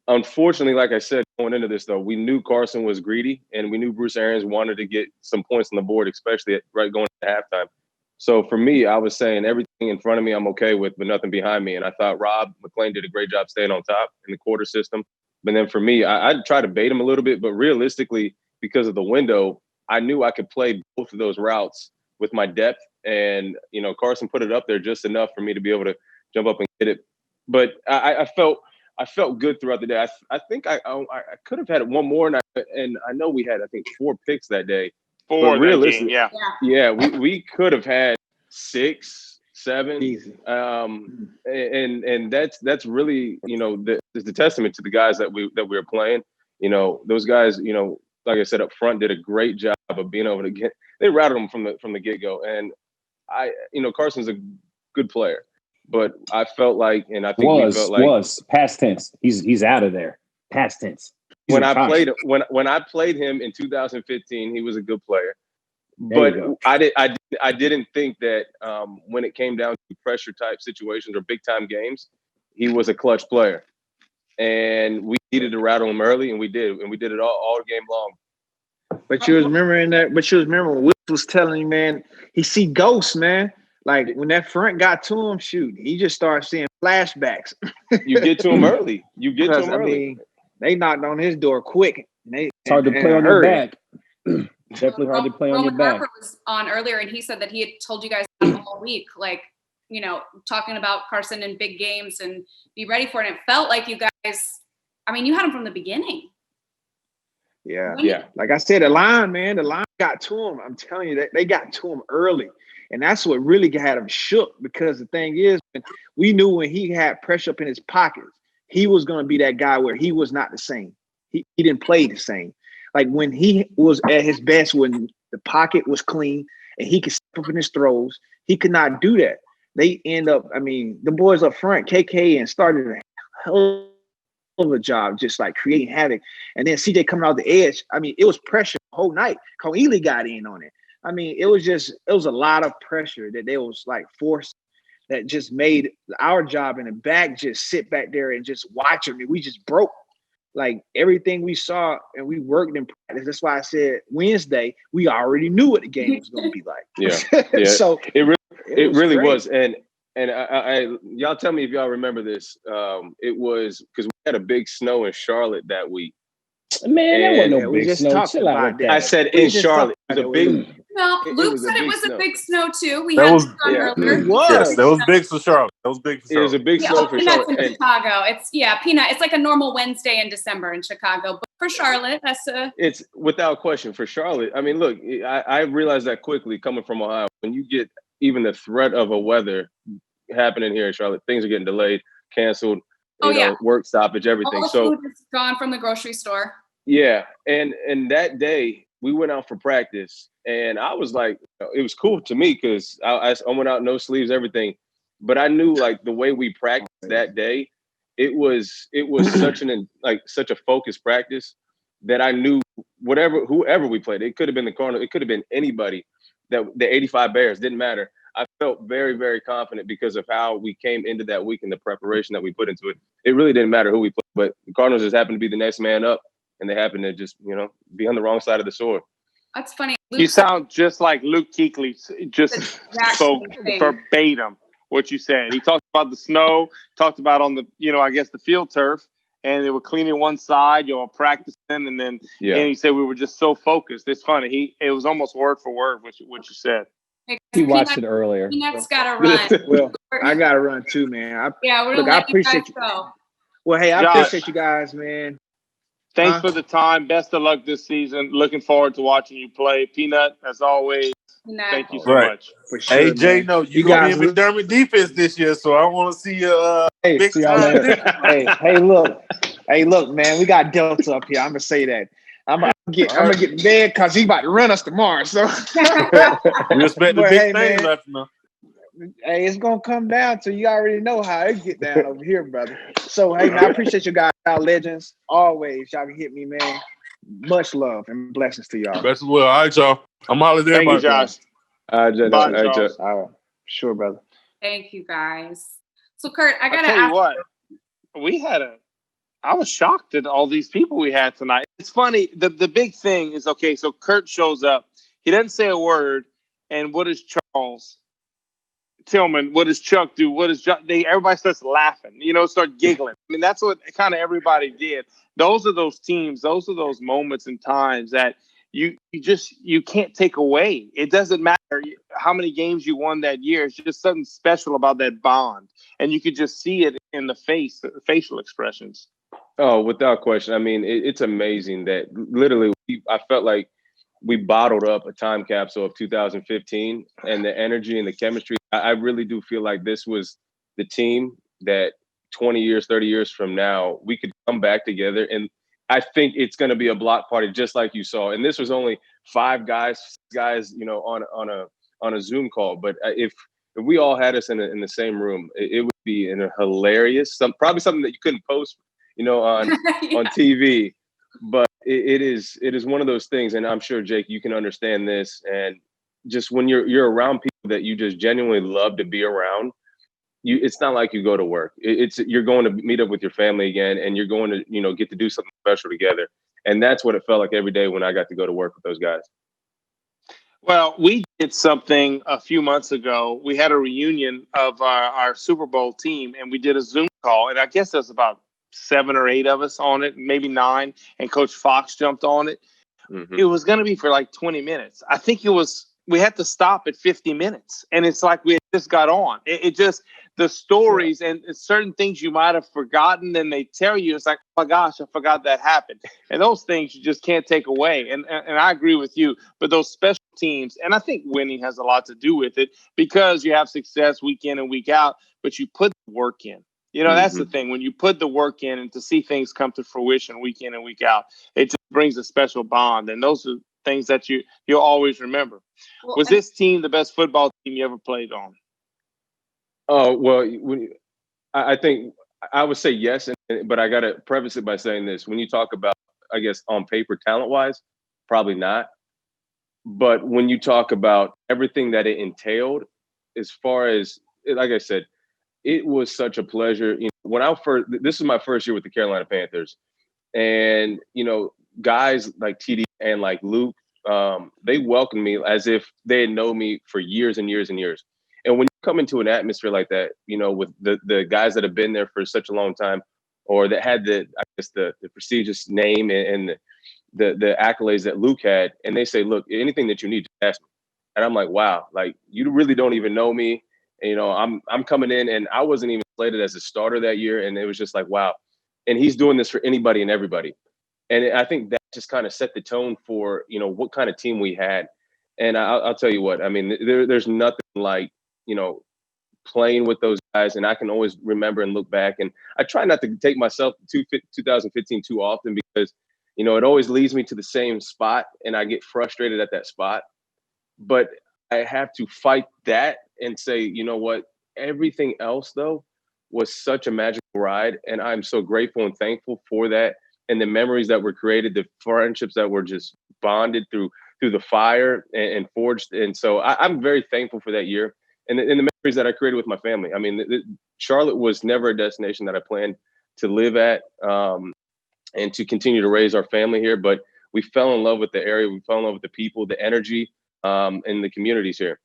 Unfortunately, like I said, going into this, though, we knew Carson was greedy, and we knew Bruce Arians wanted to get some points on the board, especially going to halftime. So for me, I was saying everything in front of me I'm okay with, but nothing behind me. And I thought Rob McClain did a great job staying on top in the quarter system. But then for me, I'd try to bait him a little bit, but realistically, because of the window, I knew I could play both of those routes with my depth. And, Carson put it up there just enough for me to be able to jump up and get it. But I felt good throughout the day. I think I could have had one more, and I know we had, I think, 4 picks that day. But realistically, yeah, we could have had 6, 7, easy. And that's really the testament to the guys that we were playing. Those guys, like I said up front, did a great job of being able to get. They rattled them from the get go, and Carson's a good player. But I felt like, and I think we felt like was past tense. He's out of there. Past tense. When I played him in 2015, he was a good player. But I didn't think that when it came down to pressure type situations or big time games, he was a clutch player. And we needed to rattle him early, and we did it all game long. But you was remembering that. But you was remembering Wills was telling you, man, he see ghosts, man. Like when that front got to him, shoot, he just started seeing flashbacks. You get to him early. I mean, they knocked on his door quick. It's hard to play on your back. Definitely hard to play on your back. Harper was on earlier, and he said that he had told you guys all week, like, talking about Carson in big games and be ready for it. And it felt like you guys, I mean, you had him from the beginning. Yeah. Like I said, the line got to him. I'm telling you, they got to him early. And that's what really had him shook, because the thing is, we knew when he had pressure up in his pockets, he was going to be that guy where he was not the same. He didn't play the same. Like when he was at his best, when the pocket was clean and he could step up in his throws, he could not do that. They end up, the boys up front, KK, and started a hell of a job just like creating havoc. And then CJ coming out the edge. It was pressure the whole night. Coeli got in on it. It was a lot of pressure that they was like forced, that just made our job in the back just sit back there and just watch them. We just broke like everything we saw, and we worked in practice. That's why I said Wednesday, we already knew what the game was going to be like. Yeah. So it really was. And I y'all tell me if y'all remember this. It was because we had a big snow in Charlotte that week. Man, there wasn't no big snow. Chill out with that. I said in Charlotte. It was a big. Well, Luke was a said it big was snow. a big snow too. We That had was- this on earlier. It was. Yes, that was big for Charlotte. That was big for It was Charlotte. a big Yeah, snow for Peanut's Charlotte. in And Chicago. It's Peanut. It's like a normal Wednesday in December in Chicago, but for Charlotte, that's a it's without question for Charlotte. I mean, look, I realized that quickly coming from Ohio. When you get even the threat of a weather happening here in Charlotte, things are getting delayed, canceled, work stoppage, everything. all the So food is gone from the grocery store. yeah, and that day we went out for practice, and I was like, it was cool to me because I went out no sleeves, everything, but I knew like the way we practiced that day, it was such a focused practice that I knew whoever we played, it could have been the Cardinals, it could have been anybody, that the 85 Bears, didn't matter. I felt very, very confident because of how we came into that week and the preparation that we put into it. It really didn't matter who we played, but the Cardinals just happened to be the next man up, and they happened to just, be on the wrong side of the sword. That's funny. You sound just like Luke Kuechly, just Exact spoke same thing. verbatim what you said. He talked about the snow, talked about on the, I guess the field turf, and they were cleaning one side, practicing, and then and he said we were just so focused. It's funny. It was almost word for word what you said. He watched it earlier. Peanut's got to run. Well, I got to run too, man. We're look, gonna I let you guys appreciate you. go. Well, hey, I Josh, appreciate you guys, man. Thanks for the time. Best of luck this season. Looking forward to watching you play. Peanut, as always, thank you so much. For sure, Hey, Jay, man. no, you You going to guys be in McDermott defense this year, so I want to see you big see y'all time. later. Hey, look, man, we got Delta up here. I'm gonna say that. I'm gonna get mad because he about to run us tomorrow. So We expect the But big hey, things man. after now. hey, it's gonna come down to you already know how it get down over here, brother. So hey, man, I appreciate you guys, y'all legends. Always, y'all can hit me, man. Much love and blessings to y'all. Best of luck. All right, y'all. I'm hollering at Thank you, everybody. Josh. Bye, Charles. All right, sure, brother. Thank you, guys. So, Kurt, I I'll gotta tell you ask. what, I was shocked at all these people we had tonight. It's funny. The big thing is, okay, so Kurt shows up. He doesn't say a word. And what does Charles Tillman, what does Chuck do? What does everybody starts laughing, start giggling. I mean, that's what kind of everybody did. Those are those teams. Those are those moments and times that you can't take away. It doesn't matter how many games you won that year. It's just something special about that bond. And you could just see it in the facial expressions. Oh, without question. I mean, it's amazing that literally I felt like we bottled up a time capsule of 2015 and the energy and the chemistry. I really do feel like this was the team that 20 years, 30 years from now, we could come back together. And I think it's going to be a block party, just like you saw. And this was only 5 guys, on a Zoom call. But if we all had us in the same room, it would be hilarious. Probably something that you couldn't post, on TV. But it is one of those things, and I'm sure, Jake, you can understand this. And just when you're around people that you just genuinely love to be around, it's not like you go to work. You're going to meet up with your family again, and you're going to get to do something special together. And that's what it felt like every day when I got to go to work with those guys. Well, we did something a few months ago. We had a reunion of our Super Bowl team, and we did a Zoom call. And I guess there's about 7 or 8 of us on it, maybe 9. And Coach Fox jumped on it. Mm-hmm. It was going to be for like 20 minutes. I think we had to stop at 50 minutes. And it's like we just got on. It just, the stories and certain things you might have forgotten, and they tell you, it's like, oh my gosh, I forgot that happened. And those things you just can't take away. And I agree with you. But those special teams, and I think winning has a lot to do with it, because you have success week in and week out, but you put the work in. That's the thing. When you put the work in and to see things come to fruition week in and week out, it just brings a special bond. And those are things that you'll always remember. Well, was this team the best football team you ever played on? Oh, well, I think I would say yes, but I got to preface it by saying this. When you talk about, I guess, on paper, talent-wise, probably not. But when you talk about everything that it entailed, as far as, like I said, it was such a pleasure. When this is my first year with the Carolina Panthers, and guys like TD and like Luke, they welcomed me as if they had known me for years and years and years. And when you come into an atmosphere like that, with the guys that have been there for such a long time, or that had the prestigious name and the accolades that Luke had, and they say, look, anything that you need, just ask me. And I'm like, wow, like you really don't even know me. And, you know, I'm coming in and I wasn't even slated as a starter that year. And it was just like, wow. And he's doing this for anybody and everybody. And I think that just kind of set the tone for, you know, what kind of team we had. And I'll tell you what, I mean, there's nothing like, you know, playing with those guys. And I can always remember and look back. And I try not to take myself to 2015 too often because, you know, it always leads me to the same spot and I get frustrated at that spot. But I have to fight that and say, you know what, everything else, though, was such a magical ride. And I'm so grateful and thankful for that. And the memories that were created, the friendships that were just bonded through the fire and forged. And so I'm very thankful for that year and the memories that I created with my family. I mean, Charlotte was never a destination that I planned to live at and to continue to raise our family here. But we fell in love with the area. We fell in love with the people, the energy, and the communities here.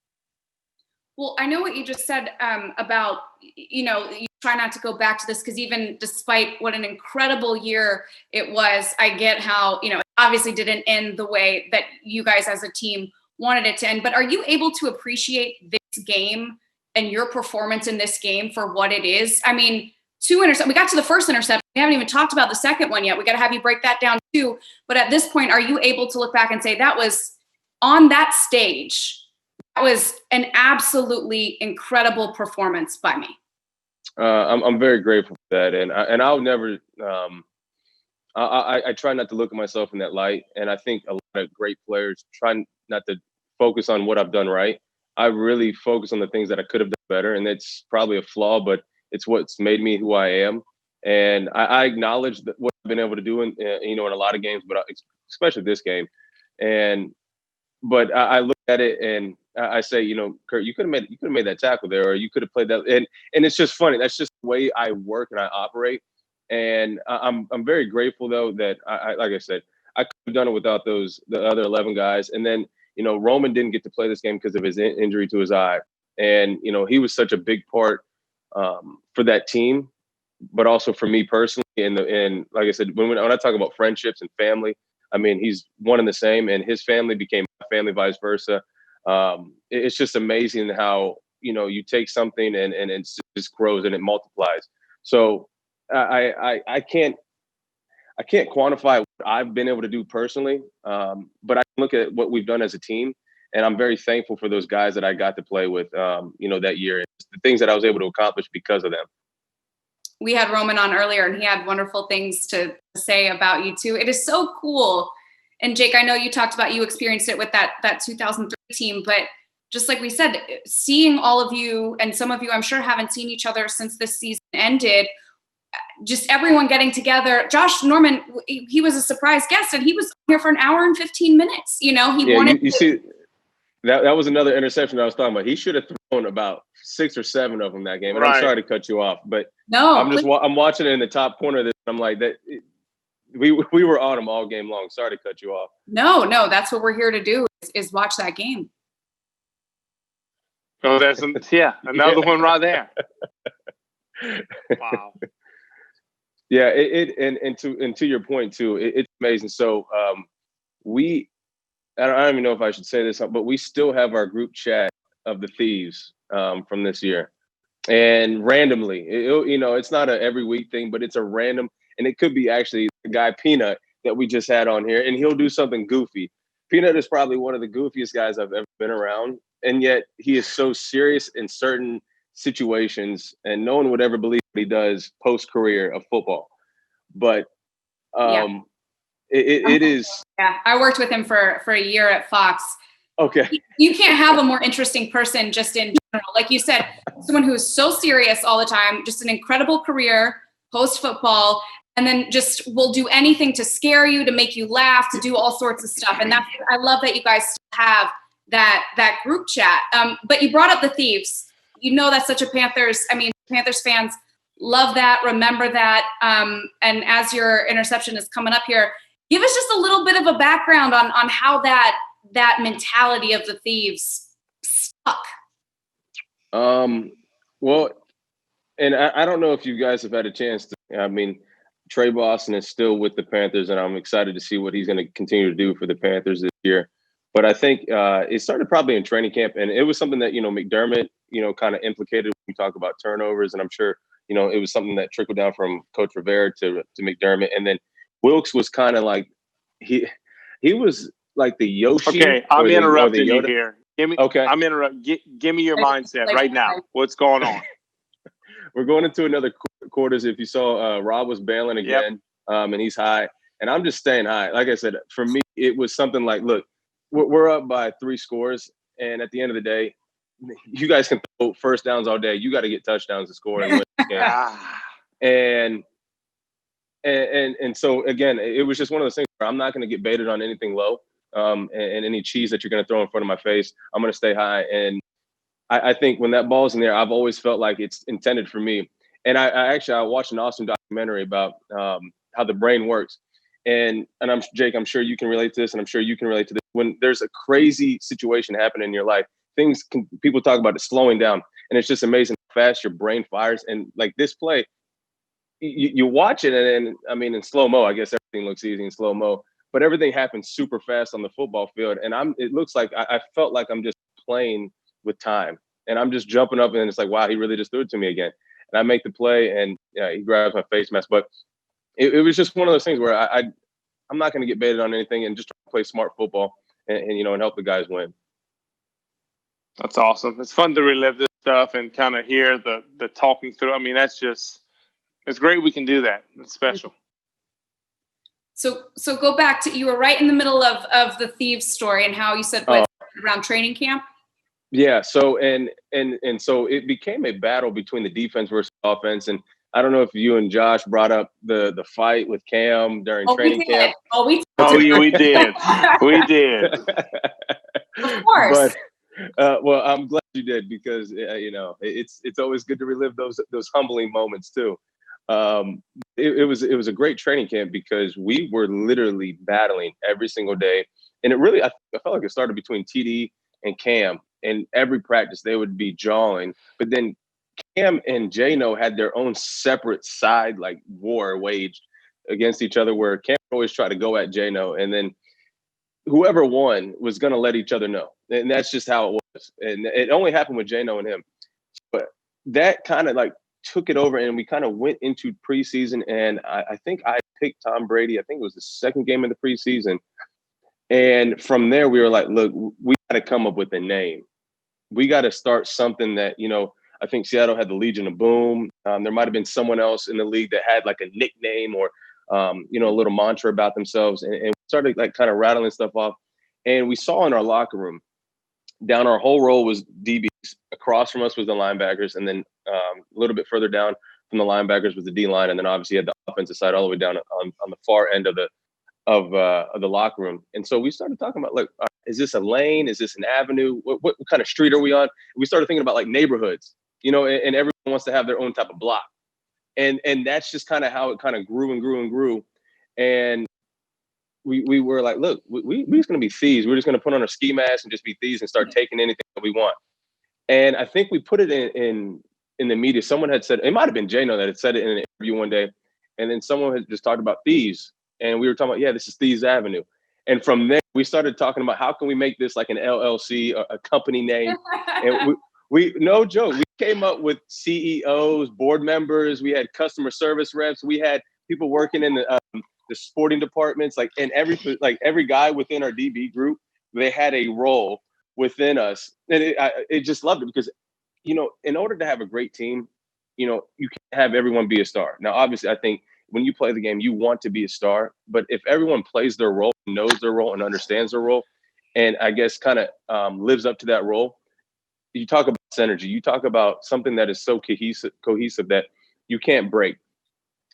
Well, I know what you just said about, you know, you try not to go back to this because even despite what an incredible year it was, I get how, you know, it obviously didn't end the way that you guys as a team wanted it to end. But are you able to appreciate this game and your performance in this game for what it is? I mean, 2 interceptions. We got to the first interception. We haven't even talked about the second one yet. We got to have you break that down too. But at this point, are you able to look back and say that was on that stage? That was an absolutely incredible performance by me. I'm very grateful for that, and I'll never. I try not to look at myself in that light, and I think a lot of great players try not to focus on what I've done right. I really focus on the things that I could have done better, and it's probably a flaw, but it's what's made me who I am. And I acknowledge that what I've been able to do in in a lot of games, but especially this game. But I look at it and I say, you know, Kurt, you could have made that tackle there, or you could have played that. And it's just funny. That's just the way I work and I operate. And I'm very grateful though that I like I said, I could have done it without the other 11 guys. And then, you know, Roman didn't get to play this game because of his injury to his eye. And, you know, he was such a big part for that team, but also for me personally. And like I said, when I talk about friendships and family, I mean, he's one and the same, and his family became my family, vice versa. It's just amazing how, you know, you take something and it just grows and it multiplies. So I can't quantify what I've been able to do personally, but I look at what we've done as a team, and I'm very thankful for those guys that I got to play with, you know, that year, and the things that I was able to accomplish because of them. We had Roman on earlier and he had wonderful things to say about you too. It is so cool. And Jake, I know you talked about, you experienced it with that 2003 team, but just like we said, seeing all of you, and some of you I'm sure haven't seen each other since this season ended, just everyone getting together. Josh Norman, he was a surprise guest and he was here for an hour and 15 minutes. You know, he wanted you see, that was another interception I was talking about. He should have thrown about 6 or 7 of them that game. And right. I'm sorry to cut you off, but no, I'm watching it in the top corner of this. I'm like, that we were on him all game long. Sorry to cut you off. No, that's what we're here to do is watch that game. Oh, that's another one right there. Wow. Yeah, and to your point too, it's amazing. So I don't even know if I should say this, but we still have our group chat of the Thieves from this year. And randomly, you know, it's not a every week thing, but it's a random, and it could be actually the guy Peanut that we just had on here, and he'll do something goofy. Peanut is probably one of the goofiest guys I've ever been around, and yet he is so serious in certain situations, and no one would ever believe what he does post-career of football. But it is. Yeah, I worked with him for a year at Fox. Okay. You can't have a more interesting person just in general. Like you said, someone who is so serious all the time, just an incredible career post-football, and then just will do anything to scare you, to make you laugh, to do all sorts of stuff. And I love that you guys still have that group chat. But you brought up the Thieves. You know, that's such a Panthers fans love that, remember that. And as your interception is coming up here, give us just a little bit of a background on how that mentality of the Thieves stuck. Well, and I don't know if you guys have had a chance to, I mean, Trey Boston is still with the Panthers, and I'm excited to see what he's going to continue to do for the Panthers this year. But I think it started probably in training camp, and it was something that, McDermott, kind of implicated when we talk about turnovers. And I'm sure, it was something that trickled down from Coach Rivera to McDermott. And then Wilkes was kind of like, he was like the Yoshi. Okay, I'm interrupting you here. Okay. I'm interrupting. Give me your mindset right now. What's going on? We're going into another quarters. If you saw, Rob was bailing again, and he's high. And I'm just staying high. Like I said, for me, it was something like, look, we're up by 3 scores. And at the end of the day, you guys can throw first downs all day. You got to get touchdowns to score and win the game. And so, again, it was just one of those things where I'm not going to get baited on anything low. And any cheese that you're going to throw in front of my face, I'm going to stay high. And I think when that ball's in there, I've always felt like it's intended for me. And I watched an awesome documentary about how the brain works. And Jake, I'm sure you can relate to this, and I'm sure you can relate to this. When there's a crazy situation happening in your life, people talk about it slowing down, and it's just amazing how fast your brain fires. And like this play, you watch it, and I mean, in slow mo, I guess everything looks easy in slow mo, but everything happens super fast on the football field. And it looks like I felt like I'm just playing with time, and I'm just jumping up, and it's like, wow, he really just threw it to me again. And I make the play, and he grabs my face mask, but it was just one of those things where I'm not going to get baited on anything and just try to play smart football and help the guys win. That's awesome. It's fun to relive this stuff and kind of hear the talking through. I mean, it's great we can do that. It's special. So go back to, you were right in the middle of the Thieves story and how you said around training camp. Yeah. So, and so it became a battle between the defense versus offense. And I don't know if you and Josh brought up the fight with Cam during training camp. We did. We did. Of course. But well, I'm glad you did, because it's always good to relive those humbling moments too. It was a great training camp because we were literally battling every single day, and I felt like it started between TD and Cam, and every practice they would be jawing, but then Cam and Jano had their own separate side, like war waged against each other, where Cam always tried to go at Jano, and then whoever won was going to let each other know. And that's just how it was. And it only happened with Jano and him. But that kind of like took it over, and we kind of went into preseason. And I think I picked Tom Brady. I think it was the second game of the preseason. And from there, we were like, look, we got to come up with a name. We got to start something that, I think Seattle had the Legion of Boom. There might have been someone else in the league that had like a nickname or, a little mantra about themselves. And we started like kind of rattling stuff off. And we saw in our locker room, down our whole row was DBs. Across from us was the linebackers. And then a little bit further down from the linebackers was the D-line. And then obviously you had the offensive side all the way down on the far end of the locker room. And so we started talking about, like, is this a lane? Is this an avenue? What kind of street are we on? We started thinking about like neighborhoods, and everyone wants to have their own type of block. And that's just kind of how it kind of grew and grew and grew. And we were like, look, we're just going to be thieves. We're just going to put on our ski masks and just be thieves and start taking anything that we want. And I think we put it in the media. Someone had said, it might have been Jano that had said it in an interview one day. And then someone had just talked about thieves. And we were talking about, this is Thieves Avenue. And from there, we started talking about how can we make this like an LLC, a company name. And we no joke, we came up with CEOs, board members. We had customer service reps. We had people working in the sporting departments, and every guy within our DB group, they had a role within us. And it just loved it because, in order to have a great team, you can't have everyone be a star. Now, obviously, I think when you play the game, you want to be a star. But if everyone plays their role, knows their role, and understands their role, and I guess kind of lives up to that role, you talk about synergy. You talk about something that is so cohesive that you can't break.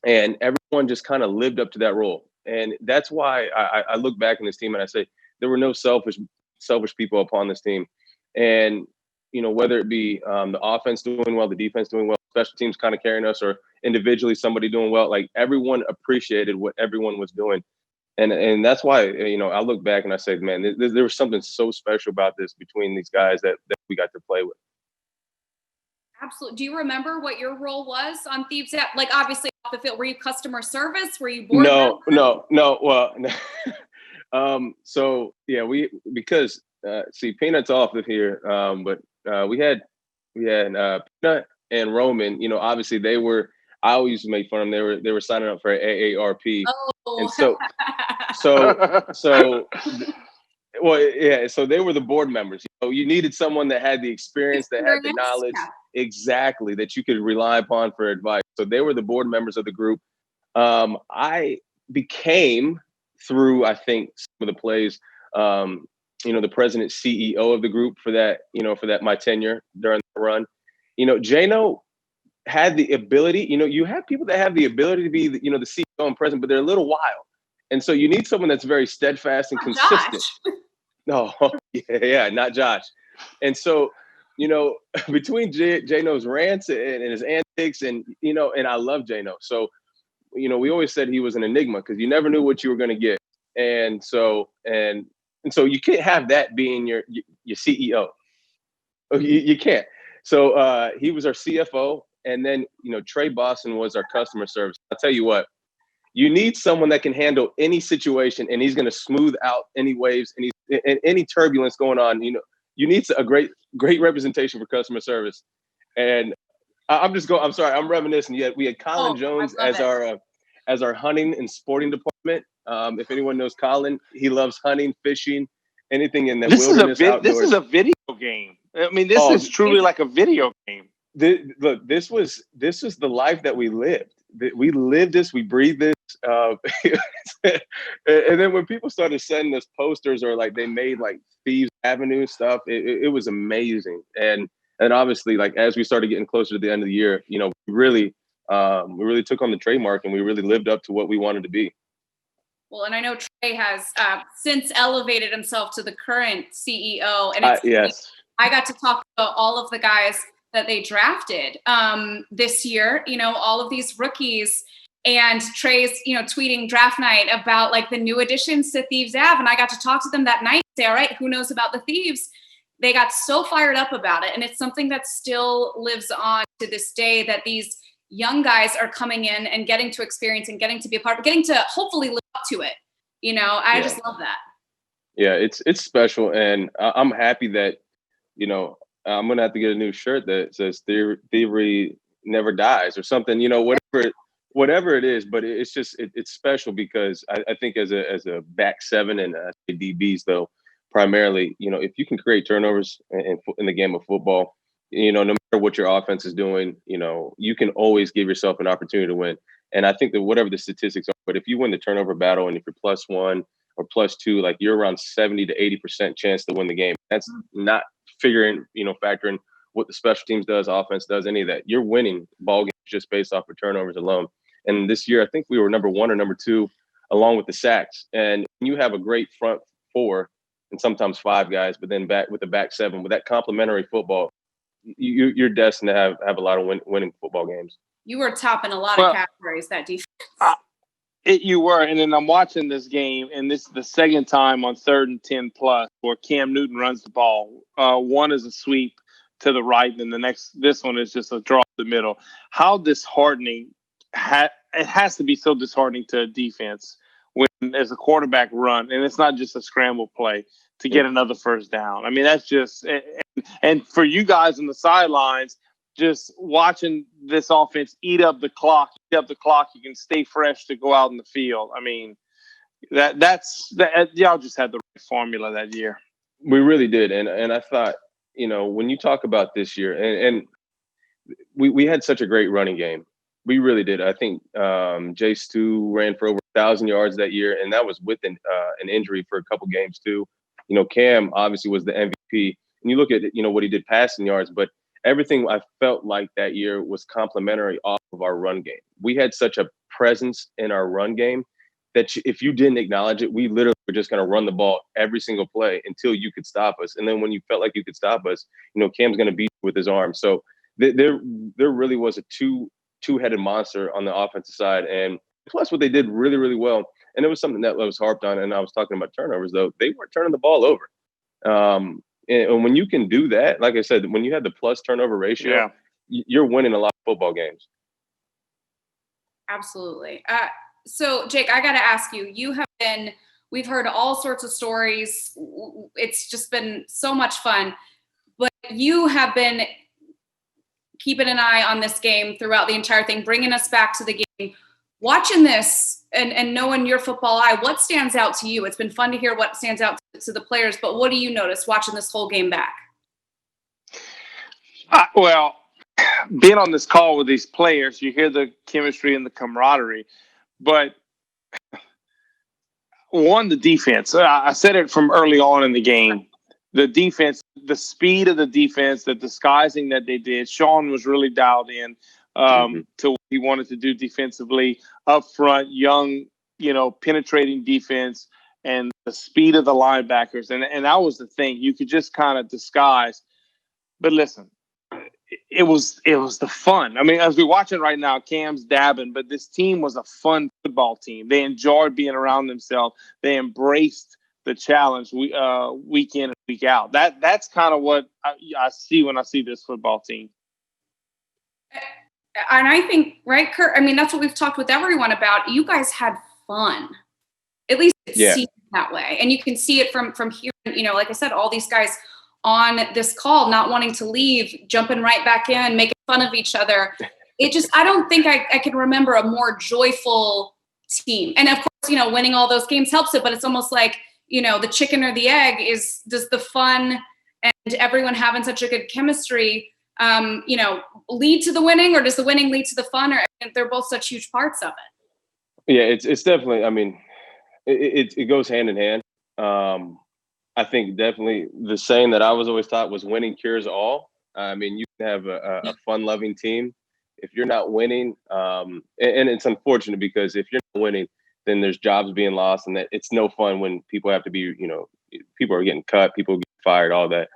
And everyone just kind of lived up to that role. And that's why I look back in this team and I say there were no selfish people upon this team. And, whether it be the offense doing well, the defense doing well, special teams kind of carrying us, or individually somebody doing well, like everyone appreciated what everyone was doing. And that's why, I look back and I say, man, there was something so special about this between these guys that we got to play with. Absolutely. Do you remember what your role was on Thieves? Like, obviously off the field, were you customer service? Were you board member? No. Well, So yeah, because see, Peanut's off of here, but we had Peanut and Roman. You know, obviously they were. I always make fun of them. They were signing up for AARP, and so well, yeah. So they were the board members. You know, you needed someone that had the experience, that had the knowledge, exactly, that you could rely upon for advice. So they were the board members of the group. I became, through I think some of the plays, you know, the president CEO of the group for that. You know, for that my tenure during the run. You know, Jano had the ability. You know, you have people that have the ability to be, the CEO and president, but they're a little wild. And so you need someone that's very steadfast and consistent. No, yeah, not Josh. And so, you know, between Jano's rants and his antics, and and I love Jano. So, you know, we always said he was an enigma because you never knew what you were going to get. And so you can't have that being your CEO. You can't. So he was our CFO, and then Trey Boston was our customer service. I'll tell you what. You need someone that can handle any situation, and he's going to smooth out any waves and any turbulence going on. You know, you need a great representation for customer service. And I'm sorry, I'm reminiscing. Yet we had Colin Jones as our hunting and sporting department. If anyone knows Colin, he loves hunting, fishing, anything in the wilderness. Outdoors. This is a video game. I mean, this is truly like a video game. Look, this was the life that we lived. We lived this, we breathed this. And then when people started sending us posters, or like they made like Thieves Avenue stuff, it was amazing. And obviously, like as we started getting closer to the end of the year, we really took on the trademark, and we really lived up to what we wanted to be. Well, and I know Trey has since elevated himself to the current CEO, and it's I got to talk to all of the guys that they drafted this year, all of these rookies, and Trey's, tweeting draft night about like the new additions to Thieves Ave. And I got to talk to them that night and say, all right, who knows about the Thieves? They got so fired up about it. And it's something that still lives on to this day, that these young guys are coming in and getting to experience and getting to be a part of, getting to hopefully live up to it. I just love that. Yeah, it's special. And I'm happy that, I'm going to have to get a new shirt that says Thievery Never Dies or something, whatever it is. But it's just, it's special because I think as a back seven and DBs, though, primarily, if you can create turnovers in the game of football, no matter what your offense is doing, you can always give yourself an opportunity to win. And I think that whatever the statistics are, but if you win the turnover battle, and if you're +1 or +2, like you're around 70 to 80% chance to win the game. That's not factoring what the special teams does, offense does, any of that. You're winning ball games just based off of turnovers alone. And this year, I think we were number 1 or number 2, along with the sacks. And you have a great front 4 and sometimes 5 guys, but then back with the back 7, with that complementary football, you're destined to have a lot of winning football games. You were topping a lot of categories that defense. You were, and then I'm watching this game, and this is the second time on 3rd and 10 plus where Cam Newton runs the ball. One is a sweep to the right, and this one is just a draw to the middle. How disheartening! It has to be so disheartening to a defense when there's a quarterback run, and it's not just a scramble play to get another first down. I mean, that's just and for you guys on the sidelines, just watching this offense eat up the clock, you can stay fresh to go out in the field. I mean, that's y'all just had the right formula that year. We really did. And I thought, when you talk about this year, and we had such a great running game. We really did. I think Jay Stu ran for over 1,000 yards that year, and that was with an injury for a couple games too. Cam obviously was the MVP. And you look at, what he did passing yards, but everything I felt like that year was complementary off of our run game. We had such a presence in our run game that if you didn't acknowledge it, we literally were just going to run the ball every single play until you could stop us. And then when you felt like you could stop us, Cam's going to beat you with his arm. So there really was a two-headed monster on the offensive side. And plus what they did really, really well, and it was something that was harped on, and I was talking about turnovers, though, they weren't turning the ball over. And when you can do that, like I said, when you had the plus turnover ratio, you're winning a lot of football games. Absolutely. So, Jake, I got to ask you, you have been We've heard all sorts of stories. It's just been so much fun. But you have been keeping an eye on this game throughout the entire thing, bringing us back to the game. Watching this and knowing your football eye, what stands out to you? It's been fun to hear what stands out to the players, but what do you notice watching this whole game back? Well, being on this call with these players, you hear the chemistry and the camaraderie, but one, the defense. I said it from early on in the game. The defense, the speed of the defense, the disguising that they did. Sean was really dialed in to what he wanted to do defensively up front, young, penetrating defense, and the speed of the linebackers. And that was the thing. You could just kind of disguise. But listen, it was the fun. I mean, as we watch it right now, Cam's dabbing, but this team was a fun football team. They enjoyed being around themselves. They embraced the challenge week in and week out. That's kind of what I see when I see this football team. And I think, right, Kurt? I mean, that's what we've talked with everyone about. You guys had fun. At least it seems that way. And you can see it from here. Like I said, all these guys on this call not wanting to leave, jumping right back in, making fun of each other. I don't think I can remember a more joyful team. And of course, winning all those games helps it, but it's almost like, the chicken or the egg does the fun and everyone having such a good chemistry, lead to the winning, or does the winning lead to the fun? Or they're both such huge parts of it. Yeah, it's definitely, I mean, it goes hand in hand. I think definitely the saying that I was always taught was winning cures all. I mean, you can have a fun-loving team. If you're not winning, and it's unfortunate because if you're not winning, then there's jobs being lost, and that it's no fun when people have to be, people are getting cut, people get fired, all that.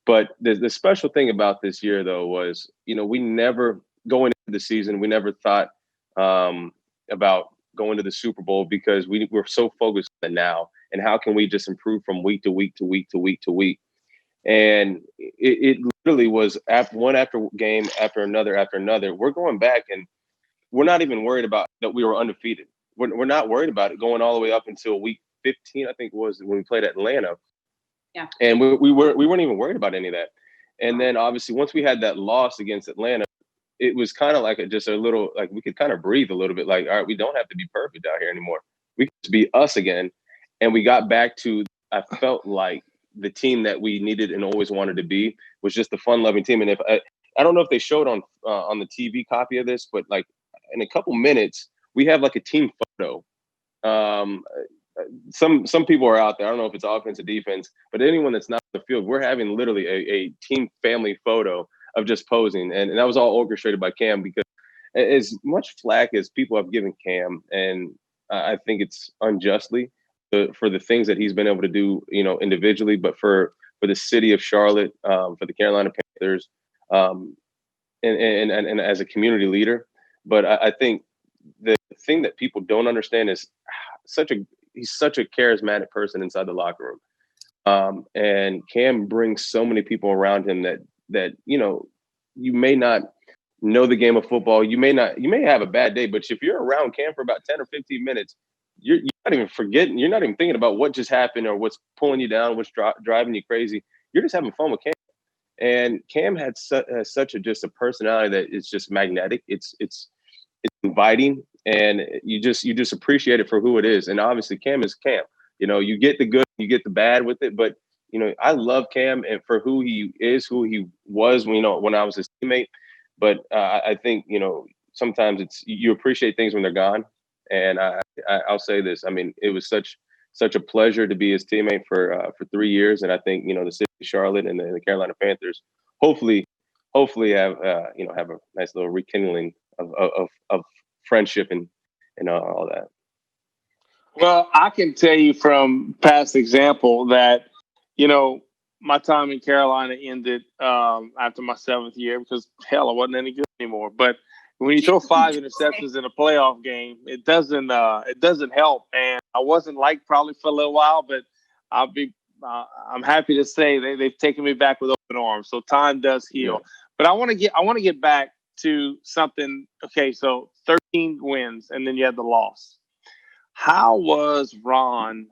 But the special thing about this year, though, was, we never, going into the season, we never thought about going to the Super Bowl because we're so focused on the now and how can we just improve from week to week to week to week to week. And it literally was one after game after another. We're going back and we're not even worried about that we were undefeated. We're not worried about it going all the way up until week 15, I think it was, when we played Atlanta. Yeah. And we weren't even worried about any of that. And then obviously once we had that loss against Atlanta, it was kind of like just a little, like we could kind of breathe a little bit, like, all right, we don't have to be perfect out here anymore. We can just be us again. And we got back to, I felt like the team that we needed and always wanted to be was just a fun-loving team. And if I don't know if they showed on the TV copy of this, but like in a couple minutes, we have like a team photo. Some people are out there. I don't know if it's offense or defense, but anyone that's not on the field, we're having literally a team family photo of just posing. And that was all orchestrated by Cam, because as much flack as people have given Cam, and I think it's unjustly, for the things that he's been able to do, individually, but for the city of Charlotte, for the Carolina Panthers, and as a community leader. But I think the thing that people don't understand is he's such a charismatic person inside the locker room. And Cam brings so many people around him that you may not know the game of football. You may have a bad day, but if you're around Cam for about 10 or 15 minutes, you're not even forgetting. You're not even thinking about what just happened or what's pulling you down, what's driving you crazy. You're just having fun with Cam. And Cam has such a personality that is just magnetic. It's inviting, and you just appreciate it for who it is. And obviously, Cam is Cam. You get the good, you get the bad with it. But I love Cam and for who he is, who he was. When I was his teammate. But I think sometimes you appreciate things when they're gone. And I'll say this. I mean, it was such a pleasure to be his teammate for 3 years. And I think, the city of Charlotte and the Carolina Panthers hopefully have a nice little rekindling of friendship and all that. Well, I can tell you from past example that, my time in Carolina ended after my 7th year because, hell, I wasn't any good anymore. But when you throw 5 interceptions in a playoff game, it doesn't help. And I wasn't liked probably for a little while, but I'm happy to say they've taken me back with open arms. So time does heal. Yeah. But I want to get back to something. Okay, so 13 wins, and then you had the loss. How was Ron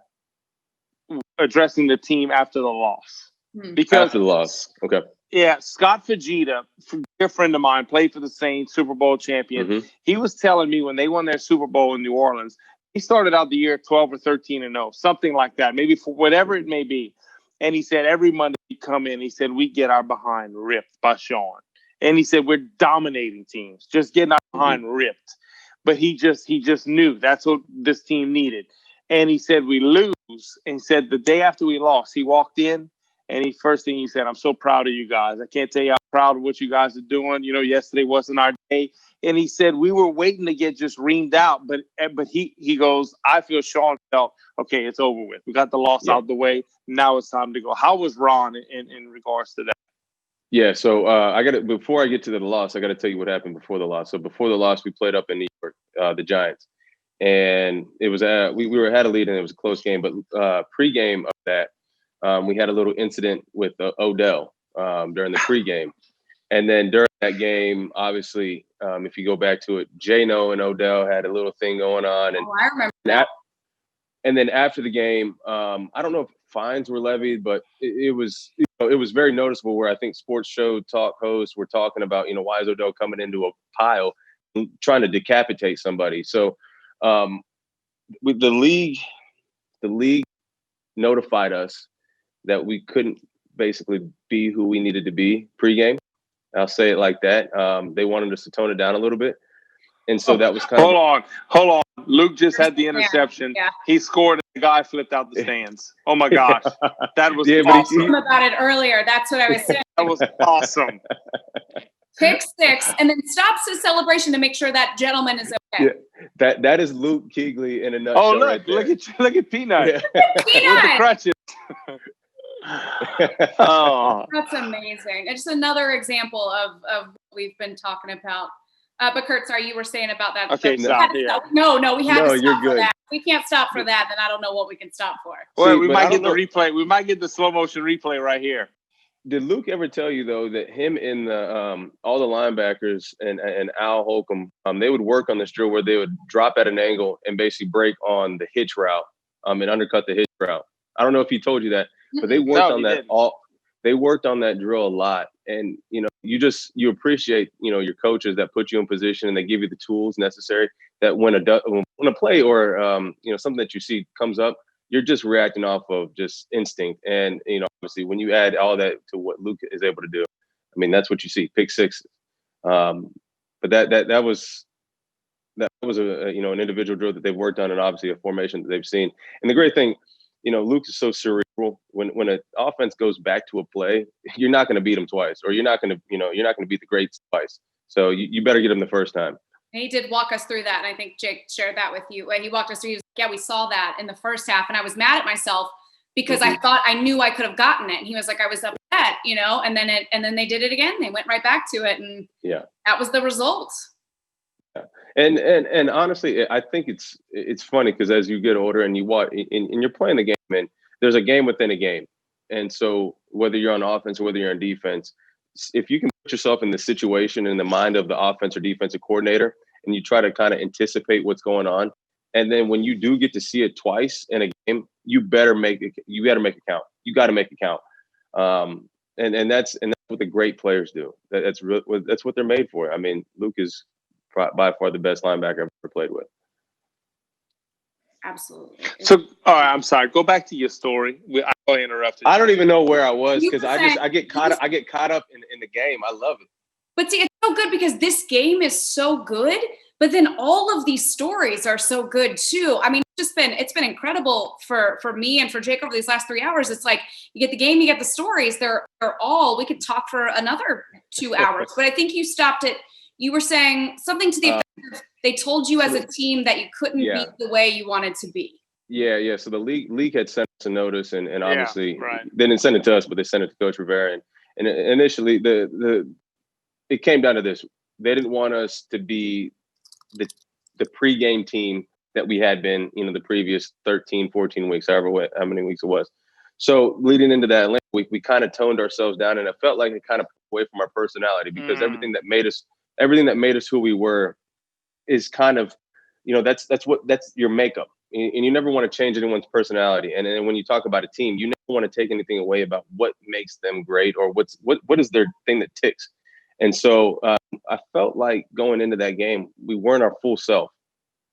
addressing the team after the loss. Because after the loss, okay. Yeah, Scott Fujita, a dear friend of mine, played for the Saints, Super Bowl champion. Mm-hmm. He was telling me when they won their Super Bowl in New Orleans, he started out the year 12 or 13-0, something like that, maybe for whatever it may be. And he said every Monday we come in, he said we get our behind ripped by Sean. And he said we're dominating teams, just getting our behind ripped. But he just knew that's what this team needed. And he said we lose. And he said the day after we lost, he walked in. And first thing he said, I'm so proud of you guys. I can't tell you how proud of what you guys are doing. You know, yesterday wasn't our day. And he said, we were waiting to get just reamed out. But he goes, I feel Sean felt, okay, it's over with. We got the loss out the way. Now it's time to go. How was Ron in regards to that? Yeah, so before I get to the loss, I got to tell you what happened before the loss. So before the loss, we played up in New York, the Giants. And it was we had a lead and it was a close game. But pregame of that, we had a little incident with Odell during the pregame. And then during that game, obviously, if you go back to it, Jano and Odell had a little thing going on. And I remember that. And then after the game, I don't know if fines were levied, but it was very noticeable where I think sports show talk hosts were talking about, why is Odell coming into a pile trying to decapitate somebody? So with the league notified us that we couldn't basically be who we needed to be pregame. I'll say it like that. They wanted us to tone it down a little bit. And so that was kind of... Hold on. Luke just had the interception. Yeah. He scored and the guy flipped out the stands. Oh, my gosh. That was awesome. About it earlier. That's what I was saying. That was awesome. Pick six and then stops the celebration to make sure that gentleman is okay. Yeah, that is Luke Kuechly in a nutshell. Oh, look, right there. look at Peanut. Yeah. Peanut. With the crutches. Oh, that's amazing. It's just another example of what we've been talking about. But Kurt, sorry, you were saying about that. Okay, stop. Yeah. No, we had to stop for good. that. We can't stop for that, then I don't know what we can stop for. Well, we might get the replay. We might get the slow motion replay right here. Did Luke ever tell you though that him and the all the linebackers and Al Holcomb, they would work on this drill where they would drop at an angle and basically break on the hitch route, and undercut the hitch route. I don't know if he told you that, but they worked on that didn't. They worked on that drill a lot. And, you appreciate, your coaches that put you in position and they give you the tools necessary that when a play or, something that you see comes up, you're just reacting off of just instinct. And, obviously when you add all that to what Luke is able to do, I mean, that's what you see, pick six. But that was a an individual drill that they've worked on and obviously a formation that they've seen. And the great thing, Luke is so cerebral. When an offense goes back to a play, you're not going to beat them twice, or you're not going to beat the greats twice. So you better get them the first time. And he did walk us through that, and I think Jake shared that with you. He walked us through. He was like, "Yeah, we saw that in the first half," and I was mad at myself because I thought I knew I could have gotten it. And he was like, "I was upset, and then they did it again. They went right back to it, and that was the result." Yeah. And honestly, I think it's funny because as you get older and you watch and you're playing the game, and there's a game within a game. And so whether you're on offense or whether you're on defense, if you can put yourself in the situation in the mind of the offense or defensive coordinator, and you try to kind of anticipate what's going on, and then when you do get to see it twice in a game, you better make it. You got to make it count. You got to make it count. And that's what the great players do. That's what they're made for. I mean, Luke is by far the best linebacker I've ever played with. Absolutely. So, all right, I'm sorry. Go back to your story. I interrupted. I don't even know where I was because I get caught up in the game. I love it. But see, it's so good because this game is so good, but then all of these stories are so good too. I mean, it's been incredible for me and for Jake over these last 3 hours. It's like you get the game, you get the stories. They're all. We could talk for another 2 hours, but I think you stopped it. You were saying something to the effect of they told you as a team that you couldn't be the way you wanted to be. Yeah. So the league had sent us a notice, and obviously they didn't send it to us, but they sent it to Coach Rivera. And initially, it came down to this: they didn't want us to be the pregame team that we had been, the previous 13, 14 weeks, how many weeks it was. So leading into that week, we kind of toned ourselves down, and it felt like it kind of put away from our personality because everything that made us who we were is kind of, that's your makeup. and you never want to change anyone's personality. And then when you talk about a team, you never want to take anything away about what makes them great or what is their thing that ticks. And so I felt like going into that game, we weren't our full self.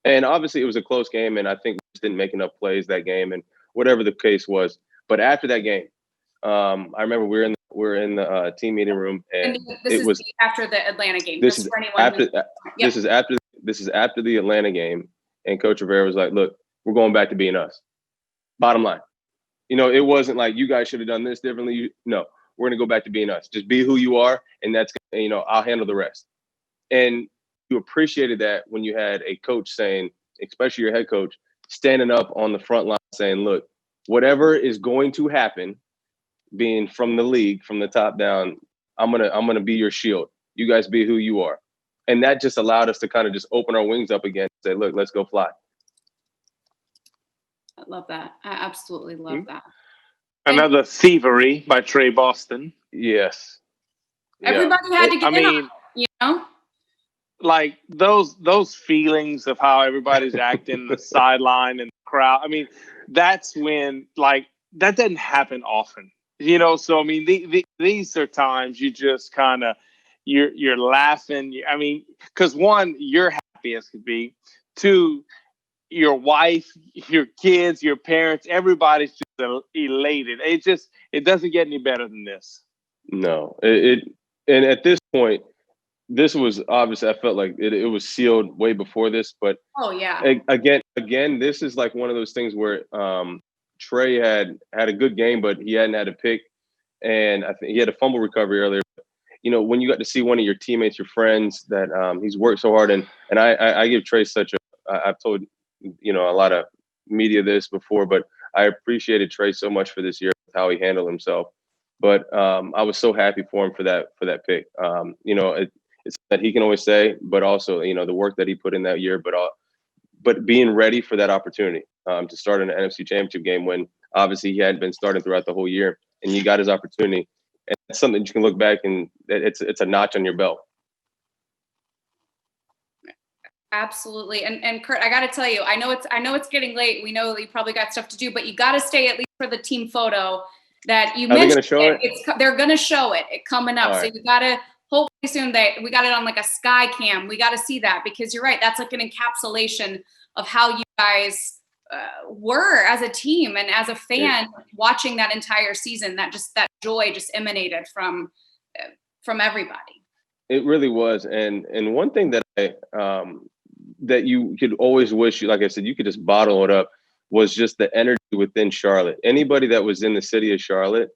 And obviously it was a close game, and I think we just didn't make enough plays that game, and whatever the case was. But after that game, I remember we were in the team meeting room, and this was after the Atlanta game. This is after the Atlanta game, and Coach Rivera was like, "Look, we're going back to being us. Bottom line, it wasn't like you guys should have done this differently. No, we're going to go back to being us. Just be who you are, and that's I'll handle the rest." And you appreciated that when you had a coach saying, especially your head coach, standing up on the front line saying, "Look, whatever is going to happen, being from the league, from the top down, I'm gonna be your shield. You guys be who you are." And that just allowed us to kind of just open our wings up again and say, "Look, let's go fly." I love that. I absolutely love that. Another Thievery by Trey Boston. Yes. Everybody had to get in on it, like those feelings of how everybody's acting, the sideline and the crowd. I mean, that's when that doesn't happen often, So I mean, these are times you just kind of you're laughing. I mean, because one, you're happy as could be. Two, your wife, your kids, your parents, everybody's just elated. It doesn't get any better than this. No, and at this point. This was obviously, I felt like it was sealed way before this, but again, this is like one of those things where Trey had a good game, but he hadn't had a pick, and I think he had a fumble recovery earlier. When you got to see one of your teammates, your friends that he's worked so hard, and I give Trey I've told a lot of media this before, but I appreciated Trey so much for this year, how he handled himself. But I was so happy for him for that pick. It's that he can always say, but also, the work that he put in that year, but being ready for that opportunity to start in an NFC Championship game when obviously he hadn't been starting throughout the whole year, and you got his opportunity. And it's something you can look back and it's a notch on your belt. Absolutely. And Kurt, I got to tell you, I know it's getting late. We know that you probably got stuff to do, but you got to stay at least for the team photo that you mentioned. Are they going to show it? They're going to show it coming up. All so right. You got to. Hopefully soon we got it on like a sky cam. We got to see that because you're right. That's like an encapsulation of how you guys were as a team and as a fan watching that entire season. That joy just emanated from everybody. It really was. And one thing that that you could always wish, like I said, you could just bottle it up was just the energy within Charlotte. Anybody that was in the city of Charlotte,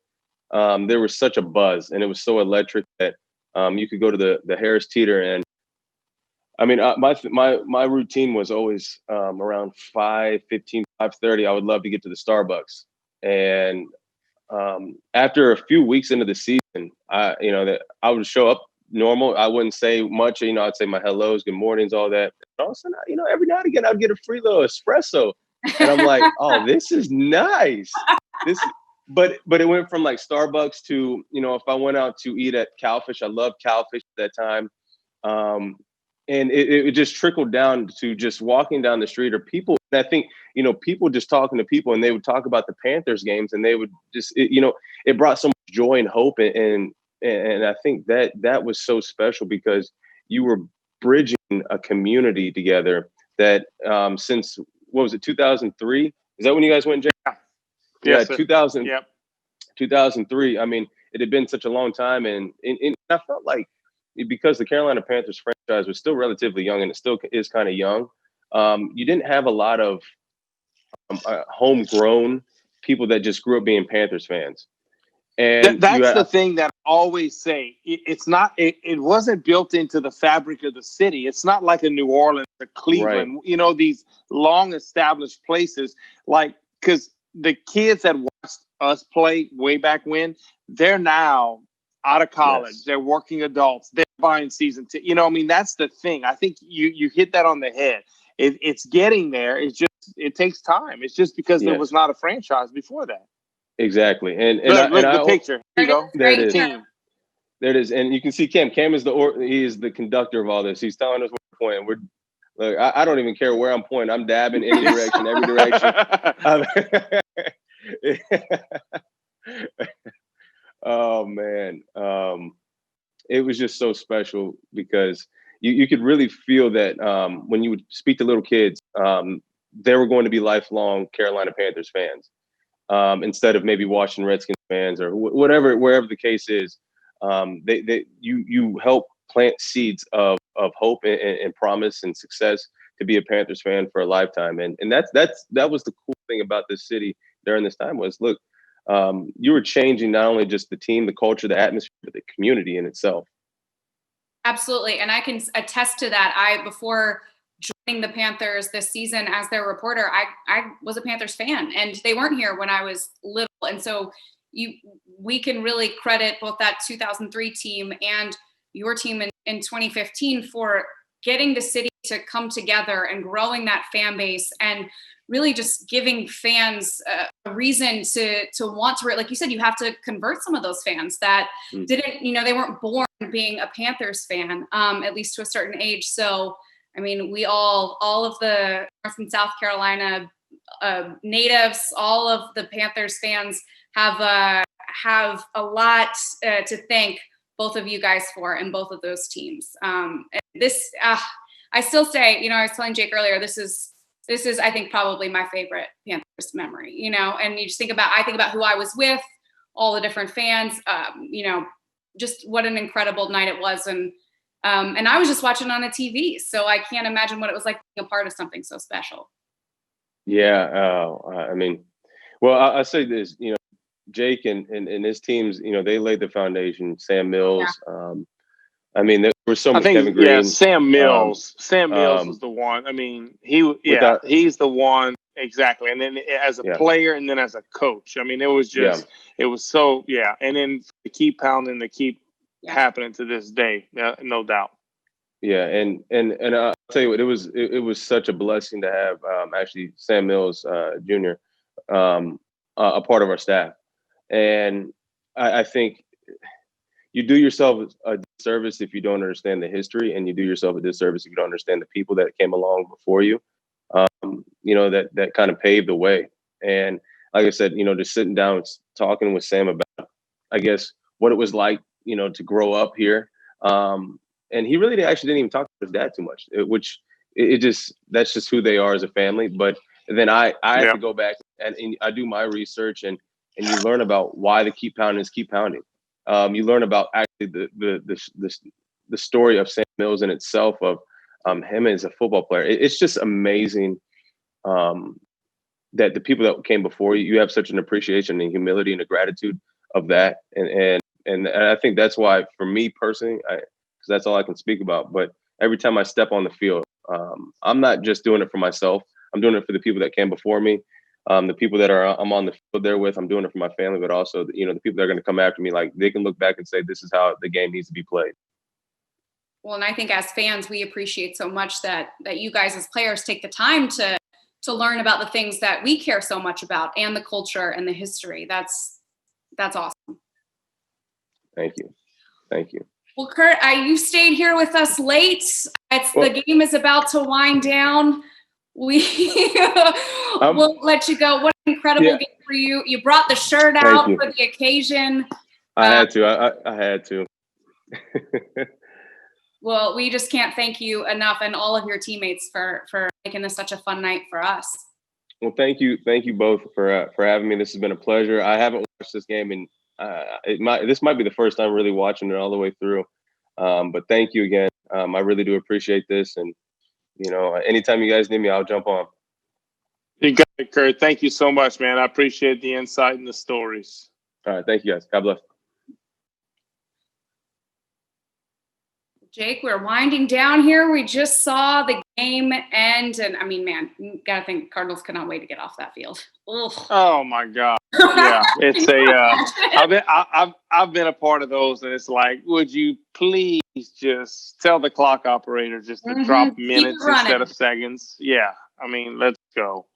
there was such a buzz and it was so electric that you could go to the Harris Teeter, and I mean, my routine was always around 5:15, 5:30. I would love to get to the Starbucks, and after a few weeks into the season, I would show up normal. I wouldn't say much. I'd say my hellos, good mornings, all that. And all of a sudden, every now and again, I'd get a free little espresso, and I'm like, oh, this is nice. But it went from like Starbucks to, if I went out to eat at Cowfish, I loved Cowfish at that time. And it just trickled down to just walking down the street or people. And I think, people just talking to people and they would talk about the Panthers games and they would just, it brought so much joy and hope. And I think that was so special because you were bridging a community together that since, what was it, 2003? Is that when you guys went, Jay? Yes, 2003. I mean, it had been such a long time, and I felt like because the Carolina Panthers franchise was still relatively young, and it still is kind of young, you didn't have a lot of homegrown people that just grew up being Panthers fans. And that's the thing that I always say. It's not. It wasn't built into the fabric of the city. It's not like a New Orleans or Cleveland. Right. These long established places, because the kids that watched us play way back when, they're now out of college. Yes. They're working adults. They're buying season tickets. That's the thing. I think you hit that on the head. It's getting there. It takes time. It's just because there was not a franchise before that. Exactly. And look the picture. Here you go. There it is. There it is. And you can see Cam. Cam is he is the conductor of all this. He's telling us what we're playing. Look, I don't even care where I'm pointing. I'm dabbing any direction, every direction. Oh man, it was just so special because you could really feel that when you would speak to little kids, they were going to be lifelong Carolina Panthers fans instead of maybe Washington Redskins fans or wherever the case is. You help plant seeds of hope and promise and success to be a Panthers fan for a lifetime, and that was the cool thing about this city during this time was look. You were changing not only just the team, the culture, the atmosphere, but the community in itself. Absolutely. And I can attest to that. Before joining the Panthers this season as their reporter, I was a Panthers fan, and they weren't here when I was little. And so we can really credit both that 2003 team and your team in 2015 for getting the city to come together and growing that fan base and really just giving fans a reason to want to, like you said, you have to convert some of those fans that didn't, they weren't born being a Panthers fan, at least to a certain age. So, I mean, we all of the North and South Carolina natives, all of the Panthers fans have a lot to thank both of you guys for and both of those teams. I still say, I was telling Jake earlier, this is, I think, probably my favorite Panthers memory, and you just I think about who I was with, all the different fans, just what an incredible night it was. And I was just watching on a TV, so I can't imagine what it was like being a part of something so special. Yeah. I mean, well, I say this, Jake and his teams, they laid the foundation, Sam Mills. Yeah. I mean, there was so much Kevin Green. Yeah, Sam Mills. Sam Mills was the one. I mean, he's the one. Exactly. And then as a player and then as a coach, I mean, it was just, it was so, And then to keep pounding, to keep happening to this day, no doubt. Yeah. And I'll tell you what, it was such a blessing to have actually Sam Mills Jr. A part of our staff. And I think you do yourself a disservice if you don't understand the history, and you do yourself a disservice if you don't understand the people that came along before you, that kind of paved the way. And like I said, just sitting down, talking with Sam about, I guess, what it was like, to grow up here. And he really actually didn't even talk to his dad too much, that's just who they are as a family. But then I have to go back and I do my research and you learn about why the keep pounding is keep pounding. You learn about actually the story of Sam Mills in itself, of him as a football player. It's just amazing that the people that came before you have such an appreciation and humility and a gratitude of that. And I think that's why, for me personally, because that's all I can speak about. But every time I step on the field, I'm not just doing it for myself. I'm doing it for the people that came before me. The people that I'm on the field there with, I'm doing it for my family, but also, the people that are going to come after me, like, they can look back and say, this is how the game needs to be played. Well, and I think as fans, we appreciate so much that you guys as players take the time to learn about the things that we care so much about and the culture and the history. That's awesome. Thank you. Well, Kurt, you stayed here with us late. The game is about to wind down. We'll let you go. What an incredible game for you. You brought the shirt out for the occasion. I had to. I had to. Well, we just can't thank you enough, and all of your teammates for making this such a fun night for us. Well, thank you both for having me. This has been a pleasure. I haven't watched this game, and this might be the first time really watching it all the way through. But thank you again. I really do appreciate this, and anytime you guys need me, I'll jump on. You got it, Kurt. Thank you so much, man. I appreciate the insight and the stories. All right. Thank you, guys. God bless. Jake, we're winding down here. We just saw the game end. And I mean, man, you got to think Cardinals cannot wait to get off that field. Ugh. Oh, my God. Yeah, it's I've been a part of those. And it's like, would you please just tell the clock operator just to drop minutes instead of seconds? Yeah. I mean, let's go.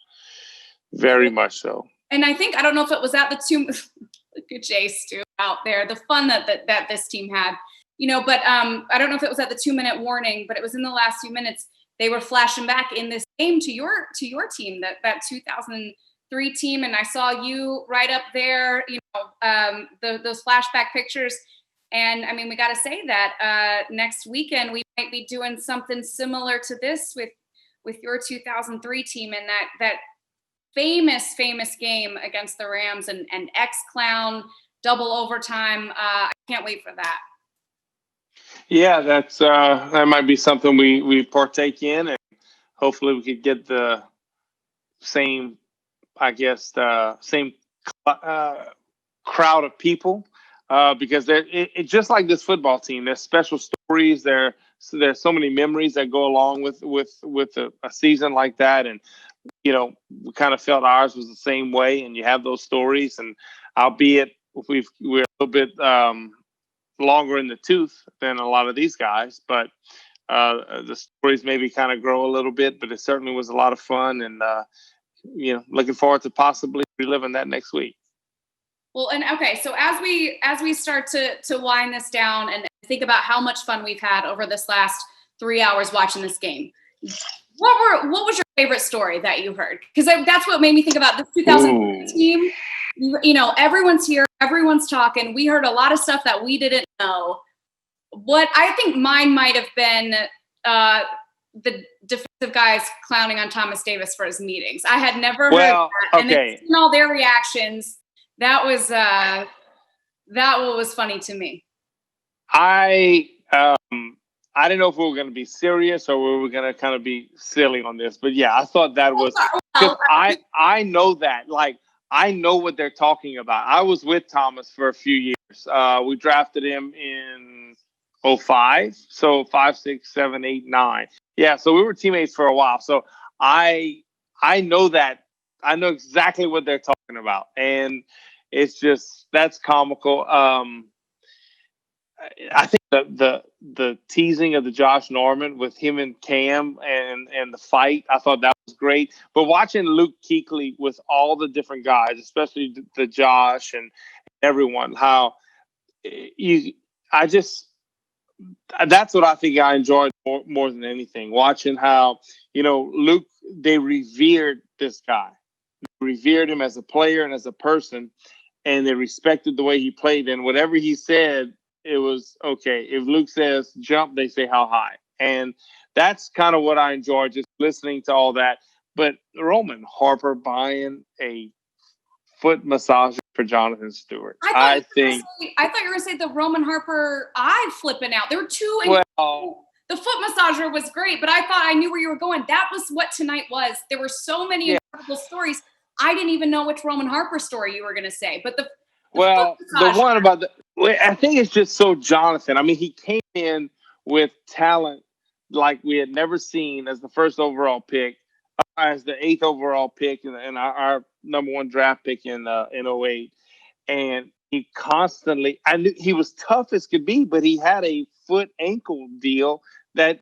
Very much so. And I don't know if it was at the 2, look at Jay Stu out there, the fun that this team had, but I don't know if it was at the 2-minute warning, but it was in the last few minutes. they were flashing back in this game to your team, that 2003 team. And I saw you right up there, those flashback pictures. And I mean, we got to say that next weekend we might be doing something similar to this with your 2003 team, and that famous game against the Rams and X-Clown double overtime. I can't wait for that. Yeah, that might be something we partake in, and hopefully we could get the same, same crowd of people, because it's just like this football team. There's special stories. There's so many memories that go along with a season like that, and we kind of felt ours was the same way. And you have those stories, and albeit we're a little bit longer in the tooth than a lot of these guys, but the stories maybe kind of grow a little bit. But it certainly was a lot of fun, and looking forward to possibly reliving that next week. Well, and okay, so as we start to wind this down and think about how much fun we've had over this last 3 hours watching this game, what was your favorite story that you heard? Because that's what made me think about the 2003 team. Everyone's here, everyone's talking. We heard a lot of stuff that we didn't know. What I think mine might have been the defensive guys clowning on Thomas Davis for his meetings. I had never heard that, and then seeing all their reactions. That was what was funny to me. I didn't know if we were going to be serious or we were going to kind of be silly on this, but yeah, I thought that was because I know that, like, I know what they're talking about. I was with Thomas for a few years. We drafted him in 2005, so 5, 6, 7, 8, 9. Yeah, so we were teammates for a while. So I know that. I know exactly what they're talking about, and it's just that's comical. I think the teasing of the Josh Norman with him and Cam and the fight, I thought that was great. But watching Luke Kuechly with all the different guys, especially the Josh and everyone, how that's what I think I enjoyed more than anything. Watching how Luke, they revered this guy. Revered him as a player and as a person, and they respected the way he played. And whatever he said, it was okay. If Luke says jump, they say how high. And that's kind of what I enjoyed, just listening to all that. But Roman Harper buying a foot massager for Jonathan Stewart. I thought you were going to say the Roman Harper eye flipping out. There were two. The foot massager was great, but I thought I knew where you were going. That was what tonight was. There were so many incredible stories. I didn't even know which Roman Harper story you were going to say. But the one about I think it's just so Jonathan. I mean, he came in with talent like we had never seen as the first overall pick, as the 8th overall pick, and our number 1 draft pick in 2008. And he constantly, I knew he was tough as could be, but he had a foot ankle deal that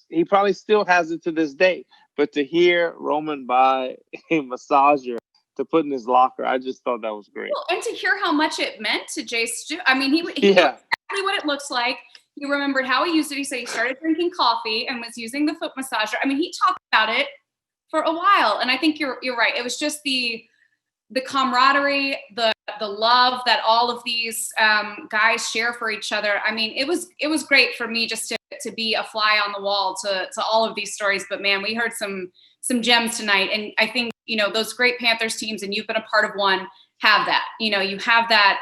he probably still has it to this day. But to hear Roman buy a massager to put in his locker, I just thought that was great. Well, and to hear how much it meant to Jay Stu. I mean, he knew exactly what it looks like. He remembered how he used it. He said he started drinking coffee and was using the foot massager. I mean, he talked about it for a while. And I think you're right. It was just the camaraderie, the love that all of these guys share for each other. I mean, it was great for me just to be a fly on the wall to all of these stories. But man, we heard some gems tonight. And I think, those great Panthers teams, and you've been a part of one, have that. You have that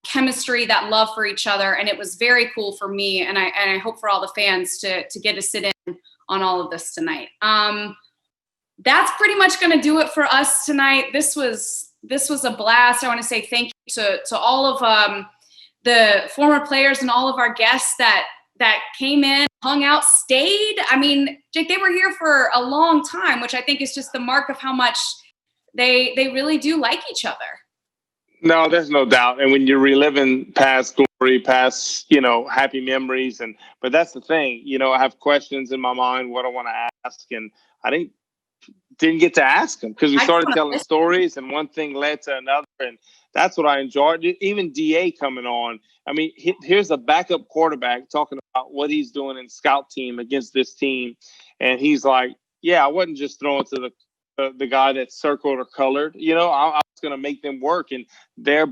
chemistry, that love for each other. And it was very cool for me. And I hope for all the fans to get to sit in on all of this tonight. That's pretty much going to do it for us tonight. This was a blast. I want to say thank you to all of the former players and all of our guests that came in, hung out, stayed. I mean, Jake, they were here for a long time, which I think is just the mark of how much they really do like each other. No, there's no doubt. And when you're reliving past glory, past, happy memories, but that's the thing, I have questions in my mind, what I want to ask. And I think didn't get to ask him because we started telling stories and one thing led to another. And that's what I enjoyed. Even DA coming on. I mean, here's a backup quarterback talking about what he's doing in scout team against this team. And he's like, yeah, I wasn't just throwing to the guy that's circled or colored. You know, I was going to make them work. And they're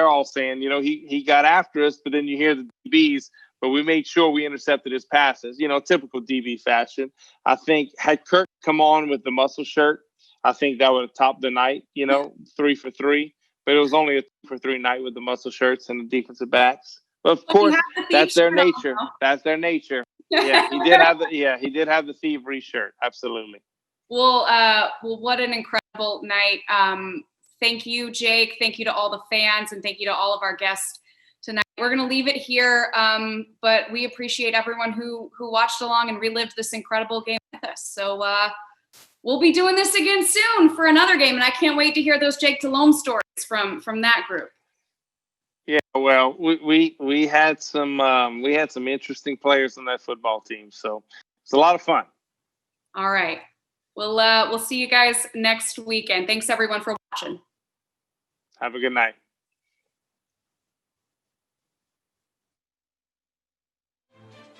all saying, you know, he got after us, but then you hear the DBs, but we made sure we intercepted his passes, you know, typical DB fashion. I think had Kirk come on with the muscle shirt, I think that would have topped the night, you know, 3 for 3. But it was only a 2 for 3 night with the muscle shirts and the defensive backs. But of course, that's their nature. That's their nature. Yeah, he did have the thievery shirt. Absolutely. Well, what an incredible night. Thank you, Jake. Thank you to all the fans, and thank you to all of our guests tonight. We're going to leave it here, but we appreciate everyone who watched along and relived this incredible game with us. So we'll be doing this again soon for another game, and I can't wait to hear those Jake Delhomme stories from that group. Yeah, well, we had some interesting players on that football team, so it's a lot of fun. All right. We'll see you guys next weekend. Thanks everyone for watching. Have a good night.